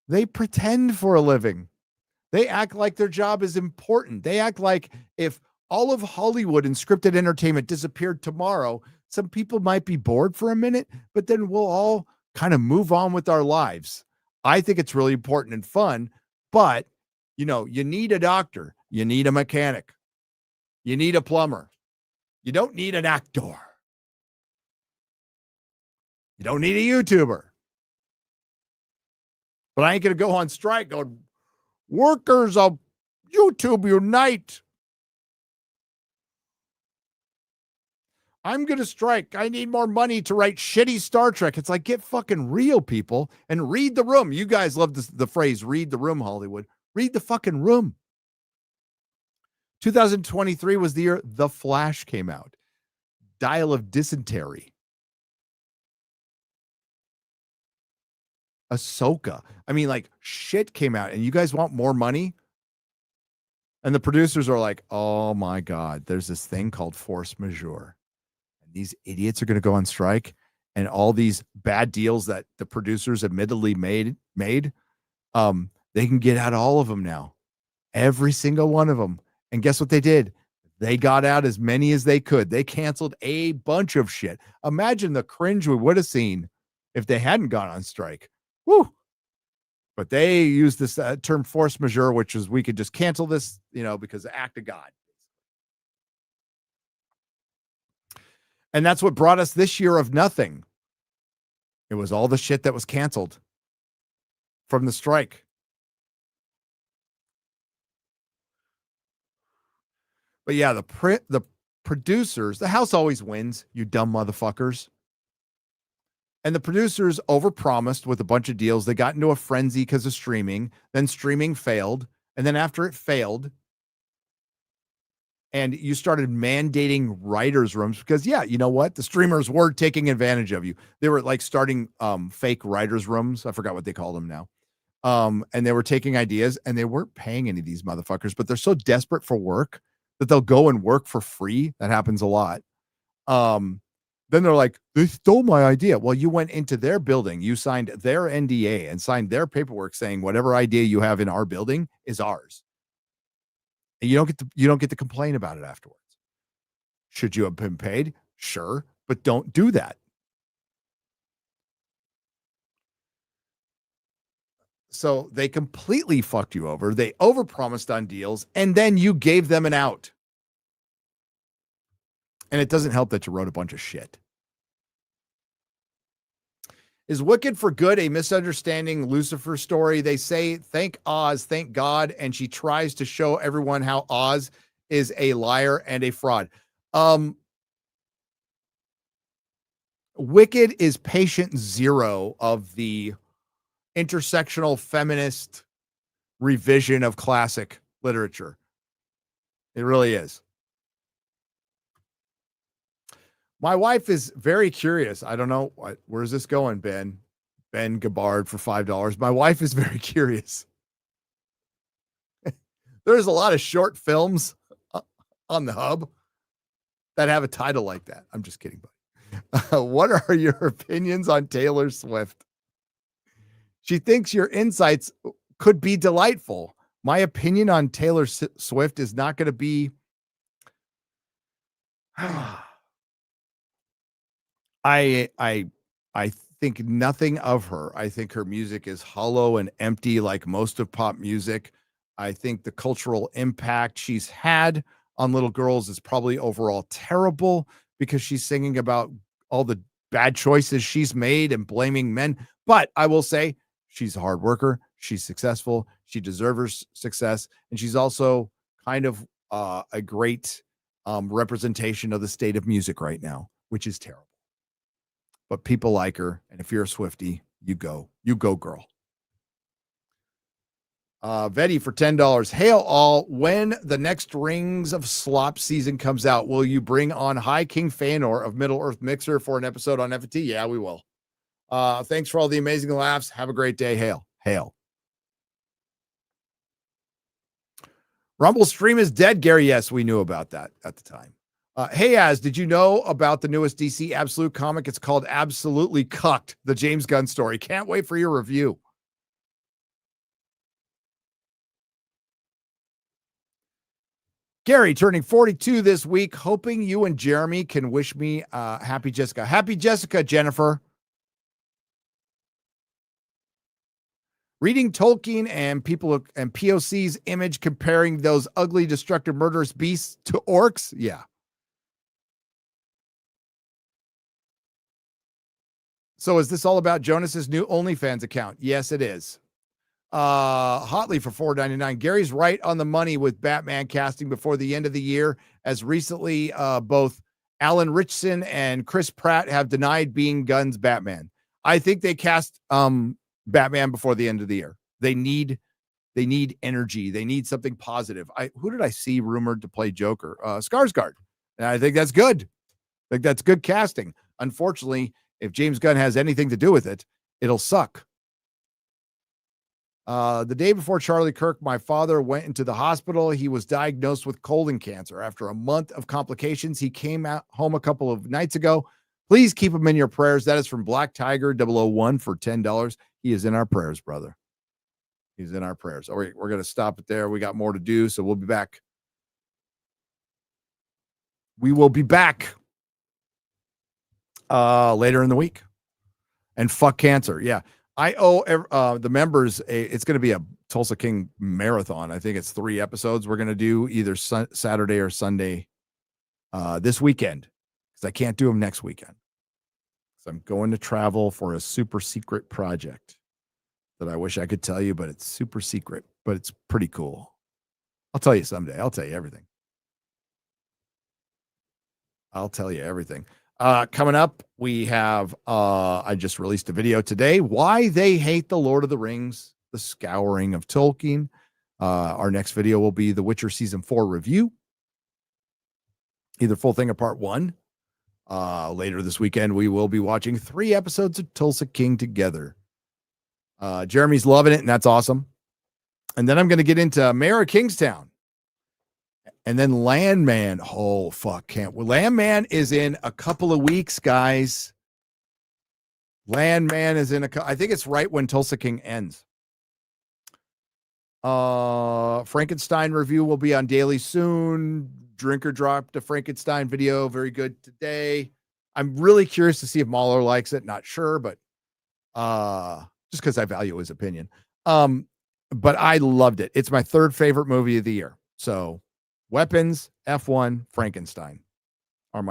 they pretend for a living. They act like their job is important. They act like if all of Hollywood and scripted entertainment disappeared tomorrow, some people might be bored for a minute, but then we'll all kind of move on with our lives. I think it's really important and fun, but you know, you need a doctor, you need a mechanic, you need a plumber. You don't need an actor. You don't need a YouTuber. But I ain't going to go on strike going, workers of YouTube unite. I'm going to strike. I need more money to write shitty Star Trek. It's like, get fucking real, people, and read the room. You guys love the phrase, read the room, Hollywood. Read the fucking room. 2023 was the year The Flash came out. Dial of Dysentery. Ahsoka. I mean, like, shit came out, and you guys want more money? And the producers are like, oh my God, there's this thing called force majeure. And these idiots are going to go on strike, and all these bad deals that the producers admittedly made, they can get out all of them now. Every single one of them. And guess what they did? They got out as many as they could. They canceled a bunch of shit. Imagine the cringe we would have seen if they hadn't gone on strike. Woo! But they used this term force majeure, which is we could just cancel this, you know, because the act of God. And that's what brought us this year of nothing. It was all the shit that was canceled from the strike. But yeah, the producers, the house always wins, you dumb motherfuckers. And the producers overpromised with a bunch of deals. They got into a frenzy because of streaming. Then streaming failed. And then after it failed, and you started mandating writers' rooms because, yeah, you know what? The streamers were taking advantage of you. They were like starting fake writers' rooms. I forgot what they call them now. And they were taking ideas and they weren't paying any of these motherfuckers, but they're so desperate for work that they'll go and work for free. That happens a lot. Then they're like, they stole my idea. Well, you went into their building, you signed their NDA and signed their paperwork saying whatever idea you have in our building is ours. And you don't get to complain about it afterwards. Should you have been paid? Sure, but don't do that. So they completely fucked you over. They overpromised on deals, and then you gave them an out. And it doesn't help that you wrote a bunch of shit. Is Wicked for Good a misunderstanding Lucifer story? They say, thank Oz, thank God, and she tries to show everyone how Oz is a liar and a fraud. Wicked is patient zero of the intersectional feminist revision of classic literature. It really is. My wife is very curious. I don't know. Where's this going, Ben? Ben Gabbard for $5. My wife is very curious. There's a lot of short films on the hub that have a title like that. I'm just kidding, buddy. What are your opinions on Taylor Swift? She thinks your insights could be delightful. My opinion on Taylor Swift is not going to be... I think nothing of her. I think her music is hollow and empty like most of pop music. I think the cultural impact she's had on little girls is probably overall terrible because she's singing about all the bad choices she's made and blaming men. But I will say she's a hard worker. She's successful. She deserves her success. And she's also kind of a great representation of the state of music right now, which is terrible. But people like her, and if you're a Swiftie, you go, girl. Vetty for $10. Hail all. When the next Rings of Slop season comes out, will you bring on High King Feanor of Middle Earth Mixer for an episode on FNT? Yeah, we will. Thanks for all the amazing laughs. Have a great day. Hail. Hail. Rumble stream is dead, Gary. Yes, we knew about that at the time. Hey, Az, did you know about the newest DC Absolute comic? It's called Absolutely Cucked, the James Gunn story. Can't wait for your review. Gary turning 42 this week, hoping you and Jeremy can wish me happy Jessica. Happy Jessica, Jennifer. Reading Tolkien and people and POC's image comparing those ugly, destructive, murderous beasts to orcs. Yeah. So is this all about Jonas's new OnlyFans account? Yes, it is. Hotly for $4.99. Gary's right on the money with Batman casting before the end of the year. As recently, both Alan Ritchson and Chris Pratt have denied being Gunn's Batman. I think they cast Batman before the end of the year. They need energy. They need something positive. Who did I see rumored to play Joker? Skarsgård. And I think that's good. I think that's good casting. Unfortunately, if James Gunn has anything to do with it, it'll suck. The day before Charlie Kirk, my father went into the hospital. He was diagnosed with colon cancer. After a month of complications, he came home a couple of nights ago. Please keep him in your prayers. That is from Black Tiger 001 for $10. He is in our prayers, brother. He's in our prayers. All right, we're going to stop it there. We got more to do, so we'll be back. We will be back later in the week. And fuck cancer. Yeah. I owe the members it's going to be a Tulsa King marathon. I think it's 3 episodes we're going to do either Saturday or Sunday this weekend because I can't do them next weekend. So I'm going to travel for a super secret project that I wish I could tell you, but it's super secret, but it's pretty cool. I'll tell you someday. I'll tell you everything. I'll tell you everything. Coming up, we have I just released a video today. Why they hate the Lord of the Rings, the scouring of Tolkien. Our next video will be The Witcher Season 4 review. Either full thing or part 1. Later this weekend, we will be watching 3 episodes of Tulsa King together. Jeremy's loving it, and that's awesome. And then I'm going to get into Mayor of Kingstown. And then Landman. Oh, fuck. Landman is in a couple of weeks, guys. Landman is in I think it's right when Tulsa King ends. Frankenstein review will be on daily soon. Drinker dropped a Frankenstein video. Very good today. I'm really curious to see if Mahler likes it. Not sure, but just because I value his opinion. But I loved it. It's my 3rd favorite movie of the year. So Weapons, F1, Frankenstein are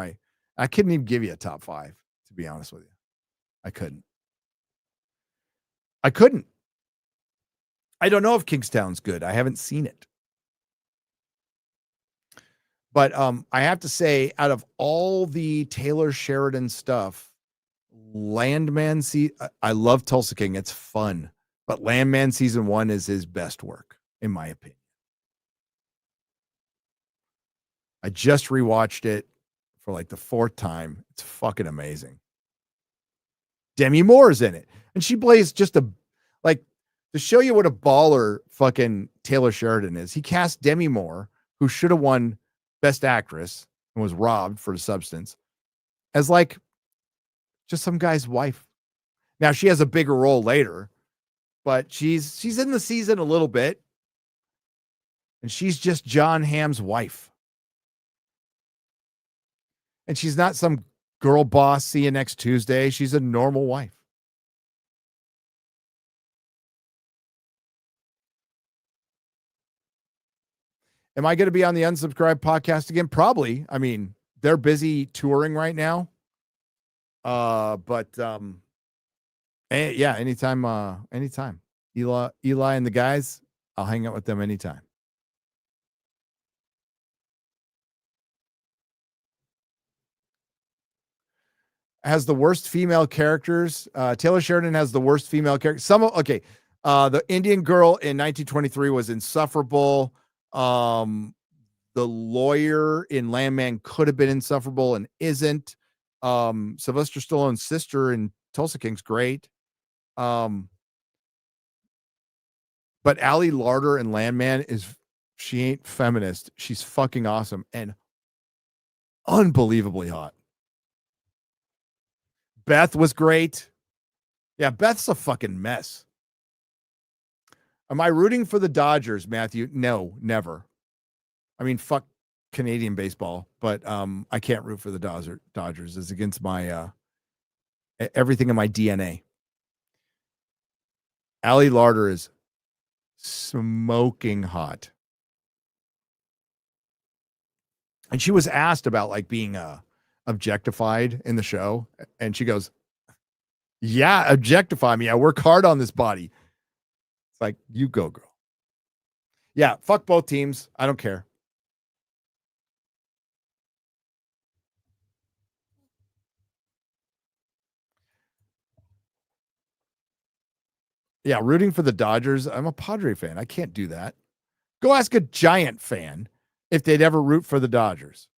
I couldn't even give you a top 5, to be honest with you. I couldn't. I don't know if Kingstown's good. I haven't seen it. But I have to say, out of all the Taylor Sheridan stuff, Landman, I love Tulsa King. It's fun. But Landman Season 1 is his best work, in my opinion. I just rewatched it for like the 4th time. It's fucking amazing. Demi Moore's in it. And she plays just to show you what a baller fucking Taylor Sheridan is. He cast Demi Moore, who should have won Best Actress and was robbed for the substance, as like just some guy's wife. Now she has a bigger role later, but she's in the season a little bit, and she's just John Hamm's wife. And she's not some girl boss, see you next Tuesday. She's a normal wife. Am I going to be on the Unsubscribed podcast again? Probably. I mean, they're busy touring right now. But yeah, anytime. Eli and the guys, I'll hang out with them anytime. Has the worst female characters. Taylor Sheridan has the worst female characters. The Indian girl in 1923 was insufferable. The lawyer in Landman could have been insufferable and isn't. Sylvester Stallone's sister in Tulsa King's great. But Ali Larder in Landman she ain't feminist. She's fucking awesome and unbelievably hot. Beth was great. Yeah, Beth's a fucking mess. Am I rooting for the Dodgers, Matthew? No, never. I mean, fuck Canadian baseball, but I can't root for the Dodgers. It's against my everything in my DNA. Ali Larder is smoking hot. And she was asked about like being objectified in the show, and she goes, "Yeah, objectify me. I work hard on this body." It's like, you go, girl. Yeah, fuck both teams. I don't care. Yeah, rooting for the Dodgers. I'm a Padre fan. I can't do that. Go ask a Giant fan if they'd ever root for the Dodgers.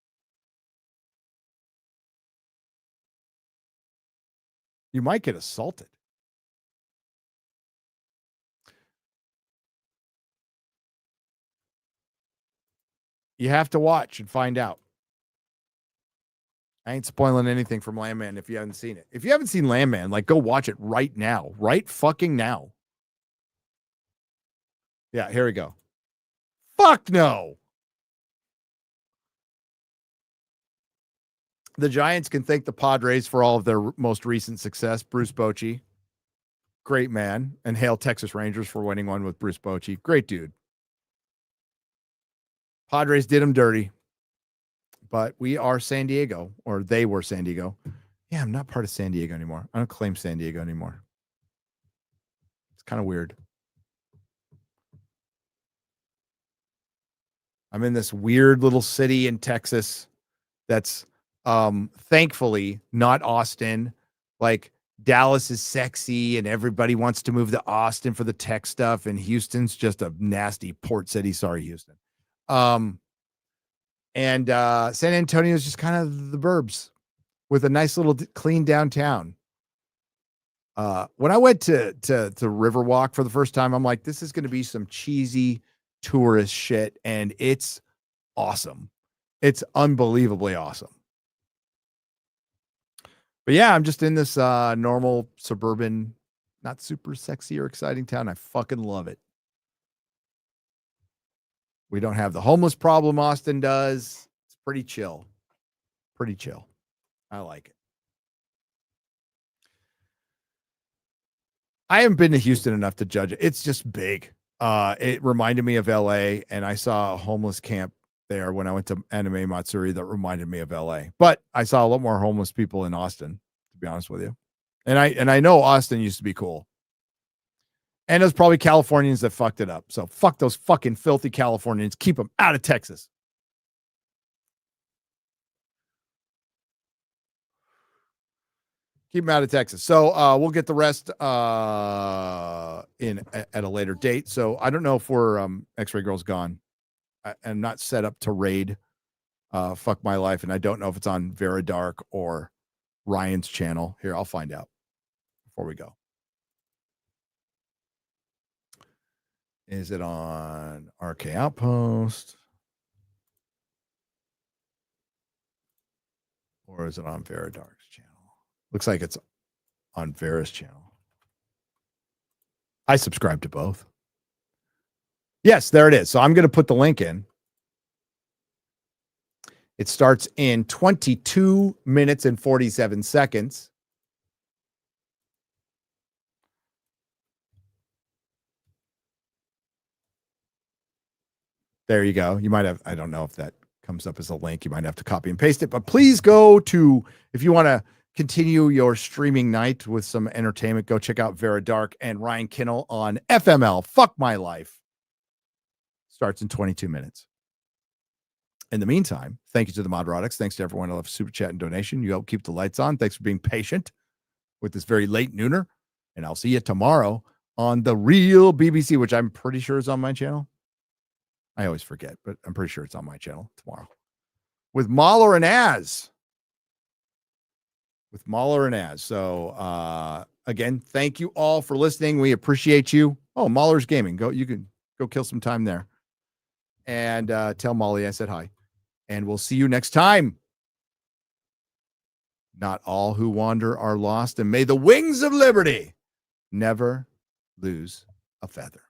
You might get assaulted. You have to watch and find out. I ain't spoiling anything from Landman if you haven't seen it. If you haven't seen Landman, like, go watch it right now. Right fucking now. Yeah, here we go. Fuck no. The Giants can thank the Padres for all of their most recent success. Bruce Bochy, great man. And hail Texas Rangers for winning one with Bruce Bochy. Great dude. Padres did him dirty. But we are San Diego, or they were San Diego. Yeah, I'm not part of San Diego anymore. I don't claim San Diego anymore. It's kind of weird. I'm in this weird little city in Texas that's Thankfully, not Austin. Like Dallas is sexy and everybody wants to move to Austin for the tech stuff, and Houston's just a nasty port city. Sorry, Houston. And San Antonio is just kind of the burbs with a nice little clean downtown. When I went to Riverwalk for the first time, I'm like, this is going to be some cheesy tourist shit, and it's awesome. It's unbelievably awesome. But yeah, I'm just in this normal suburban, not super sexy or exciting town. I fucking love it. We don't have the homeless problem Austin does. It's pretty chill. Pretty chill. I like it. I haven't been to Houston enough to judge it. It's just big. It reminded me of LA, and I saw a homeless camp there when I went to Anime Matsuri that reminded me of LA. But I saw a lot more homeless people in Austin, to be honest with you. And I know Austin used to be cool. And it was probably Californians that fucked it up. So fuck those fucking filthy Californians. Keep them out of Texas. Keep them out of Texas. So we'll get the rest at a later date. So I don't know if we're X-Ray Girl's gone. I'm not set up to raid Fuck My Life, and I don't know if it's on Vera Dark or Ryan's channel. Here, I'll find out before we go. Is it on RK Outpost? Or is it on Vera Dark's channel? Looks like it's on Vera's channel. I subscribe to both. Yes, there it is. So I'm going to put the link in. It starts in 22 minutes and 47 seconds. There you go. You might have, I don't know if that comes up as a link. You might have to copy and paste it, but please go to, if you want to continue your streaming night with some entertainment, go check out Vera Dark and Ryan Kinnell on FML. Fuck My Life. Starts in 22 minutes. In the meantime, thank you to the Nerdrotics. Thanks to everyone who left super chat and donation. You help keep the lights on. Thanks for being patient with this very late nooner. And I'll see you tomorrow on The Real BBC, which I'm pretty sure is on my channel. I always forget, but I'm pretty sure it's on my channel tomorrow. With Mahler and Az. With Mahler and Az. So, again, thank you all for listening. We appreciate you. Oh, Mahler's Gaming. You can go kill some time there. And tell Molly I said hi. And we'll see you next time. Not all who wander are lost, and may the wings of liberty never lose a feather.